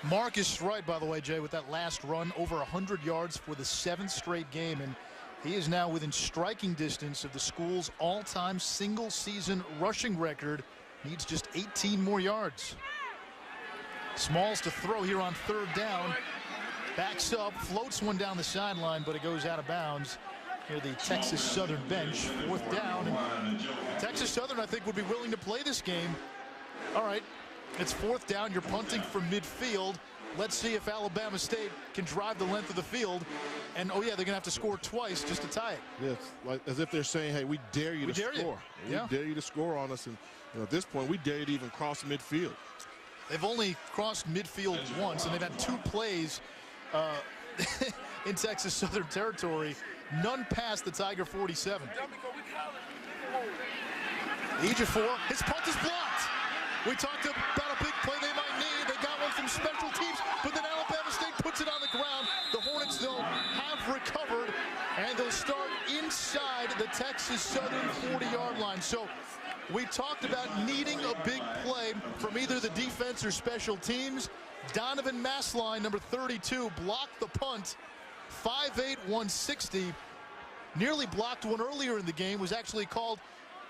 Marcus right, by the way, Jay, with that last run, over 100 yards for the 7th straight game, and he is now within striking distance of the school's all-time single-season rushing record. Needs just 18 more yards. Smalls to throw here on 3rd down. Backs up, floats one down the sideline, but it goes out of bounds near the Texas Southern bench. 4th down. And Texas Southern, I think, would be willing to play this game. All right, it's 4th down. You're punting from midfield. Let's see if Alabama State can drive the length of the field. And, oh, yeah, they're going to have to score twice just to tie it. Yes, like as if they're saying, hey, we dare you to score. We dare you to score on us. And at this point, we dare you to even cross midfield. They've only crossed midfield once, and they've had 2 plays in Texas Southern territory. None past the Tiger 47. Ejiofor, his punt is blocked. We talked about a big play they might need. They got one from special teams, but then Alabama State puts it on the ground. The Hornets, though, have recovered, and they'll start inside the Texas Southern 40-yard line. So we talked about needing a big play from either the defense or special teams. Donovan Massline, number 32, blocked the punt. 5'8", 160. Nearly blocked one earlier in the game. Was actually called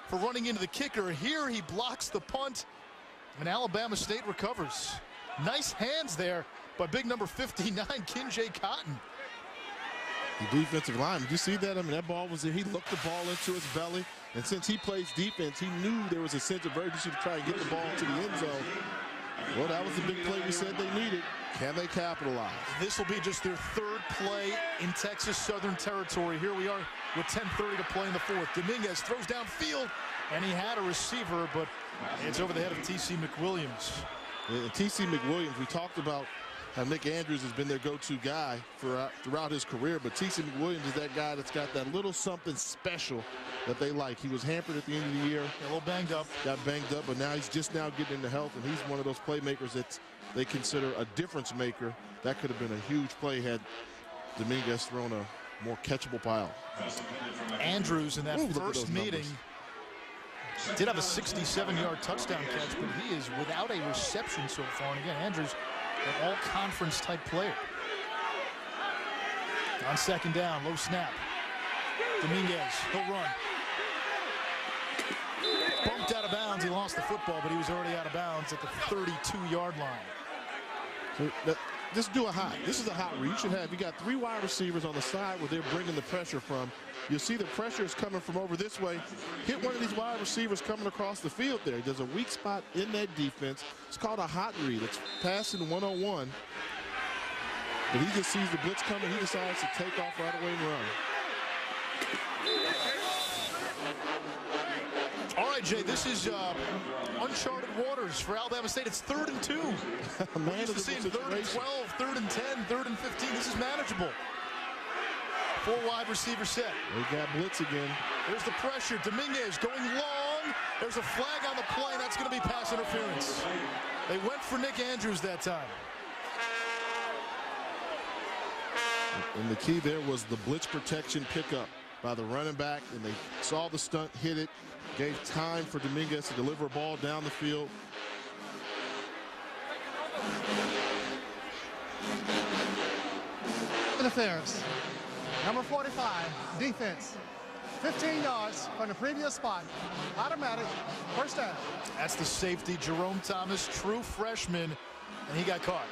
for running into the kicker. Here he blocks the punt, and Alabama State recovers. Nice hands there by big number 59, Kinjay Cotton. The defensive line, did you see that? I mean, that ball was there. He looked the ball into his belly, and since he plays defense, he knew there was a sense of urgency to try and get the ball to the end zone. Well, that was the big play we said they needed. Can they capitalize? This will be just their 3rd play in Texas Southern territory. Here we are with 10:30 to play in the 4th. Dominguez throws downfield, and he had a receiver, but it's over the head of T.C. McWilliams. Yeah, T.C. McWilliams, we talked about how Nick Andrews has been their go-to guy throughout his career, but T.C. McWilliams is that guy that's got that little something special that they like. He was hampered at the end of the year. A little banged up. Got banged up, but now he's just now getting into health, and he's one of those playmakers that they consider a difference maker. That could have been a huge play had Dominguez thrown a more catchable pile. Andrews in that first meeting did have a 67-yard touchdown catch, but he is without a reception so far. And again, Andrews, an all-conference type player. On 2nd down, low snap. Dominguez, he'll run. Bumped out of bounds. He lost the football, but he was already out of bounds at the 32-yard line. So just do a hot. This is a hot read. You got 3 wide receivers on the side where they're bringing the pressure from. You'll see the pressure is coming from over this way. Hit one of these wide receivers coming across the field there. There's a weak spot in that defense. It's called a hot read. It's passing 101. But he just sees the blitz coming. He decides to take off right away and run. All right, Jay, this is uncharted waters for Alabama State. It's 3rd and 2. We're used to seeing 3rd and 12, 3rd and 10, 3rd and 15. This is manageable. 4 wide receiver set. They got blitz again. There's the pressure. Dominguez going long. There's a flag on the play. That's going to be pass interference. They went for Nick Andrews that time. And the key there was the blitz protection pickup by the running back, and they saw the stunt, hit it, gave time for Dominguez to deliver a ball down the field. Interference. Number 45, defense. 15 yards from the previous spot. Automatic, 1st down. That's the safety, Jerome Thomas, true freshman, and he got caught.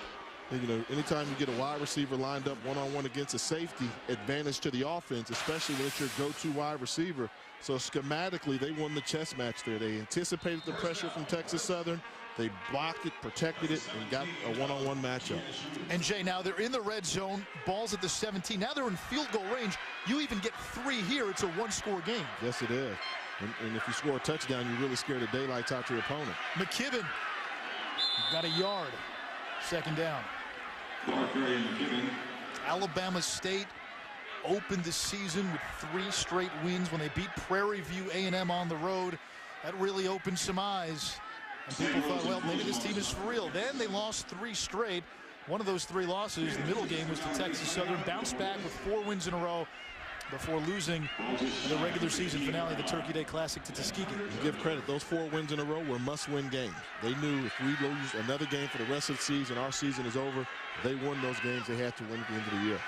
You know, anytime you get a wide receiver lined up one-on-one against a safety, advantage to the offense, especially when it's your go-to wide receiver. So schematically, they won the chess match there. They anticipated the pressure from Texas Southern. They blocked it, protected it, and got a one-on-one matchup. And Jay, now they're in the red zone. Ball's at the 17. Now they're in field goal range. You even get 3 here. It's a 1-score game. Yes, it is. And if you score a touchdown, you really scare the daylights out your opponent. McKibben got a yard. 2nd down. Alabama State opened the season with 3 straight wins when they beat Prairie View A&M on the road. That really opened some eyes. And people thought, well, maybe this team is for real. Then they lost 3 straight. One of those 3 losses, the middle game, was to Texas Southern. Bounced back with 4 wins in a row. before losing the regular season finale of the Turkey Day Classic to Tuskegee. You give credit, those 4 wins in a row were must-win games. They knew if we lose another game for the rest of the season, our season is over. They won those games they had to win at the end of the year.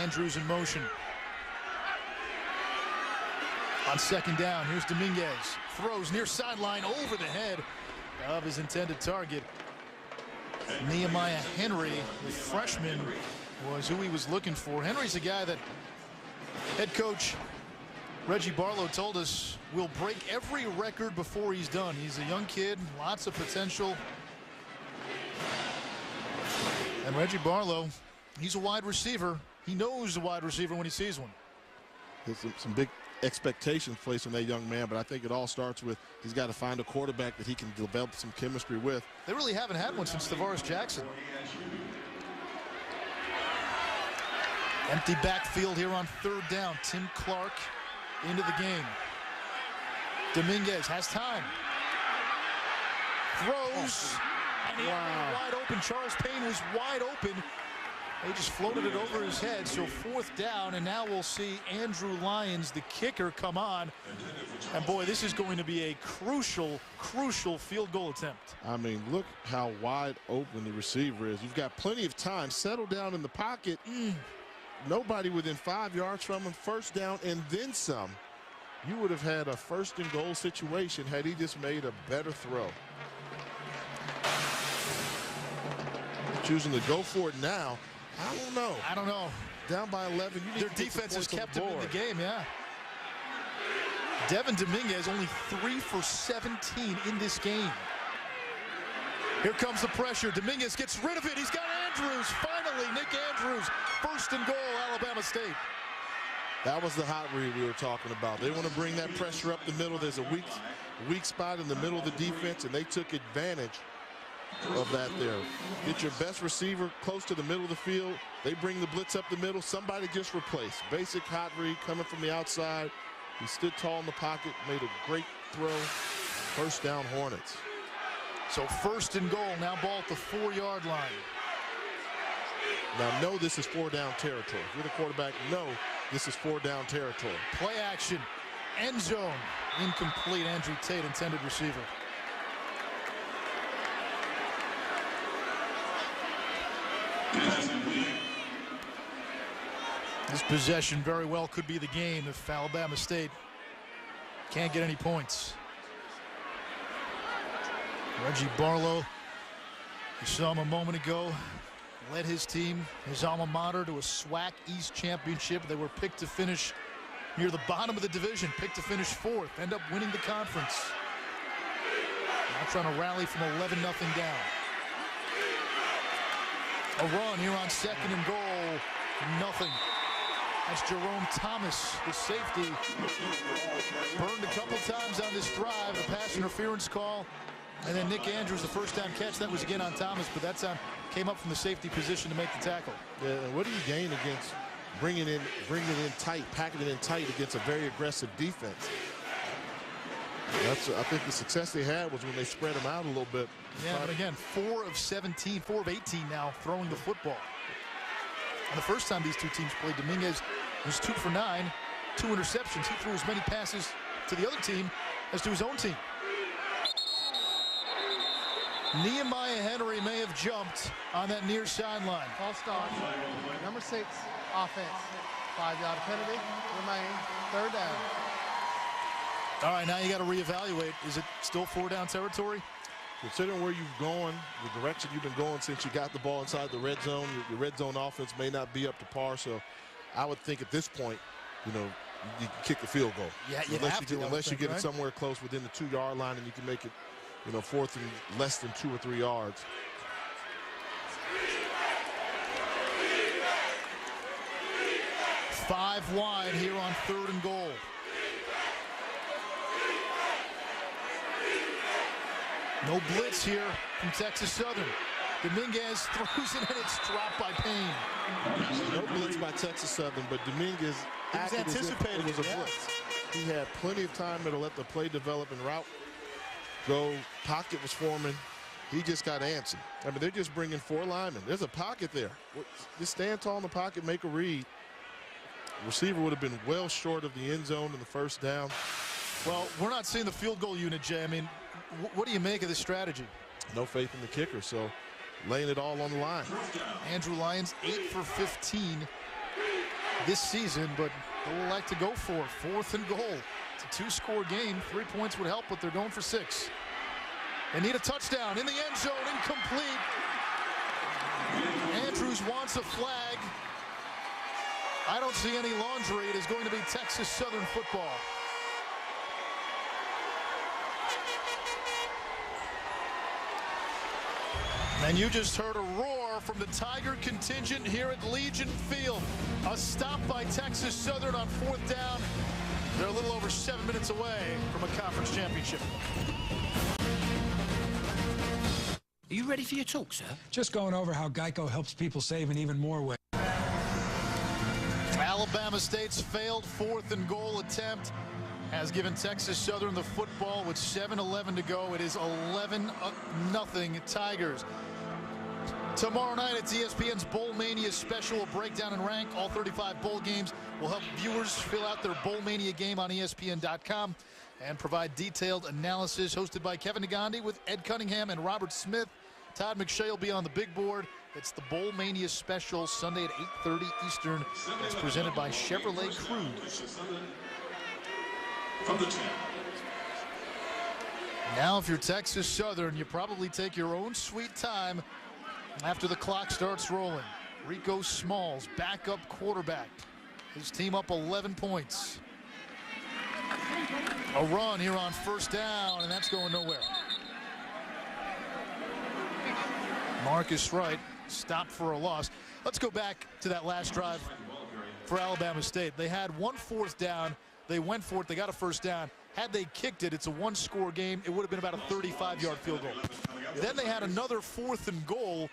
Andrews in motion. On second down, here's Dominguez. Throws near sideline over the head of his intended target. Nehemiah Henry, the freshman, was who he was looking for. Henry's a guy that head coach Reggie Barlow told us will break every record before he's done. He's a young kid, lots of potential. And Reggie Barlow, he's a wide receiver. He knows a wide receiver when he sees one. There's some big expectations placed on that young man, but I think it all starts with he's got to find a quarterback that he can develop some chemistry with. They really haven't had one since Tavares Jackson. Empty backfield here on third down. Tim Clark into the game. Dominguez has time. Throws. And he wide open. Charles Payne was wide open. They just floated it over his head. So fourth down, and now we'll see Andrew Lyons, the kicker, come on. And boy, this is going to be a crucial field goal attempt. I mean, look how wide open the receiver is. You've got plenty of time. Settle down in the pocket. Nobody within 5 yards from him. First down and then some. You would have had a first and goal situation had he just made a better throw. Choosing to go for it now. I don't know. Down by 11. Their defense has kept him in the game, yeah. Devin Dominguez only 3 for 17 in this game. Here comes the pressure. Dominguez gets rid of it. He's got Andrews. Finally, Nick Andrews. First and goal, Alabama State. That was the hot read we were talking about. They want to bring that pressure up the middle. There's a weak spot in the middle of the defense, and they took advantage of that there. Get your best receiver close to the middle of the field. They bring the blitz up the middle. Somebody gets replaced. Basic hot read coming from the outside. He stood tall in the pocket, made a great throw. First down, Hornets. So first and goal, now ball at the 4-yard line. Now, know this is 4-down territory. If you're the quarterback, know this is 4-down territory. Play action, end zone, incomplete. Andrew Tate, intended receiver. This possession very well could be the game if Alabama State can't get any points. Reggie Barlow, you saw him a moment ago, led his team, his alma mater, to a SWAC East championship. They were picked to finish near the bottom of the division, picked to finish 4th, end up winning the conference. Now trying to rally from 11-0 down. A run here on second and goal, nothing. That's Jerome Thomas, the safety. Burned a couple times on this drive, the pass interference call. And then Nick Andrews, the first down catch, that was again on Thomas, but that time came up from the safety position to make the tackle. Yeah, and what do you gain against bringing it in tight, packing it in tight against a very aggressive defense? I think the success they had was when they spread them out a little bit. Yeah, but again, 4 of 17, 4 of 18 now throwing the football. And the first time these two teams played, Dominguez was 2 for 9, 2 interceptions. He threw as many passes to the other team as to his own team. Nehemiah Henry may have jumped on that near sideline. False start. Number 6, offense. 5-yard penalty. Remain. Third down. All right, now you got to reevaluate. Is it still 4-down territory? Considering where you've gone, the direction you've been going since you got the ball inside the red zone, your red zone offense may not be up to par. So I would think at this point, you can kick the field goal. Yeah, unless you get it somewhere close within the 2-yard line and you can make it, 4th and less than 2 or 3 yards. Five wide here on third and goal. No blitz here from Texas Southern. Dominguez throws it, and it's dropped by Payne. No blitz by Texas Southern, but Dominguez acted as if it was a blitz. He had plenty of time to let the play develop and route go. Pocket was forming. He just got antsy. I mean, they're just bringing 4 linemen. There's a pocket there. Just stand tall in the pocket, make a read. receiver would have been well short of the end zone in the first down. Well, we're not seeing the field goal unit, Jay. I mean, what do you make of this strategy? No faith in the kicker, so laying it all on the line. Andrew Lyons 8 for 15 this season, but they'll like to go for it. 4th and goal. It's a 2-score game. 3 points would help, but they're going for 6. They need a touchdown in the end zone, incomplete. Andrews wants a flag. I don't see any laundry. It is going to be Texas Southern football. And you just heard a roar from the Tiger contingent here at Legion Field. A stop by Texas Southern on 4th down. They're a little over 7 minutes away from a conference championship. Are you ready for your talk, sir? Just going over how Geico helps people save in even more ways. Alabama State's failed 4th and goal attempt has given Texas Southern the football with 7:11 to go. It is 11-0 Tigers. Tomorrow night, it's ESPN's Bowl Mania special, breakdown and rank. All 35 bowl games will help viewers fill out their Bowl Mania game on ESPN.com and provide detailed analysis. Hosted by Kevin Negandhi with Ed Cunningham and Robert Smith. Todd McShay will be on the big board. It's the Bowl Mania special, Sunday at 8:30 Eastern. It's presented by Chevrolet Cruze. Now, if you're Texas Southern, you probably take your own sweet time after the clock starts rolling. Rico Smalls, backup quarterback. His team up 11 points. A run here on 1st down, and that's going nowhere. Marcus Wright stopped for a loss. Let's go back to that last drive for Alabama State. They had 1 4th down. They went for it. They got a 1st down. Had they kicked it, it's a 1-score game. It would have been about a 35-yard field goal. Then they had another 4th and goal.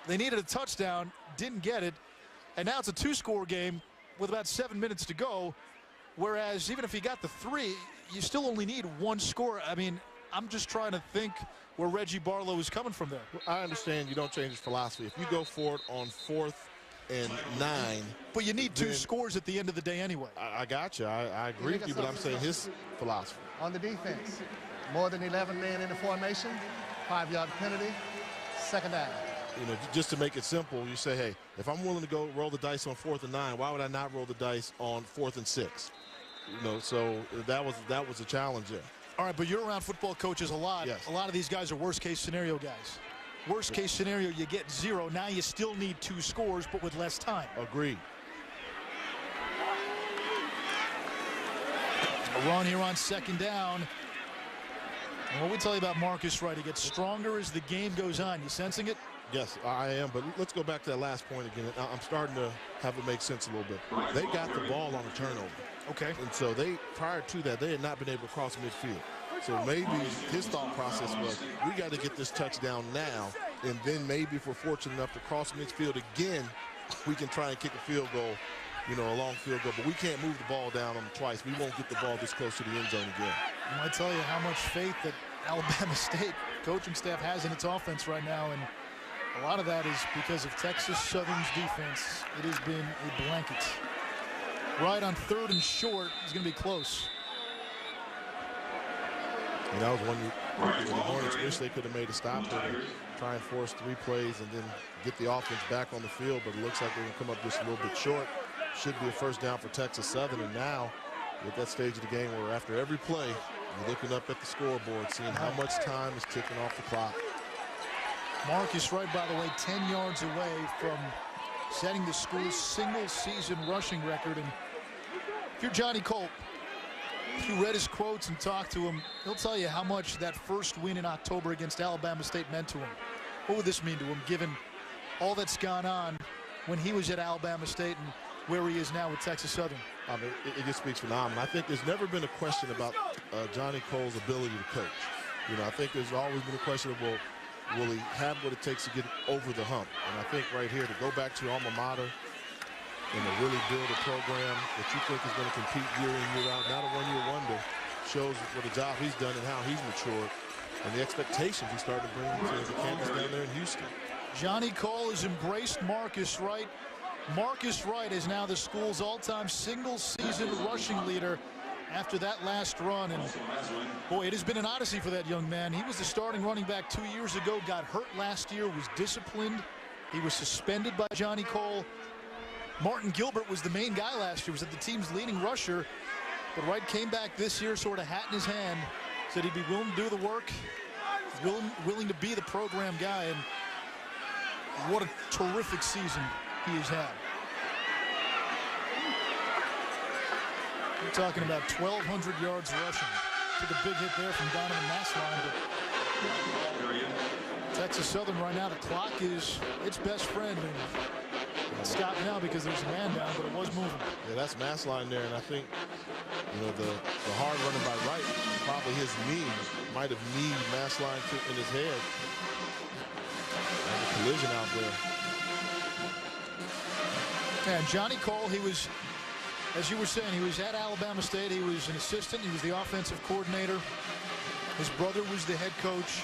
They needed a touchdown, didn't get it, and now it's a 2-score game with about 7 minutes to go, whereas even if you got the 3, you still only need 1 score. I mean, I'm just trying to think where Reggie Barlow is coming from there. I understand you don't change his philosophy. If you go for it on 4th and 9. But you need 2 scores at the end of the day anyway. I got you. I agree with you, but I'm saying his philosophy. On the defense, more than 11 men in the formation, 5-yard penalty, 2nd down. You know, just to make it simple, you say, hey, if I'm willing to go roll the dice on 4th and 9, why would I not roll the dice on 4th and 6? You know, so that was a challenge there. All right, but you're around football coaches a lot. Yes. A lot of these guys are worst-case scenario guys. Worst-case scenario, you get 0. Now you still need 2 scores, but with less time. Agreed. A run here on 2nd down. And what we tell you about Marcus Wright, he gets stronger as the game goes on. You sensing it? Yes, I am, but let's go back to that last point again. I'm starting to have it make sense a little bit. They got the ball on a turnover. Okay. And so prior to that, they had not been able to cross midfield. So maybe his thought process was, we got to get this touchdown now, and then maybe if we're fortunate enough to cross midfield again, we can try and kick a field goal, you know, a long field goal. But we can't move the ball down on them twice. We won't get the ball this close to the end zone again. I might tell you how much faith that Alabama State coaching staff has in its offense right now, and a lot of that is because of Texas Southern's defense. It has been a blanket. Right on 3rd and short is going to be close. And that was one the Hornets wish they could have made a stop there to try and force 3 plays and then get the offense back on the field, but it looks like they're going to come up just a little bit short. Should be a 1st down for Texas Southern, and now at that stage of the game where after every play, you're looking up at the scoreboard, seeing how much time is ticking off the clock. Marcus Wright, by the way, 10 yards away from setting the school's single-season rushing record. And if you're Johnny Colt, if you read his quotes and talked to him, he'll tell you how much that first win in October against Alabama State meant to him. What would this mean to him, given all that's gone on when he was at Alabama State and where he is now with Texas Southern? I mean, it just speaks phenomenal. I think there's never been a question about Johnny Cole's ability to coach. You know, I think there's always been a question of, well, will he have what it takes to get over the hump? And I think right here, to go back to your alma mater and to really build a program that you think is going to compete year in, year out, not a one-year wonder, shows what a job he's done and how he's matured and the expectations he's starting to bring to the campus down there in Houston. Johnny Cole has embraced Marcus Wright Marcus Wright is now the school's all-time single-season rushing leader after that last run. And boy, it has been an odyssey for that young man. He was the starting running back 2 years ago, got hurt last year, was disciplined. He was suspended by Johnny Cole. Martin Gilbert was the main guy last year, was the team's leading rusher. But Wright came back this year, sort of hat in his hand, said he'd be willing to do the work, willing to be the program guy. And what a terrific season he has had. We're talking about 1,200 yards rushing. Took a big hit there from Donovan Massline. But Texas Southern right now, the clock is its best friend. And it's stopped now because there's a man down, but it was moving. Yeah, that's Massline there, and I think, you know, the hard running by Wright, probably his knee might have kneed Massline in his head. And a collision out there. And Johnny Cole, he was, as you were saying, he was at Alabama State. He was an assistant. He was the offensive coordinator. His brother was the head coach.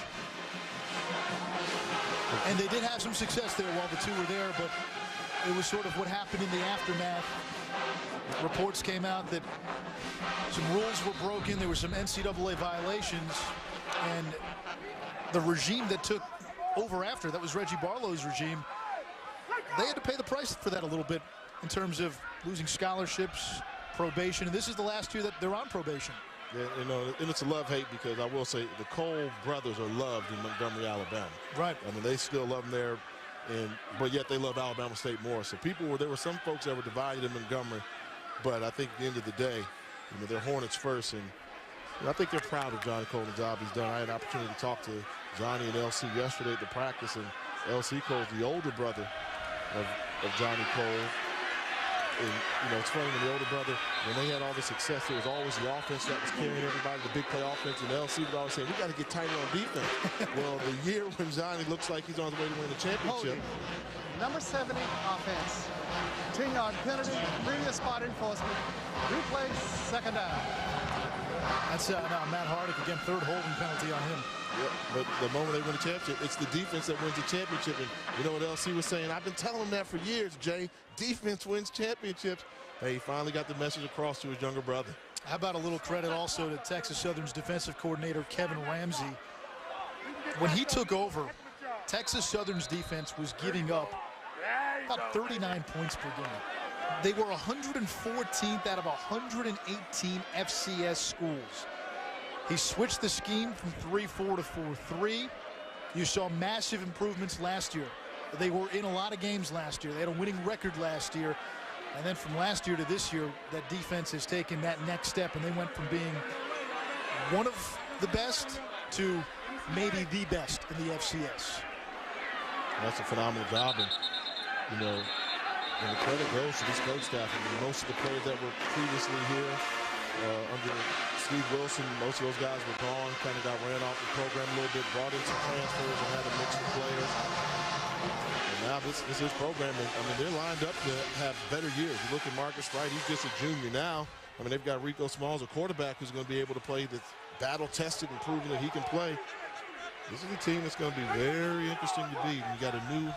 And they did have some success there while the two were there, but it was sort of what happened in the aftermath. Reports came out that some rules were broken. There were some NCAA violations. And the regime that took over after, that was Reggie Barlow's regime, they had to pay the price for that a little bit in terms of losing scholarships, probation, and this is the last year that they're on probation. Yeah, you know, and it's a love-hate because I will say the Cole brothers are loved in Montgomery, Alabama. Right. I mean, they still love them there, but yet they love Alabama State more. So there were some folks that were divided in Montgomery, but I think at the end of the day, you know, they're Hornets first, and you know, I think they're proud of Johnny Cole and the job he's done. I had an opportunity to talk to Johnny and LC yesterday at the practice, and LC Cole's the older brother of Johnny Cole. And, you know, it's funny, when the older brother, when they had all the success, it was always the offense that was carrying everybody, the big play offense, and LC would always say, we got to get tighter on defense. Well, the year when Johnny looks like he's on his way to win the championship. Number 70 offense, 10-yard penalty, previous spot enforcement, replay, second down. That's now Matt Hardick again, third holding penalty on him. Yep, but the moment they win a championship, it's the defense that wins the championship. And you know what LC was saying? I've been telling him that for years, Jay. Defense wins championships. Hey, he finally got the message across to his younger brother. How about a little credit also to Texas Southern's defensive coordinator, Kevin Ramsey. When he took over, Texas Southern's defense was giving up about 39 points per game. They were 114th out of 118 FCS schools. He switched the scheme from 3-4 to 4-3. You saw massive improvements last year. They were in a lot of games last year. They had a winning record last year. And then from last year to this year, that defense has taken that next step, and they went from being one of the best to maybe the best in the FCS. That's a phenomenal job. And, you know, and the credit goes to this coach staff. I mean, most of the players that were previously here under Steve Wilson, most of those guys were gone, kind of got ran off the program a little bit, brought in some transfers and had a mix of players. And now this is his program. And, I mean, they're lined up to have better years. You look at Marcus Wright, he's just a junior now. I mean, they've got Rico Smalls, a quarterback who's going to be able to play, that's battle-tested and proven that he can play. This is a team that's going to be very interesting to beat. You got a new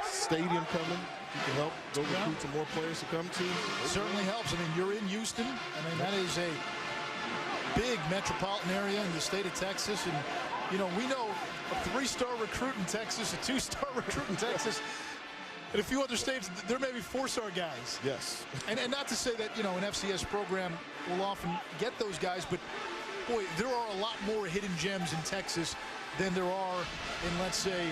stadium coming. You can help go recruit some more players to come to. It certainly helps. I mean, you're in Houston. I mean, that is a big metropolitan area in the state of Texas. And, you know, we know a 3-star recruit in Texas, a 2-star recruit in Texas, and a few other states, there may be 4-star guys. Yes. And not to say that, you know, an FCS program will often get those guys, but, boy, there are a lot more hidden gems in Texas than there are in, let's say,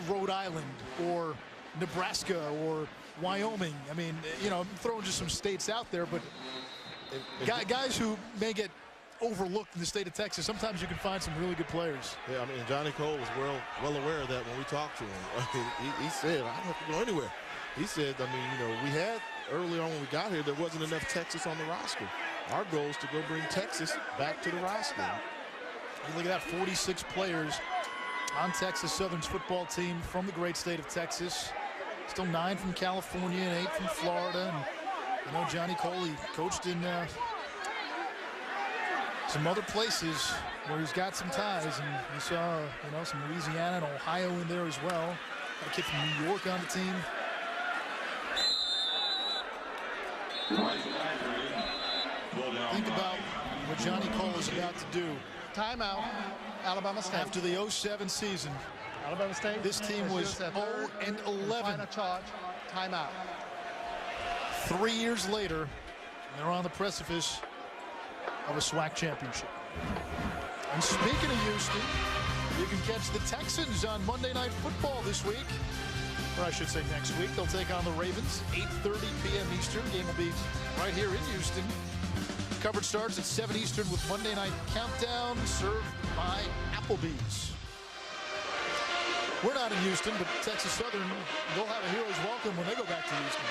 Rhode Island or Nebraska or Wyoming. I mean, you know, I'm throwing just some states out there, but guys who may get overlooked in the state of Texas, sometimes you can find some really good players. Yeah, I mean, Johnny Cole was well aware of that when we talked to him. I mean, he said, I don't have to go anywhere. He said, I mean, you know, we had early on when we got here, there wasn't enough Texas on the roster. Our goal is to go bring Texas back to the roster. You look at that, 46 players on Texas Southern's football team from the great state of Texas. Still 9 from California and 8 from Florida. And you know, Johnny Cole, he coached in some other places where he's got some ties, and you saw, you know, some Louisiana and Ohio in there as well. Got a kid from New York on the team. Think about what Johnny Cole is about to do. Timeout, Alabama State. After the 07 season, Alabama State. This team was 0-11. Final charge, timeout. 3 years later, they're on the precipice of a SWAC championship. And speaking of Houston, you can catch the Texans on Monday Night Football this week. Or I should say next week. They'll take on the Ravens, 8:30 p.m. Eastern. Game will be right here in Houston. Coverage starts at 7 Eastern with Monday Night Countdown, served by Applebee's. We're not in Houston, but Texas Southern, they'll have a hero's welcome when they go back to Houston.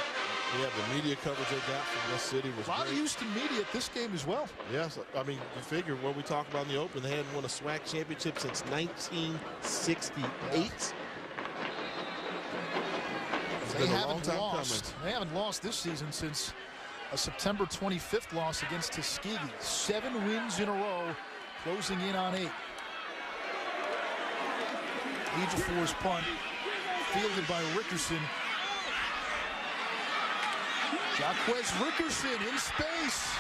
Yeah, the media coverage they got from this city was a lot great. of Houston media at this game as well. Yes, I mean, you figure what we talked about in the open, they hadn't won a SWAC championship since 1968. They haven't lost. They haven't lost this season since a September 25th loss against Tuskegee. 7 wins in a row, closing in on 8. Ejiofor's punt, fielded by Rickerson. Jaquez Rickerson in space,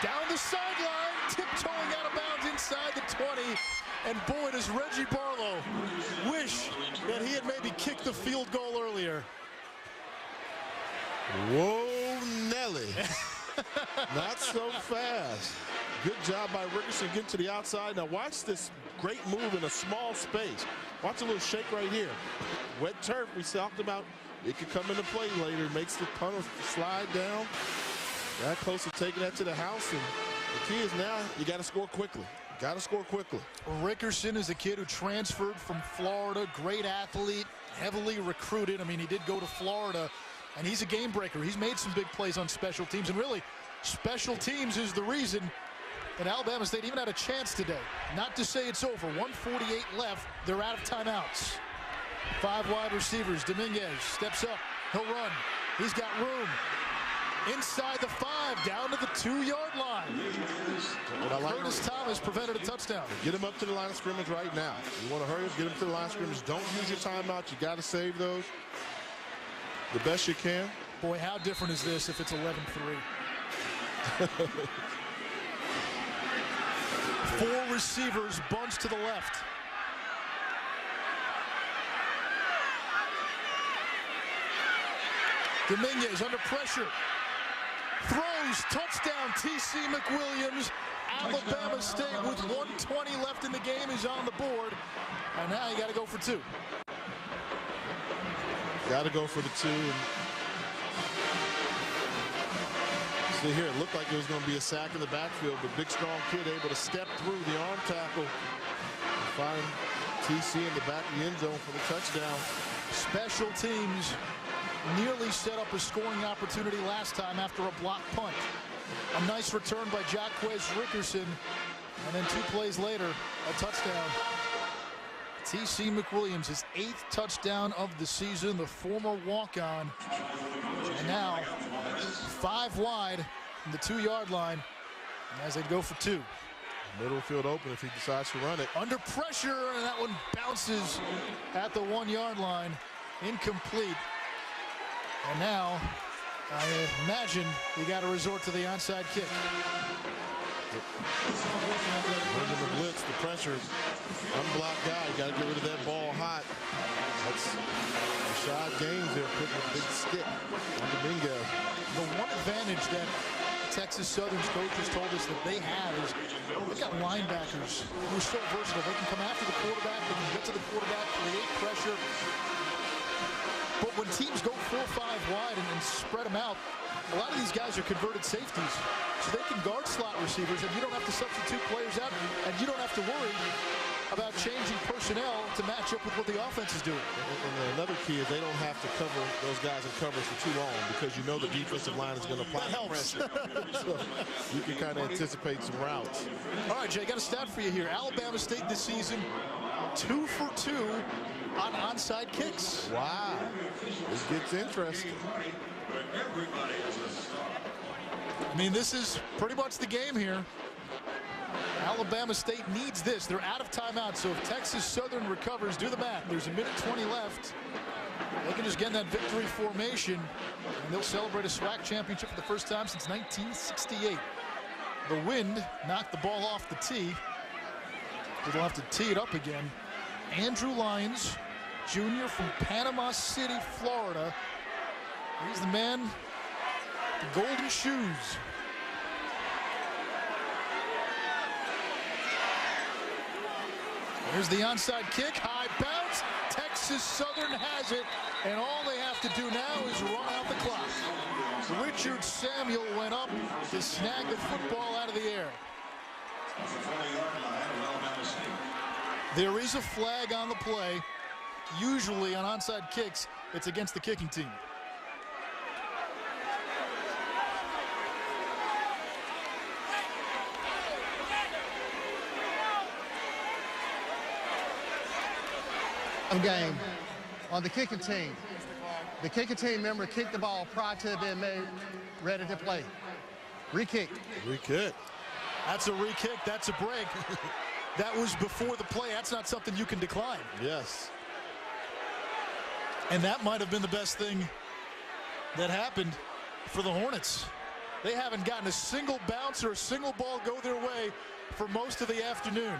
down the sideline, tiptoeing out of bounds inside the 20. And boy, does Reggie Barlow wish that he had maybe kicked the field goal earlier. Whoa, Nelly. Not so fast. Good job by Rickerson getting to the outside. Now watch this great move in a small space. Watch a little shake right here. Wet turf we talked about. It could come into play later. Makes the punter slide down. That close to taking that to the house. And the key is now you got to score quickly. Got to score quickly. Rickerson is a kid who transferred from Florida. Great athlete, heavily recruited. I mean, he did go to Florida. And he's a game breaker. He's made some big plays on special teams. And really, special teams is the reason that Alabama State even had a chance today. Not to say it's over. 1:48 left. They're out of timeouts. 5 wide receivers. Dominguez steps up. He'll run. He's got room. Inside the 5, down to the 2-yard line. Curtis Thomas prevented a touchdown. Get him up to the line of scrimmage right now. You want to hurry up, get him to the line of scrimmage. Don't use your timeout. You got to save those the best you can. Boy, how different is this if it's 11-3? 4 receivers bunched to the left. Dominguez under pressure. Throws, touchdown, T.C. McWilliams. Alabama State with 1:20 left in the game is on the board. And now you got to go for 2. Got to go for the 2. And see here, it looked like it was going to be a sack in the backfield, but big, strong kid able to step through the arm tackle and find TC in the back of the end zone for the touchdown. Special teams nearly set up a scoring opportunity last time after a blocked punt. A nice return by Jaquez Rickerson, and then 2 plays later, a touchdown. T.C. McWilliams, his 8th touchdown of the season, the former walk-on. And now 5 wide from the 2-yard line as they go for 2. Middle field open if he decides to run it. Under pressure, and that one bounces at the 1-yard line. Incomplete. And now, I imagine you got to resort to the onside kick. Bringing the blitz, the pressure, unblocked guy. You got to get rid of that ball hot. That's Rashad Gaines there putting a big stick on Dominguez. The one advantage that Texas Southern's coaches told us that they have is they've got linebackers who are so versatile. They can come after the quarterback, they can get to the quarterback, create pressure. But when teams go 4 or 5 wide and spread them out, a lot of these guys are converted safeties. So they can guard slot receivers, and you don't have to substitute players out, and you don't have to worry about changing personnel to match up with what the offense is doing. And another key is they don't have to cover those guys in coverage for too long because you know the defensive line is going to apply pressure. So you can kind of anticipate some routes. All right, Jay, got a stat for you here. Alabama State this season, 2 for 2 on onside kicks. Wow, this gets interesting. I mean, this is pretty much the game here. Alabama State needs this. They're out of timeout, so if Texas Southern recovers, do the math. There's 1:20 left. They can just get in that victory formation, and they'll celebrate a SWAC championship for the first time since 1968. The wind knocked the ball off the tee. They'll have to tee it up again. Andrew Lyons, Jr. from Panama City, Florida. He's the man, the golden shoes. Here's the onside kick, high bounce. Texas Southern has it, and all they have to do now is run out the clock. Richard Samuel went up to snag the football out of the air. There is a flag on the play. Usually on onside kicks, it's against the kicking team. Game on the kicking team. The kicking team member kicked the ball prior to it being made ready to play. Re-kick. Re-kick. That's a re-kick. That's a break. That was before the play. That's not something you can decline. Yes. And that might have been the best thing that happened for the Hornets. They haven't gotten a single bounce or a single ball go their way for most of the afternoon.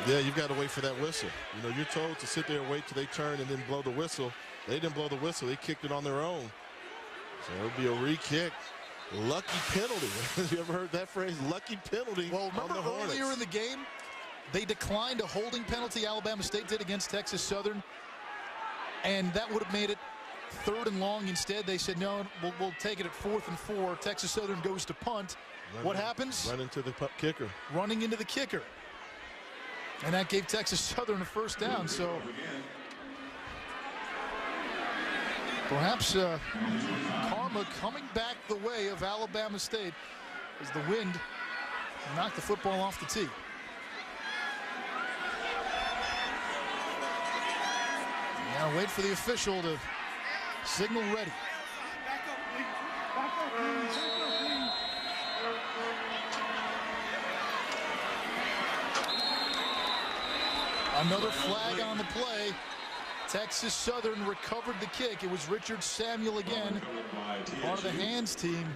Yeah, you've got to wait for that whistle. You know, you're told to sit there and wait till they turn and then blow the whistle. They didn't blow the whistle. They kicked it on their own. So it'll be a re-kick. Lucky penalty. You ever heard that phrase? Lucky penalty. Well, on the remember Hornets. earlier in the game, they declined a holding penalty. Alabama State did against Texas Southern. And that would have made it 3rd and long. Instead, they said, no, we'll take it at 4th and 4. Texas Southern goes to punt. What happens? Run into the kicker. Running into the kicker. And that gave Texas Southern a first down. So perhaps karma coming back the way of Alabama State as the wind knocked the football off the tee. Now wait for the official to signal ready. Another flag on the play. Texas Southern recovered the kick. It was Richard Samuel again, part of the hands team.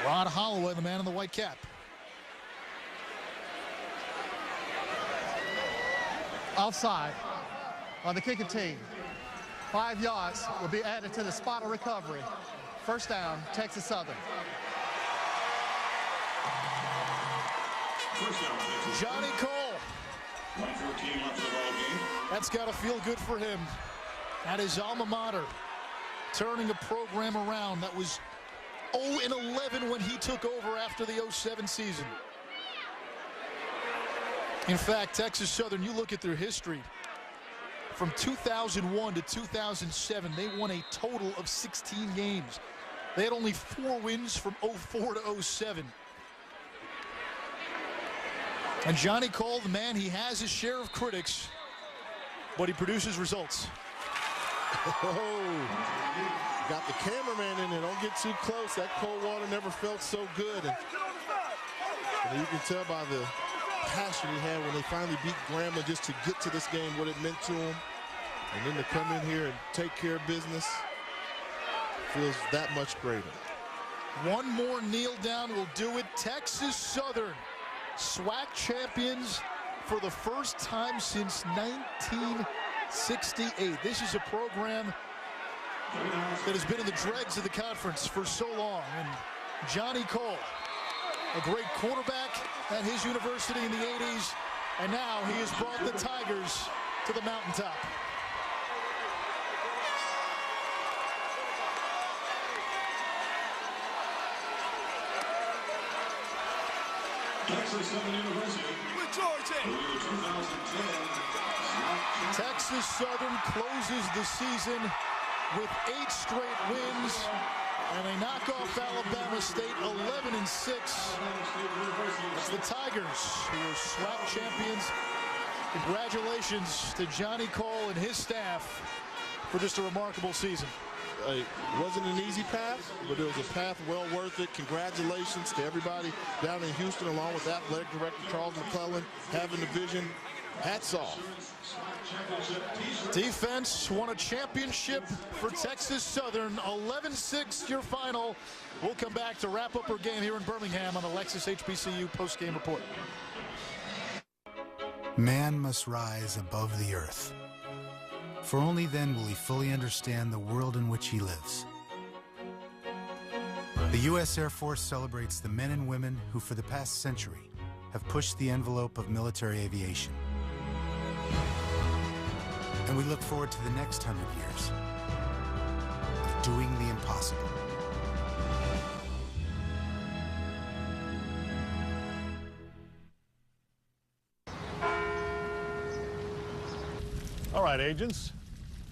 Rod Holloway, the man in the white cap. Offside on the kicking team. 5 yards will be added to the spot of recovery. First down, Texas Southern. Johnny Cole. 1:14 left in the ball game. That's got to feel good for him. At his alma mater, turning a program around that was 0-11 when he took over after the 07 season. In fact, Texas Southern, you look at their history. From 2001 to 2007, they won a total of 16 games. They had only 4 wins from 04 to 07. And Johnny Cole, the man, he has his share of critics, but he produces results. Oh, got the cameraman in there. Don't get too close. That cold water never felt so good. And you can tell by the passion he had when they finally beat Grambling just to get to this game, what it meant to him. And then to come in here and take care of business feels that much greater. One more kneel down will do it. Texas Southern, SWAC champions for the first time since 1968. This is a program that has been in the dregs of the conference for so long. And Johnny Cole, a great quarterback at his university in the 80s, and now he has brought the Tigers to the mountaintop. Texas Southern University. With Georgia. Texas Southern closes the season with 8 straight wins, and they knock off Alabama State 11-6. It's the Tigers who are SWAC champions. Congratulations to Johnny Cole and his staff for just a remarkable season. wasn't an easy path, but it was a path well worth it. Congratulations to everybody down in Houston, along with athletic director Charles McClellan, having the vision. Hats off. Defense won a championship for Texas Southern. 11-6 your final. We'll come back to wrap up our game here in Birmingham on the Lexus HBCU post-game report. Man must rise above the earth, for only then will he fully understand the world in which he lives. The U.S. Air Force celebrates the men and women who for the past century have pushed the envelope of military aviation. And we look forward to the next 100 years of doing the impossible. All right, agents,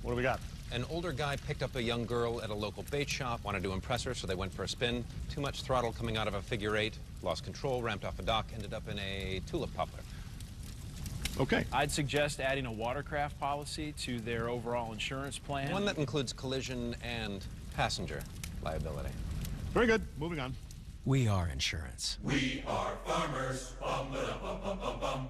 what do we got? An older guy picked up a young girl at a local bait shop, wanted to impress her, so they went for a spin. Too much throttle coming out of a figure eight, lost control, ramped off a dock, ended up in a tulip poplar. Okay. I'd suggest adding a watercraft policy to their overall insurance plan. One that includes collision and passenger liability. Very good. Moving on. We are insurance. We are farmers. Bum, ba, bum, bum, bum, bum.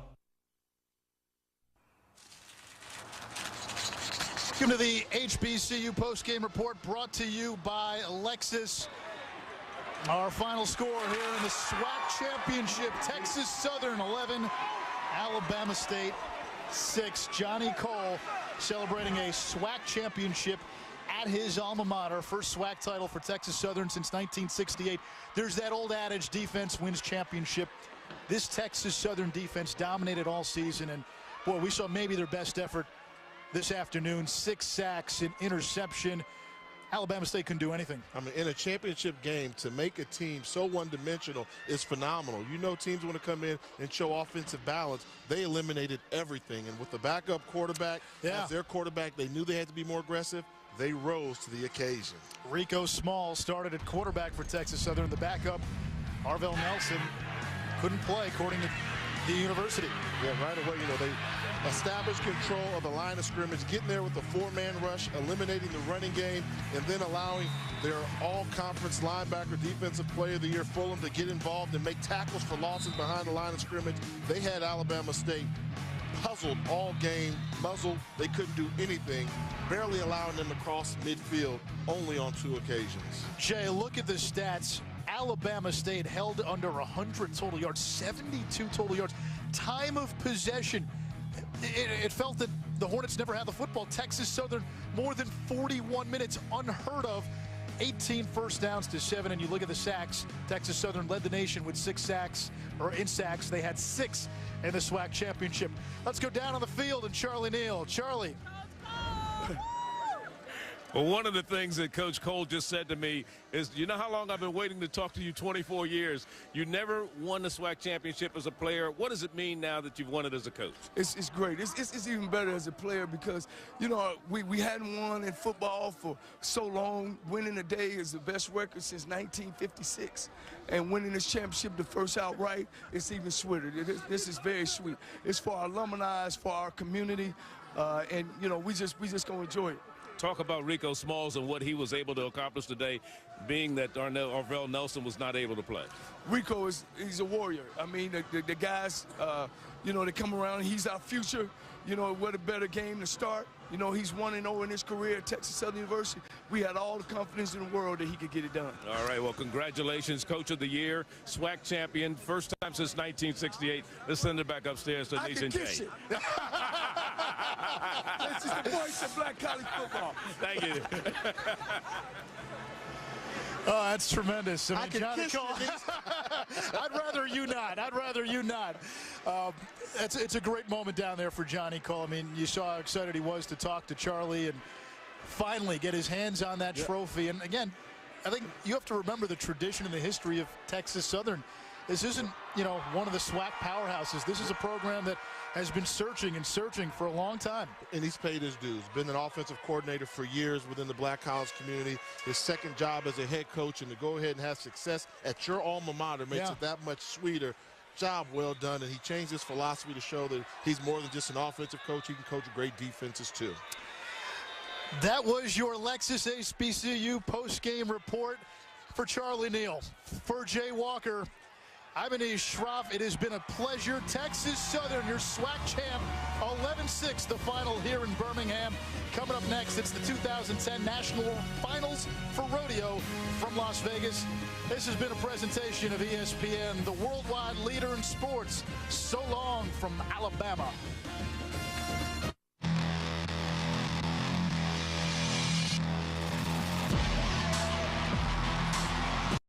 Welcome to the HBCU post-game report brought to you by Lexus. Our final score here in the SWAC Championship, Texas Southern 11, Alabama State 6. Johnny Cole celebrating a SWAC championship at his alma mater. First SWAC title for Texas Southern since 1968. There's that old adage, defense wins championship. This Texas Southern defense dominated all season, and boy, we saw maybe their best effort this afternoon. 6 sacks, an interception. Alabama State couldn't do anything. I mean, in a championship game, to make a team so one-dimensional is phenomenal. You know teams want to come in and show offensive balance. They eliminated everything. And with the backup quarterback, as their quarterback, they knew they had to be more aggressive. They rose to the occasion. Rico Small started at quarterback for Texas Southern. The backup, Arvell Nelson, couldn't play according to the university. Yeah, right away, you know, they established control of the line of scrimmage, getting there with the 4-man rush, eliminating the running game, and then allowing their all-conference linebacker defensive player of the year, Fulham, to get involved and make tackles for losses behind the line of scrimmage. They had Alabama State puzzled all game, muzzled. They couldn't do anything, barely allowing them to cross midfield only on 2 occasions. Jay, look at the stats. Alabama State held under 100 total yards, 72 total yards. Time of possession, it felt that the Hornets never had the football. Texas Southern, more than 41 minutes, unheard of. 18 first downs to 7, and you look at the sacks. Texas Southern led the nation with 6 sacks, or in sacks. They had 6 in the SWAC championship. Let's go down on the field and Charlie Neal. Charlie. Well, one of the things that Coach Cole just said to me is, you know how long I've been waiting to talk to you? 24 years. You never won the SWAC championship as a player. What does it mean now that you've won it as a coach? It's great. It's even better as a player because, you know, we hadn't won in football for so long. Winning today is the best record since 1956. And winning this championship, the first outright, it's even sweeter. This is very sweet. It's for our alumni, it's for our community, and, you know, we just going to enjoy it. Talk about Rico Smalls and what he was able to accomplish today, being that Arvell Nelson was not able to play. Rico he's a warrior. I mean, the guys, you know, they come around. He's our future. You know, what a better game to start. You know, he's 1-0 in his career at Texas Southern University. We had all the confidence in the world that he could get it done. All right, well, congratulations, Coach of the Year, SWAC champion, first time since 1968. Let's send it back upstairs to Nathan J. This is the voice of black college football. Thank you. Oh, that's tremendous. I mean, Johnny Cole, I'd rather you not. I'd rather you not. It's a great moment down there for Johnny Cole. I mean, you saw how excited he was to talk to Charlie and finally get his hands on that trophy. And again, I think you have to remember the tradition and the history of Texas Southern. This isn't, you know, one of the SWAC powerhouses. This is a program that has been searching and searching for a long time. And he's paid his dues. Been an offensive coordinator for years within the black college community. His second job as a head coach, and to go ahead and have success at your alma mater makes it that much sweeter. Job well done, and he changed his philosophy to show that he's more than just an offensive coach. He can coach great defenses too. That was your Lexus HBCU post-game report. For Charlie Neal, for Jay Walker, I'm Anish Shroff. It has been a pleasure. Texas Southern, your SWAC champ, 11-6, the final here in Birmingham. Coming up next, it's the 2010 National Finals for Rodeo from Las Vegas. This has been a presentation of ESPN, the worldwide leader in sports. So long from Alabama.